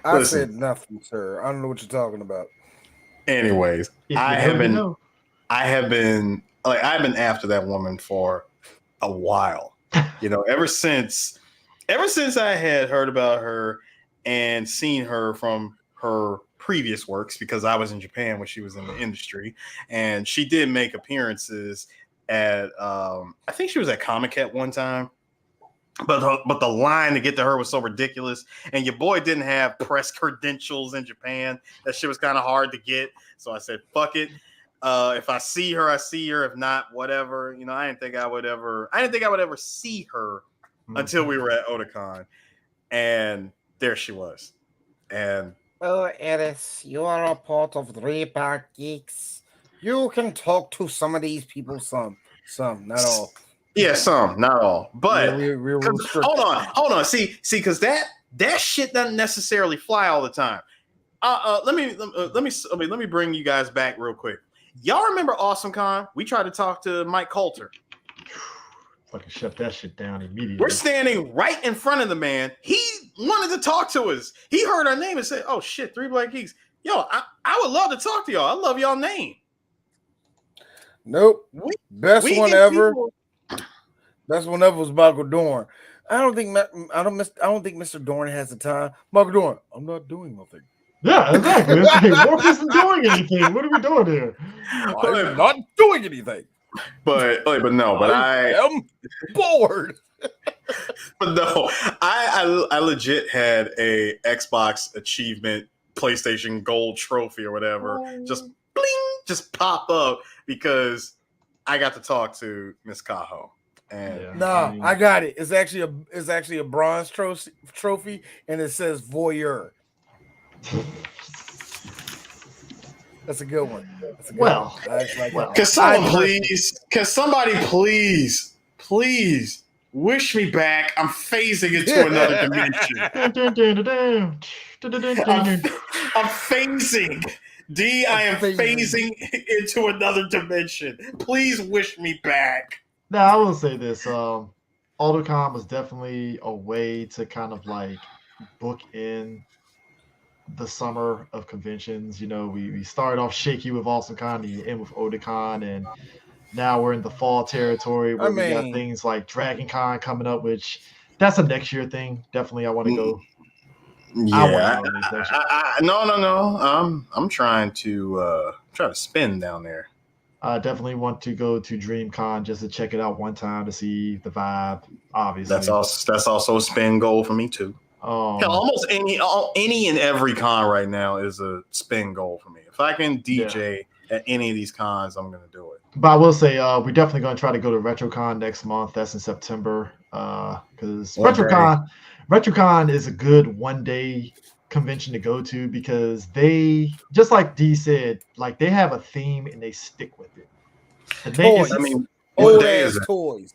Speaker 5: I
Speaker 2: Listen.
Speaker 5: said nothing, sir. I don't know what you're talking about.
Speaker 2: Anyways,
Speaker 1: if you
Speaker 2: I
Speaker 1: know,
Speaker 2: have
Speaker 1: you
Speaker 2: been
Speaker 1: know.
Speaker 2: I've been after that woman for a while. You know, ever since I had heard about her and seen her from her previous works, because I was in Japan when she was in the industry, and she did make appearances at I think she was at Comic-Con one time. But the line to get to her was so ridiculous, and your boy didn't have press credentials in Japan. That shit was kind of hard to get. So I said, "Fuck it. If I see her, I see her. If not, whatever." You know, I didn't think I would ever see her until we were at Otakon, and there she was. And
Speaker 5: Oh, Eris, you are a part of 3-Pack Geeks. You can talk to some of these people, some, not all.
Speaker 2: yeah, some, not all, but
Speaker 5: we're restricted.
Speaker 2: hold on. See, because that shit doesn't necessarily fly all the time. Let me bring you guys back real quick. Y'all remember AwesomeCon? We tried to talk to Mike Coulter.
Speaker 1: Fucking shut that shit down immediately.
Speaker 2: We're standing right in front of the man. He wanted to talk to us. He heard our name and said, "Oh shit, 3 Black Geeks. Yo, I would love to talk to y'all. I love y'all name."
Speaker 5: Nope. Best
Speaker 2: we
Speaker 5: one
Speaker 2: get
Speaker 5: ever.
Speaker 2: people-
Speaker 5: Best one ever was Michael Dorn. I don't think Mr. Dorn has the time. Michael Dorn, I'm not doing nothing.
Speaker 1: Yeah, exactly. It's like, Morph isn't doing anything. What are we doing here?
Speaker 5: I'm not doing anything.
Speaker 2: But I
Speaker 5: am bored.
Speaker 2: But no, I legit had a Xbox achievement PlayStation Gold trophy or whatever just bling, just pop up because I got to talk to Miss Kaho. And
Speaker 5: I got it. It's actually a bronze trophy, and it says voyeur. That's a good one.
Speaker 1: Well,
Speaker 2: can somebody please wish me back? I'm phasing into another dimension. I'm phasing. D, I am phasing into another dimension. Please wish me back.
Speaker 1: Now, I will say this. Otacon was definitely a way to kind of like book in the summer of conventions. You know, we started off shaky with AwesomeCon and you end with Otacon, and now we're in the fall territory where we got things like Dragon Con coming up, which that's a next year thing. Definitely, I want to go.
Speaker 2: Yeah, no. I'm trying to spin down there.
Speaker 1: I definitely want to go to DreamCon just to check it out one time to see the vibe. Obviously,
Speaker 2: that's also a spin goal for me too. Almost any and every con right now is a spin goal for me. If I can DJ at any of these cons, I'm gonna do it.
Speaker 1: But I will say we're definitely gonna try to go to RetroCon next month. That's in September. Because RetroCon is a good one-day convention to go to because they, just like D said, like they have a theme and they stick with it.
Speaker 5: Old ass toys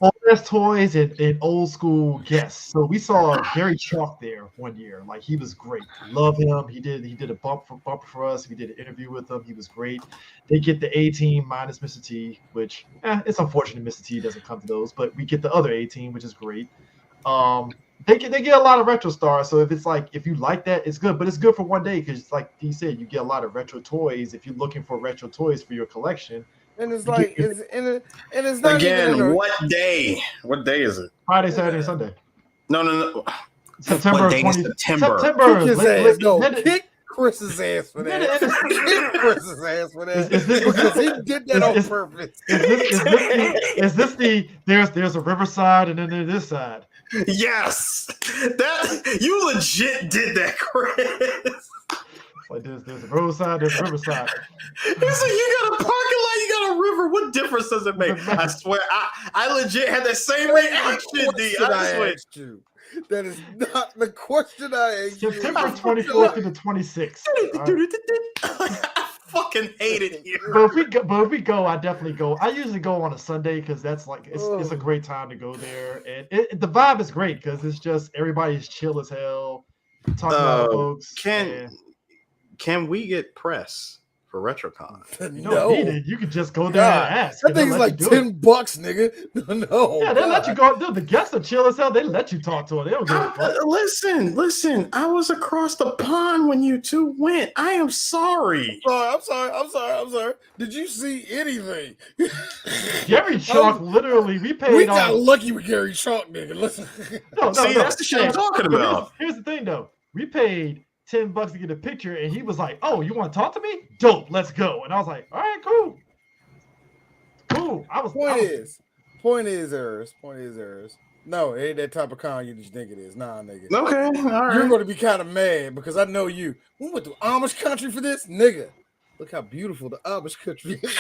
Speaker 1: and old school guests. So we saw Gary Chalk there one year. Like he was great. Love him. He did a bump for us. We did an interview with him. He was great. They get the A team minus Mr. T, which it's unfortunate Mr. T doesn't come to those, but we get the other A team, which is great. They get a lot of retro stars. So if you like that, it's good. But it's good for one day because, like he said, you get a lot of retro toys. If you're looking for retro toys for your collection.
Speaker 5: And it's like it's not
Speaker 2: again. What day? What day is it?
Speaker 1: Friday, Saturday, Sunday.
Speaker 2: No.
Speaker 1: September
Speaker 2: What day is
Speaker 1: 20.
Speaker 2: September?
Speaker 1: September.
Speaker 5: Kick his ass. No, kick Chris's ass for
Speaker 1: Let
Speaker 5: that.
Speaker 1: it-
Speaker 5: Kick Chris's ass for that.
Speaker 1: Is this-
Speaker 5: Because he did that on
Speaker 1: is-
Speaker 5: purpose.
Speaker 1: Is this the there's a riverside and then there's this side?
Speaker 2: Yes, that you legit did that, Chris.
Speaker 1: Like there's a roadside, there's a riverside.
Speaker 2: He said you got a parking lot, you got a river. What difference does it make? I swear, I legit had the same reaction, D. I swear.
Speaker 5: asked you. That is not the question I asked you.
Speaker 1: September 24th to the 26th.
Speaker 2: I fucking hate it here.
Speaker 1: But if we go, I definitely go. I usually go on a Sunday because that's like it's a great time to go there, and the vibe is great because it's just everybody's chill as hell, talking about folks.
Speaker 2: Can we get press for RetroCon?
Speaker 1: You don't need it. You can just go there and ask.
Speaker 5: That thing's like $10, nigga. No.
Speaker 1: Yeah, they'll let you go. Dude, the guests are chill as hell. They let you talk to them. They don't give a fuck.
Speaker 2: Listen. I was across the pond when you two went. I am sorry.
Speaker 5: I'm sorry. Did you see anything?
Speaker 1: Gary Chalk, literally, we
Speaker 5: got lucky with Gary Chalk, nigga. Listen.
Speaker 1: No,
Speaker 2: that's the shit I'm talking about.
Speaker 1: Here's the thing, though. We paid $10 to get a picture, and he was like, "Oh, you want to talk to me? Dope, let's go." And I was like, "All right, cool."
Speaker 5: Point is, errors. No, it ain't that type of con you just think it is. Nah, nigga.
Speaker 2: Okay, all right.
Speaker 5: You're going to be kind of mad because I know you. We went to Amish country for this, nigga. Look how beautiful the Amish country is.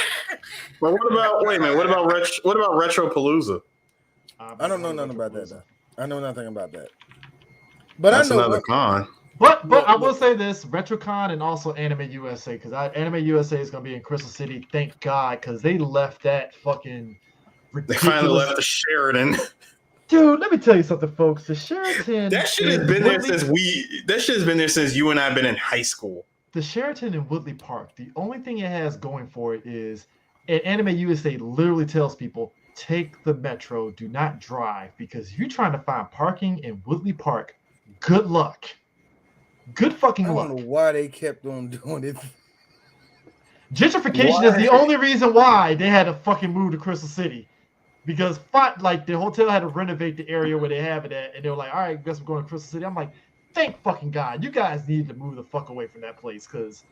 Speaker 2: But what about Retropalooza?
Speaker 5: I don't know nothing about that. Though. I know nothing about that. But
Speaker 2: that's
Speaker 5: I know
Speaker 2: another con.
Speaker 1: But I will say this: RetroCon and also Anime USA, because Anime USA is going to be in Crystal City. Thank God, because they left that fucking ridiculous.
Speaker 2: They finally left the Sheridan.
Speaker 1: Dude, let me tell you something, folks. The Sheraton.
Speaker 2: That shit has been there since That shit has been there since you and I have been in high school.
Speaker 1: The Sheraton in Woodley Park. The only thing it has going for it is, and Anime USA literally tells people, take the metro, do not drive, because if you're trying to find parking in Woodley Park, good luck. Good fucking luck.
Speaker 5: I don't know why they kept on doing it.
Speaker 1: Gentrification is the only reason why they had to fucking move to Crystal City. Because like the hotel had to renovate the area where they have it at, and they were like, all right, guess we're going to Crystal City. I'm like, thank fucking God. You guys need to move the fuck away from that place, because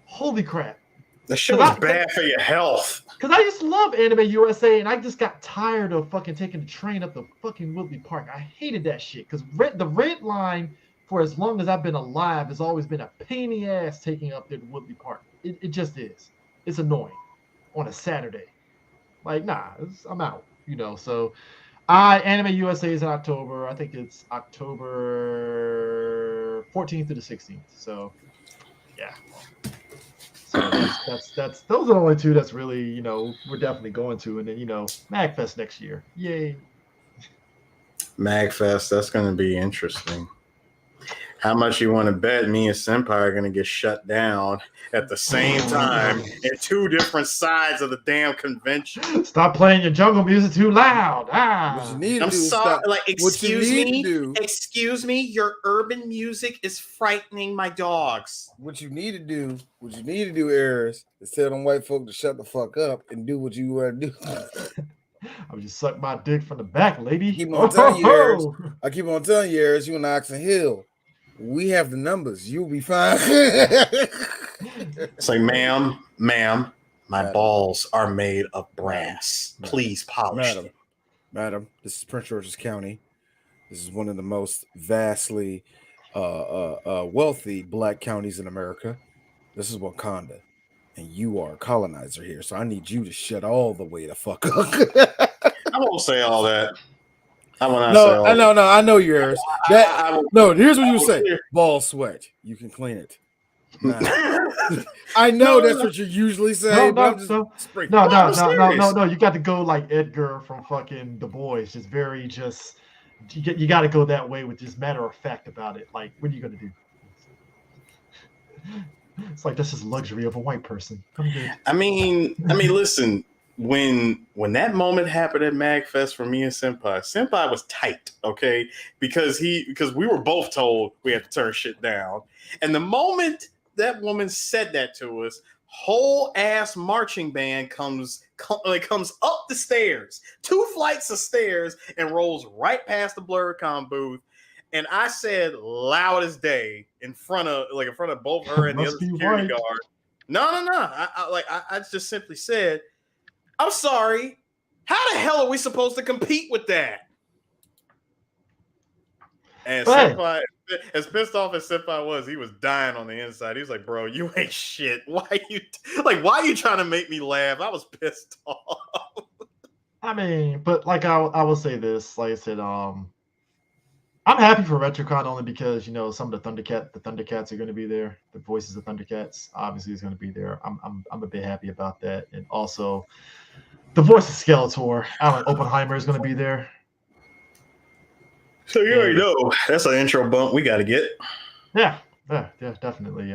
Speaker 1: holy crap.
Speaker 2: That shit was bad for your health.
Speaker 1: Because I used to love Anime USA, and I just got tired of fucking taking the train up to fucking Woodley Park. I hated that shit, because the red line, for as long as I've been alive, has always been a pain in the ass taking up there to Woodley Park. It just is. It's annoying on a Saturday. Like, nah, I'm out, So, Anime USA is in October. I think it's October 14th to the 16th. So, yeah. So that's those are the only two that's really, we're definitely going to. And then, MagFest next year. Yay.
Speaker 2: MagFest, that's going to be interesting. How much you want to bet me and Senpai are going to get shut down at the same time in two different sides of the damn convention?
Speaker 1: Stop playing your jungle music too loud.
Speaker 5: What you need to
Speaker 2: I'm
Speaker 5: do
Speaker 2: sorry.
Speaker 5: is
Speaker 2: Excuse me. Your urban music is frightening my dogs.
Speaker 5: What you need to do, Eris, is tell them white folk to shut the fuck up and do what you want to do.
Speaker 1: I would just suck my dick from the back, lady.
Speaker 5: I keep on telling you, Eris, you in Oxon Hill. We have the numbers. You'll be fine.
Speaker 2: It's like, ma'am, my balls are made of brass. Please polish them.
Speaker 5: Madam, this is Prince George's County. This is one of the most vastly wealthy black counties in America. This is Wakanda. And you are a colonizer here. So I need you to shut all the way the fuck up.
Speaker 2: I won't say all that. I know yours.
Speaker 5: Here's what you say. Ball sweat. You can clean it. Nah. I know that's what you usually say.
Speaker 1: No. You got to go like Edgar from fucking The Boys. Just very you got to go that way with just matter of fact about it. Like, what are you gonna do? It's like, this is luxury of a white person.
Speaker 2: I mean, listen. When that moment happened at MagFest for me and Senpai was tight, okay? Because we were both told we had to turn shit down. And the moment that woman said that to us, whole ass marching band comes up the stairs, 2 flights of stairs, and rolls right past the BlurredCon booth. And I said loud as day in front of both her and the
Speaker 1: Must
Speaker 2: other
Speaker 1: be
Speaker 2: security
Speaker 1: white.
Speaker 2: guard. No. I just simply said, I'm sorry. How the hell are we supposed to compete with that? And
Speaker 1: But
Speaker 2: Senpai, as pissed off as Senpai was, he was dying on the inside. He was like, "Bro, you ain't shit. Why are you trying to make me laugh?" I was pissed off.
Speaker 1: I mean, but like I will say this, like I said, I'm happy for RetroCon only because some of the Thundercats are going to be there. The voices of Thundercats obviously is going to be there. I'm a bit happy about that, and also the voice of Skeletor, Alan Oppenheimer is going to be there.
Speaker 2: So you already know that's an intro bump we got to get.
Speaker 1: Yeah, definitely.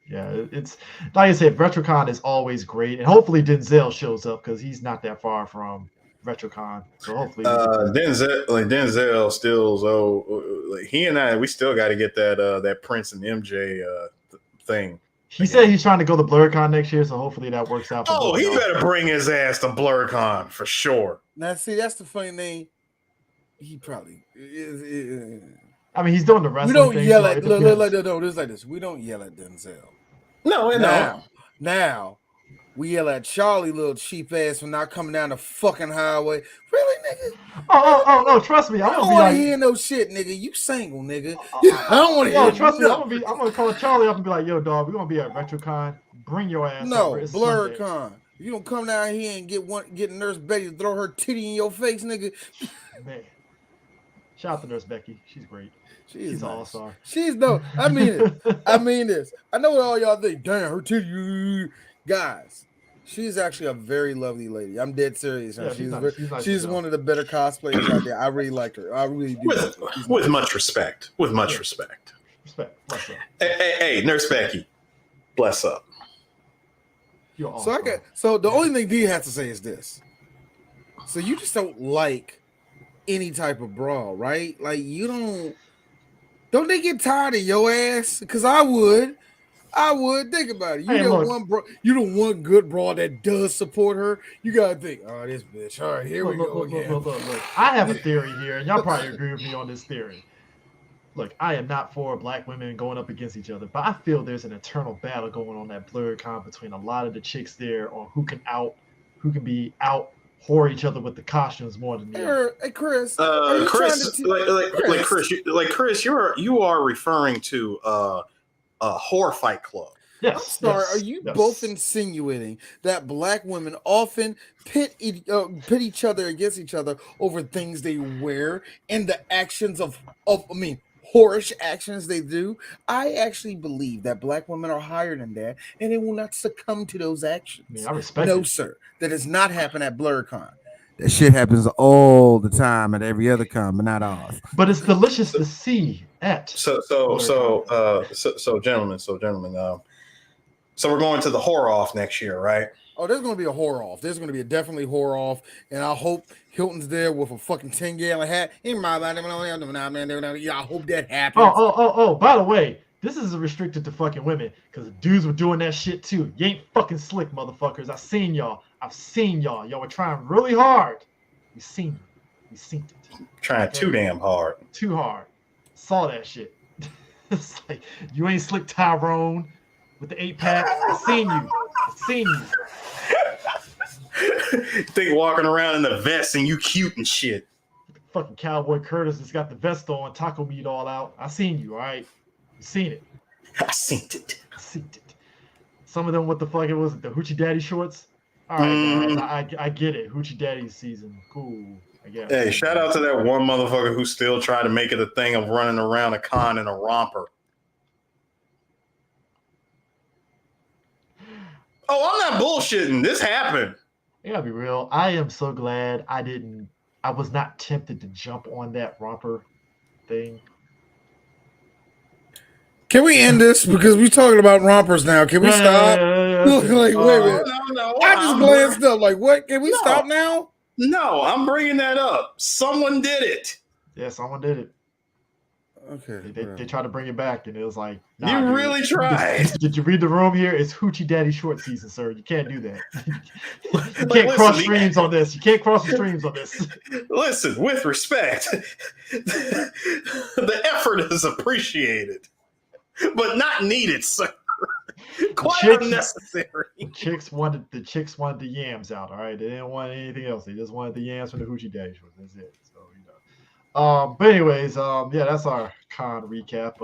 Speaker 1: It's like I said, RetroCon is always great, and hopefully Denzel shows up because he's not that far from RetroCon. So hopefully,
Speaker 2: Denzel still he and I we still got to get that Prince and MJ thing.
Speaker 1: He said he's trying to go to BlurCon next year, so hopefully that works out.
Speaker 2: Oh, he better bring his ass to BlurCon for sure.
Speaker 5: Now, see, that's the funny thing. He probably.
Speaker 1: I mean, he's doing the wrestling.
Speaker 5: We don't
Speaker 1: thing,
Speaker 5: yell
Speaker 1: so
Speaker 5: at. No, it's like this. We don't yell at Denzel.
Speaker 2: No,
Speaker 5: Now, we yell at Charlie, little cheap ass, for not coming down the fucking highway. Really, nigga?
Speaker 1: Oh, trust me.
Speaker 5: I don't want to hear no shit, nigga. You single, nigga. I don't want to hear.
Speaker 1: Trust me. I'm gonna call Charlie up and be like, "Yo, dog, we're gonna be at RetroCon. Bring your ass over. It's
Speaker 5: BlurCon. You don't come down here and get Nurse Betty to throw her titty in your face, nigga.
Speaker 1: Man, shout out to Nurse Becky. She's great. She's an all-star.
Speaker 5: She's no. I mean it. I mean this. I know what all y'all think. Damn, her titty, guys. She's actually a very lovely lady. I'm dead serious.
Speaker 1: Yeah,
Speaker 5: she's one of the better cosplayers out there. I really like her. I really do.
Speaker 2: With much respect. With much respect.
Speaker 1: Respect. Bless up.
Speaker 2: Hey, Nurse Becky. Bless up.
Speaker 5: So the only thing D has to say is this. So you just don't like any type of brawl, right? Like you don't they get tired of your ass? Because I would think about it. You don't want good brawl that does support her. You gotta think, oh, this bitch. All right, here we go again.
Speaker 1: Look. I have a theory here, and y'all probably agree with me on this theory. Look, I am not for black women going up against each other, but I feel there's an eternal battle going on at BlurCon between a lot of the chicks there on who can be out whore each other with the costumes more than the other.
Speaker 5: Hey, Chris.
Speaker 2: Chris, you are referring to a whore fight club.
Speaker 5: Yes, I'm sorry. Are you both insinuating that black women often pit each other against each other over things they wear and the actions of whorish actions they do? I actually believe that black women are higher than that, and they will not succumb to those actions.
Speaker 1: I respect
Speaker 5: it. Sir. That does not happen at BlurCon.
Speaker 3: That shit happens all the time at every other con, but not ours.
Speaker 1: But it's delicious to see at.
Speaker 2: So gentlemen. So we're going to the horror off next year, right?
Speaker 5: Oh, there's going to be a horror off. There's going to be definitely horror off, and I hope Hilton's there with a fucking 10-gallon hat. I hope that happens.
Speaker 1: Oh! By the way, this is restricted to fucking women because dudes were doing that shit too. You ain't fucking slick, motherfuckers. I've seen y'all. Y'all were trying really hard. We seen it.
Speaker 2: Trying too damn hard.
Speaker 1: Too hard. Saw that shit. It's like you ain't slick, Tyrone. With the 8-pack, I seen you.
Speaker 2: Think walking around in the vest and you cute and shit.
Speaker 1: Fucking Cowboy Curtis has got the vest on, taco meat all out. I seen you, all right? You seen it.
Speaker 2: I seen it.
Speaker 1: Some of them, what the fuck it was, the Hoochie Daddy shorts. All right, guys, I get it. Hoochie Daddy season, cool. I guess.
Speaker 2: Hey, shout out to that one motherfucker who still tried to make it a thing of running around a con in a romper. Oh, I'm not bullshitting. This happened.
Speaker 1: I gotta be real. I am so glad I was not tempted to jump on that romper thing.
Speaker 5: Can we end this? Because we're talking about rompers now. Can we stop? Wait a minute.
Speaker 2: No.
Speaker 5: I just glanced up. Like, what? Can we stop now?
Speaker 2: No, I'm bringing that up. Someone did it.
Speaker 1: Yeah, someone did it.
Speaker 5: Okay.
Speaker 1: They tried to bring it back, and it was like, nah,
Speaker 2: You
Speaker 1: dude.
Speaker 2: really tried.
Speaker 1: Did you read the room here? It's Hoochie Daddy short season, sir. You can't do that. You
Speaker 2: Like,
Speaker 1: can't cross
Speaker 2: listen,
Speaker 1: streams on this. You can't cross the streams on this.
Speaker 2: Listen, with respect, the effort is appreciated, but not needed, sir. Quite unnecessary.
Speaker 1: The chicks wanted the yams out. All right, they didn't want anything else. They just wanted the yams from the Hoochie Daddy shorts. That's it. So but anyways, yeah, that's our con recap.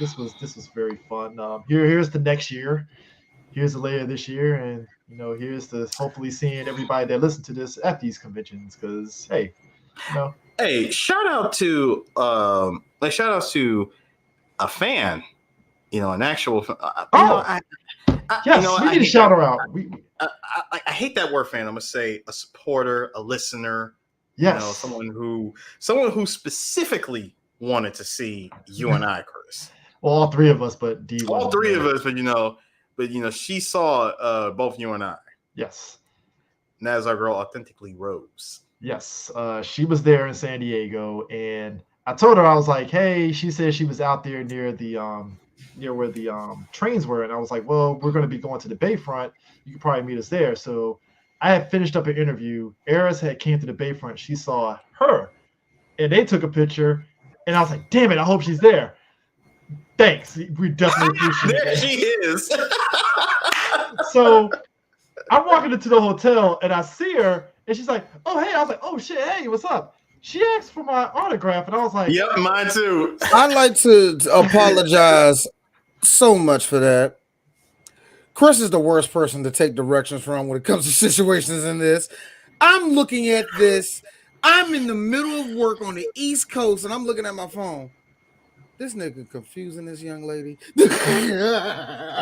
Speaker 1: This was very fun. Here's the next year. Here's the later this year, and here's the hopefully seeing everybody that listen to this at these conventions. Because hey,
Speaker 2: Hey, shout out to a fan. An actual.
Speaker 1: Yes, we need to shout her out.
Speaker 2: I hate that word fan. I'm gonna say a supporter, a listener.
Speaker 1: Yes,
Speaker 2: someone who specifically wanted to see you and I, Chris.
Speaker 1: Well, all three of us, but D.
Speaker 2: All three of us, but she saw both you and I.
Speaker 1: Yes.
Speaker 2: And that is our girl, Authentically Rose.
Speaker 1: Yes, she was there in San Diego, and I told her, I was like, hey, she said she was out there near where the trains were, and I was like, well, we're going to be going to the Bayfront. You could probably meet us there. So I had finished up an interview. Eris had came to the Bayfront. She saw her, and they took a picture, and I was like, damn it, I hope she's there. Thanks. We definitely appreciate it.
Speaker 2: There she is.
Speaker 1: So I'm walking into the hotel, and I see her, and she's like, oh, hey. I was like, oh, shit, hey, what's up? She asked for my autograph, and I was like,
Speaker 2: yep, mine too.
Speaker 5: I'd like to apologize so much for that. Chris is the worst person to take directions from when it comes to situations in this. I'm looking at this. I'm in the middle of work on the East Coast, and I'm looking at my phone. This nigga confusing this young lady.
Speaker 1: Yeah.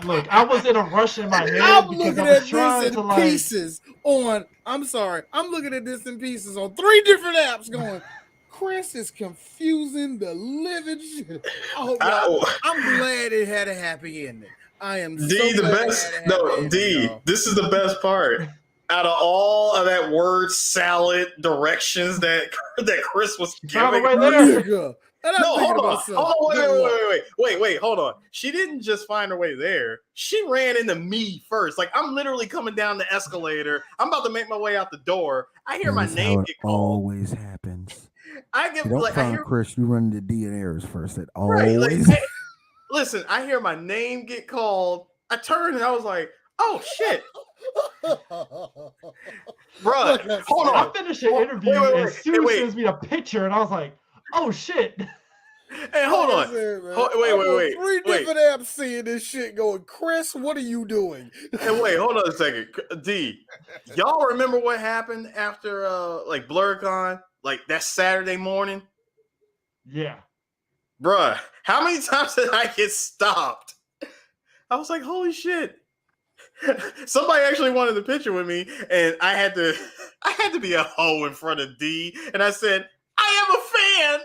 Speaker 1: Look, I was in a rush in my head.
Speaker 5: I'm
Speaker 1: because
Speaker 5: looking
Speaker 1: I was
Speaker 5: at
Speaker 1: trying
Speaker 5: this
Speaker 1: to
Speaker 5: in pieces I'm looking at this in pieces on 3 different apps going, Chris is confusing the living shit. I'm glad it had a happy ending. I am
Speaker 2: D,
Speaker 5: so
Speaker 2: the
Speaker 5: glad
Speaker 2: best.
Speaker 5: it had a
Speaker 2: No,
Speaker 5: happy
Speaker 2: D,
Speaker 5: ending, y'all.
Speaker 2: this is the best part. Out of all of that word salad directions that Chris was giving,
Speaker 1: right there.
Speaker 5: Nigga.
Speaker 2: No, hold on. Wait, hold on. She didn't just find her way there. She ran into me first. Like, I'm literally coming down the escalator. I'm about to make my way out the door. I hear my name get called.
Speaker 3: Always happens.
Speaker 2: I get
Speaker 3: You don't
Speaker 2: like
Speaker 3: find
Speaker 2: I hear
Speaker 3: Chris. You run into D and Eris first. That
Speaker 2: right,
Speaker 3: always.
Speaker 2: like, listen, I hear my name get called. I turned and I was like, oh shit. Bruh, hold on.
Speaker 1: I finished the interview, and Sue sends me a picture, and I was like, oh shit.
Speaker 2: Hey, hold on. Wait.
Speaker 5: 3 different apps seeing this shit going, Chris, what are you doing?
Speaker 2: And wait, hold on a second. D, y'all remember what happened after like BlurCon? Like that Saturday morning?
Speaker 1: Yeah.
Speaker 2: Bruh, how many times did I get stopped? I was like, holy shit. Somebody actually wanted a picture with me, and I had to be a hoe in front of D, and I said, I am a fan.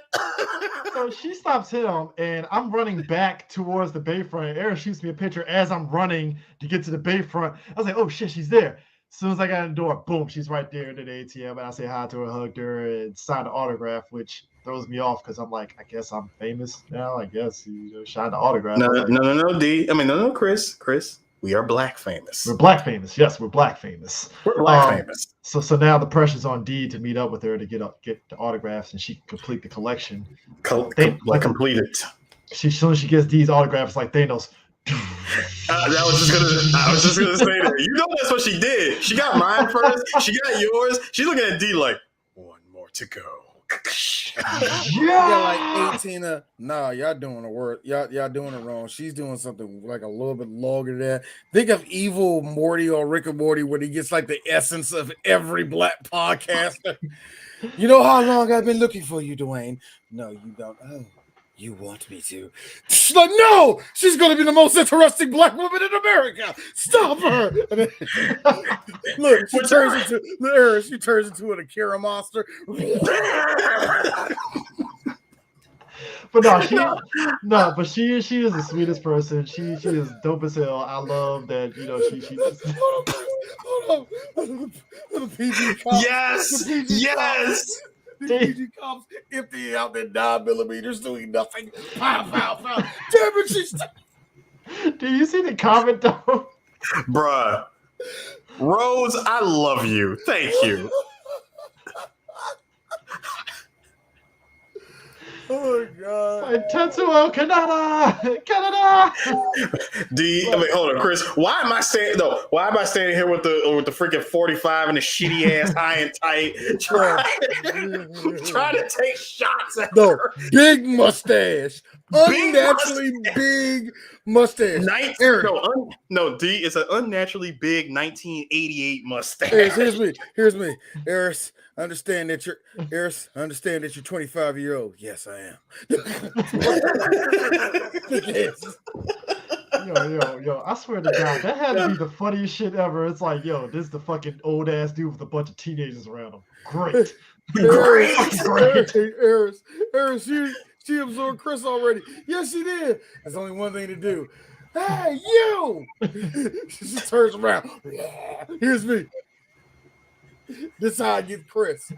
Speaker 1: So she stops him, and I'm running back towards the Bayfront. Erin shoots me a picture as I'm running to get to the Bayfront. I was like, oh shit, she's there. As soon as I got in the door, boom, she's right there in the ATM, and I say hi to her, hugged her, and signed an autograph, which throws me off because I'm like, I guess I'm famous now. I guess you signed the autograph.
Speaker 2: No, D. I mean, no, Chris. We are black famous.
Speaker 1: We're black famous. Yes, we're black famous.
Speaker 2: We're black famous.
Speaker 1: So now the pressure's on D to meet up with her to get the autographs, and she can complete the collection.
Speaker 2: Complete it.
Speaker 1: As soon as she gets D's autographs, like Thanos.
Speaker 2: I was just gonna say that. You know that's what she did. She got mine first. She got yours. She's looking at D like, one more to go.
Speaker 5: You got like 18. Nah, y'all doing the work. Y'all doing it wrong. She's doing something like a little bit longer than that. Think of Evil Morty or Rick and Morty, where he gets like the essence of every black podcaster. You know how long I've been looking for you, Dwayne? No, you don't. Oh, you want me to? She's like, no, she's going to be the most interesting black woman in America. Stop her. Look, she turns into an Akira monster.
Speaker 1: But but she is the sweetest person. She is dope as hell. I love that, she
Speaker 2: Yes.
Speaker 5: The PG cops empty out their 9mm doing nothing. Pow, pow, pow. Damn it, she's.
Speaker 1: Do you see the comment though?
Speaker 2: Bruh. Rose, I love you. Thank you.
Speaker 5: Oh god.
Speaker 1: Like Tetsuo Canada.
Speaker 2: D, I mean, hold on, Chris. Why am I standing here with the freaking 45 and the shitty ass high and tight, trying to take shots at her?
Speaker 5: Big mustache, unnaturally big mustache.
Speaker 2: No, D, it's an unnaturally big 1988 mustache.
Speaker 5: Here's me, Eris. I understand that you're 25-year-old. Yes, I am.
Speaker 1: Yo, I swear to God, that had to be the funniest shit ever. It's like, yo, this is the fucking old ass dude with a bunch of teenagers around him. Great.
Speaker 5: Eris, she absorbed Chris already. Yes, she did. There's only one thing to do. Hey, you! She turns around. Here's me. This is how I get Chris.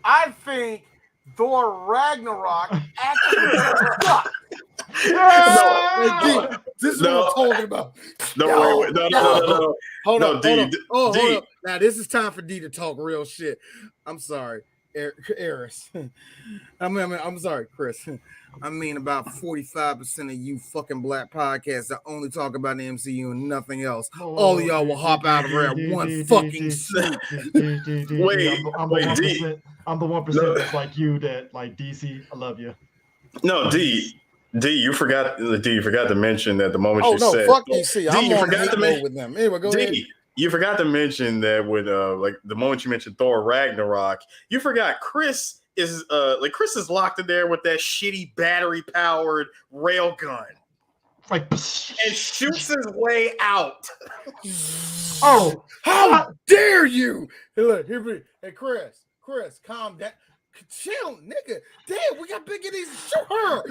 Speaker 5: I think Thor Ragnarok actually sucked. This is what I'm talking about.
Speaker 2: No.
Speaker 5: Hold up. Now this is time for D to talk real shit. I'm sorry, Eris. I'm sorry, Chris. I mean, about 45% of you fucking black podcasts that only talk about the MCU and nothing else. All of y'all will hop out of here at one fucking swoop.
Speaker 2: Wait, D.
Speaker 1: I'm the 1% that's like you that like DC. I love you.
Speaker 2: No, D, you forgot to mention that the moment you said.
Speaker 5: Fuck DC. I'm
Speaker 2: you
Speaker 5: on
Speaker 2: forgot to mention
Speaker 5: with them. Anyway, go ahead.
Speaker 2: You forgot to mention that with like the moment you mentioned Thor Ragnarok, you forgot Chris is locked in there with that shitty battery powered rail gun.
Speaker 1: Like
Speaker 2: and shoots his way out.
Speaker 5: Oh, how dare you! Hey, look, hey, Chris, calm down. Chill, nigga. Damn, we got big in these. Shoot her.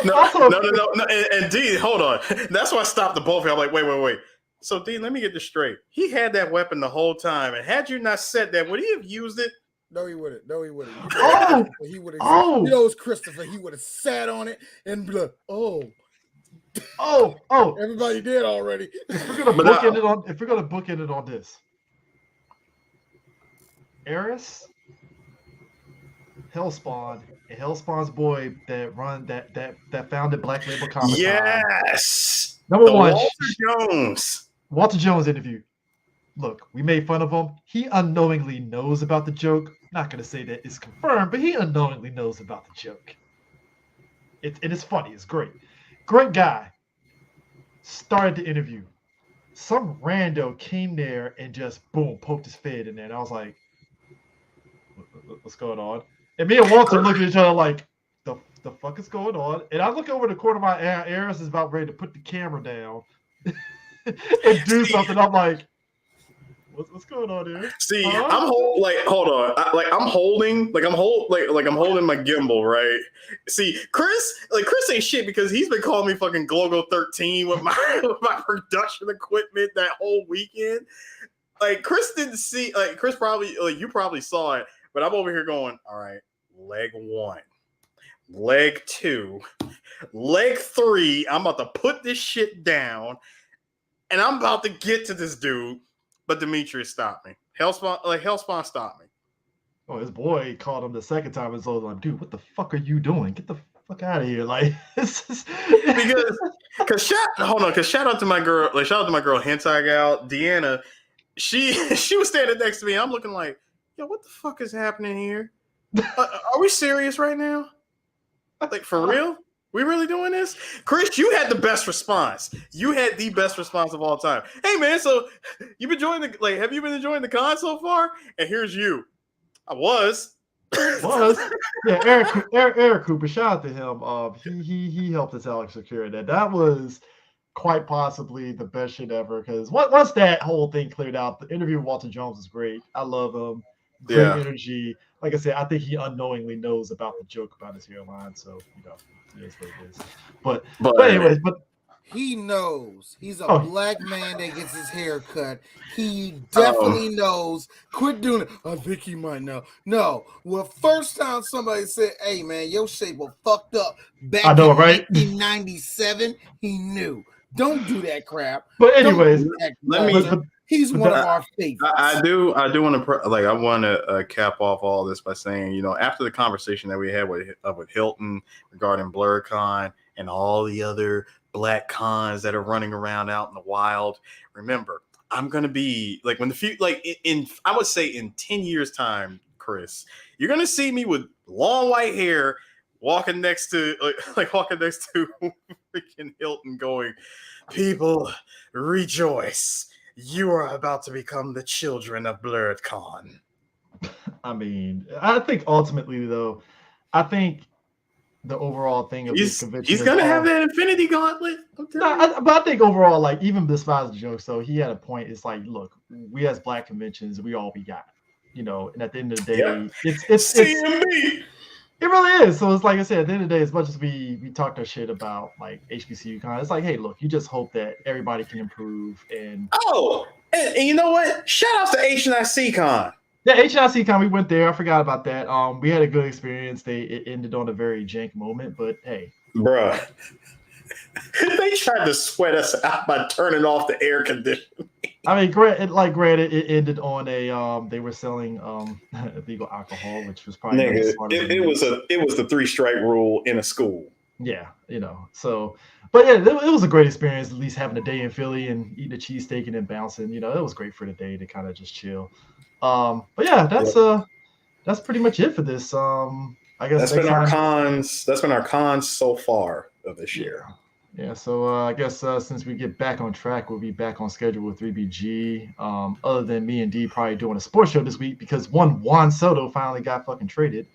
Speaker 2: No. And D, hold on. That's why I stopped the both of you. I'm like, wait. So D, let me get this straight. He had that weapon the whole time, and had you not said that, would he have used it?
Speaker 5: No, he wouldn't. He would have.
Speaker 1: Oh,
Speaker 5: you know, it's Christopher. He would have sat on it and be like, oh. Everybody did already.
Speaker 1: If we're gonna bookend it on this, Eris, Hellspawn, and Hellspawn's boy that founded Black Label Comics.
Speaker 2: Yes.
Speaker 1: Number one,
Speaker 2: Walter
Speaker 1: Jones interview. Look, we made fun of him. He unknowingly knows about the joke. Not gonna say that it's confirmed, but he unknowingly knows about the joke. It's funny. It's great. Great guy. Started the interview. Some rando came there and just boom, poked his fade in there. And I was like, what's going on? And me and Walter looked at each other like, the fuck is going on? And I look over the corner of my eye. Eris is about ready to put the camera down and do something. I'm like, what's going on here?
Speaker 2: See, I'm holding my gimbal, right? See, Chris ain't shit because he's been calling me fucking Glogo 13 with my production equipment that whole weekend. Like Chris didn't see, like Chris probably, like you probably saw it, but I'm over here going, all right, leg 1, leg 2, leg 3. I'm about to put this shit down, and I'm about to get to this dude. But Demetrius stopped me. Hellspawn stopped me.
Speaker 1: Oh, his boy called him the second time. And so like, dude, what the fuck are you doing? Get the fuck out of here! Like, because shout out to my girl, hentai gal Deanna. She was standing next to me. I'm looking like, yo, what the fuck is happening here? Are we serious right now? Like for real? We really doing this? Chris, you had the best response. You had the best response of all time. Hey man, so have you been enjoying the con so far? And here's you. I was. Yeah, Eric Cooper, shout out to him. He helped us out securing that. That was quite possibly the best shit ever. Because once that whole thing cleared out, the interview with Walter Jones was great. I love him. Great energy. Like I said, I think he unknowingly knows about the joke about his hairline. So, it is what it is. But anyways,
Speaker 5: He knows he's a
Speaker 1: Oh.
Speaker 5: black man that gets his hair cut. He definitely knows. Quit doing it. I think he might know. No. Well, first time somebody said, hey, man, your shape was fucked up back
Speaker 1: I know,
Speaker 5: in
Speaker 1: right?
Speaker 5: 1997, he knew. Don't do that crap.
Speaker 1: But anyways,
Speaker 2: let me.
Speaker 1: but-
Speaker 5: He's
Speaker 1: but
Speaker 5: one
Speaker 1: that-
Speaker 5: of our favorites.
Speaker 2: I do want to I want to cap off all this by saying, you know, after the conversation that we had with Hilton regarding BlurCon and all the other black cons that are running around out in the wild, remember, I'm gonna be like when the few in I would say in 10 years time, Chris, you're gonna see me with long white hair walking next to freaking Hilton, going, people rejoice. You are about to become the children of BlurCon.
Speaker 1: I mean, I think ultimately, though, I think the overall thing of this convention
Speaker 2: He's
Speaker 1: is
Speaker 2: gonna have that Infinity Gauntlet.
Speaker 1: but I think overall, like even despite the jokes, though, he had a point. It's like, look, we as black conventions, we all we got, you know. And at the end of the day,
Speaker 2: Yeah.
Speaker 1: it's
Speaker 2: CMB.
Speaker 1: it really is. So it's like I said, at the end of the day, as much as we talked our shit about like HBCU con, it's like, hey, look, you just hope that everybody can improve. And
Speaker 2: and you know what? Shout out to HNIC Con.
Speaker 1: yeah, HNIC con, we went there. I forgot about that. We had a good experience. It ended on a very jank moment, but hey,
Speaker 2: Bruh. They tried to sweat us out by turning off the air conditioning.
Speaker 1: I mean, granted, it ended on a they were selling illegal alcohol, which was probably not the smartest
Speaker 2: it
Speaker 1: move.
Speaker 2: was the 3-strike rule in a school.
Speaker 1: Yeah, you know. So, but yeah, it was a great experience. At least having a day in Philly and eating a cheesesteak and then bouncing. You know, it was great for the day to kind of just chill. But yeah, that's pretty much it for this. I guess
Speaker 2: That's been our cons. That's been our cons so far of this year.
Speaker 1: Yeah, so I guess since we get back on track, we'll be back on schedule with 3BG. Other than me and D probably doing a sports show this week because Juan Soto finally got fucking traded.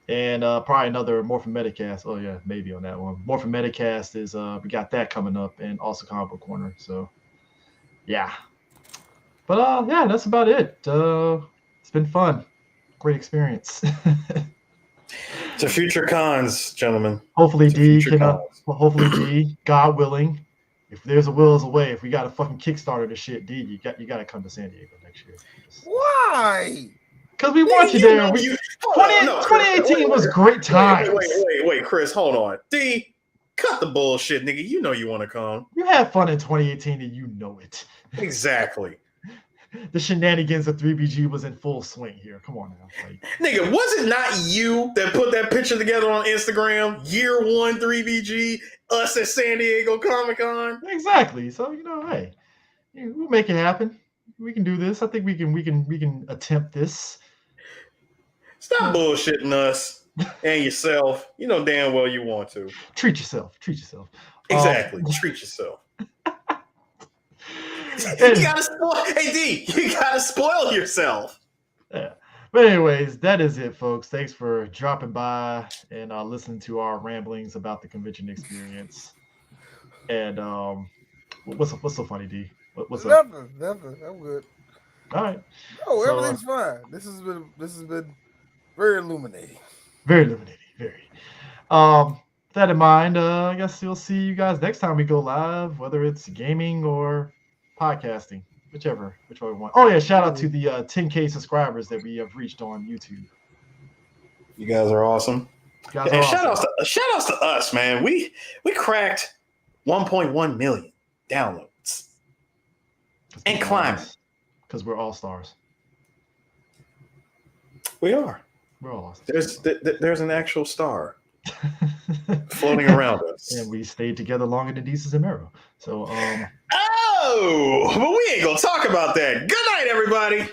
Speaker 1: And probably another Morphin Metacast. Oh yeah, maybe on that one. Morphin Metacast is we got that coming up, and also Comic Book Corner. So yeah, but yeah, that's about it. It's been fun, great experience.
Speaker 2: To future cons, gentlemen.
Speaker 1: Hopefully,
Speaker 2: To
Speaker 1: D
Speaker 2: future
Speaker 1: can.
Speaker 2: cons.
Speaker 1: Hopefully, D, God willing, if there's a will, is a way. If we got a fucking Kickstarter to shit, D, you got to come to San Diego next year.
Speaker 5: Why?
Speaker 1: Because we want you there.
Speaker 2: 2018
Speaker 1: 2018 was great times.
Speaker 2: Wait, Chris, hold on. D, cut the bullshit, nigga. You know you want to come.
Speaker 1: You had fun in 2018 and you know it.
Speaker 2: Exactly.
Speaker 1: The shenanigans of 3BG was in full swing here. Come on now. Like,
Speaker 2: Nigga, was it not you that put that picture together on Instagram? Year 1 3BG, us at San Diego Comic-Con.
Speaker 1: exactly. So, you know, hey, we'll make it happen. We can do this. I think we can attempt this.
Speaker 2: Stop bullshitting us and yourself. You know damn well you want to.
Speaker 1: Treat yourself.
Speaker 2: Exactly. Treat yourself.
Speaker 1: And-
Speaker 2: You gotta spoil. Hey D, you gotta spoil yourself.
Speaker 1: Yeah. But anyways, that is it, folks. Thanks for dropping by and listening to our ramblings about the convention experience. And what's so funny, D? What's up?
Speaker 5: Nothing. I'm good.
Speaker 1: All right.
Speaker 5: Oh,
Speaker 1: So,
Speaker 5: everything's fine. This has been very illuminating.
Speaker 1: Very illuminating. Very. With that in mind, I guess you'll see you guys next time we go live, whether it's gaming or podcasting, whichever one. Oh yeah, shout out to the 10K subscribers that we have reached on YouTube.
Speaker 2: You guys are awesome.
Speaker 1: You guys
Speaker 2: And
Speaker 1: are
Speaker 2: shout
Speaker 1: awesome.
Speaker 2: outs to us, man. We cracked 1.1 million downloads. And climbing.
Speaker 1: Because we're all stars.
Speaker 2: We are.
Speaker 1: We're all stars.
Speaker 2: There's an actual star floating around us.
Speaker 1: And we stayed together longer than Desus and Mero. So
Speaker 2: Oh, but we ain't gonna talk about that. Good night, everybody.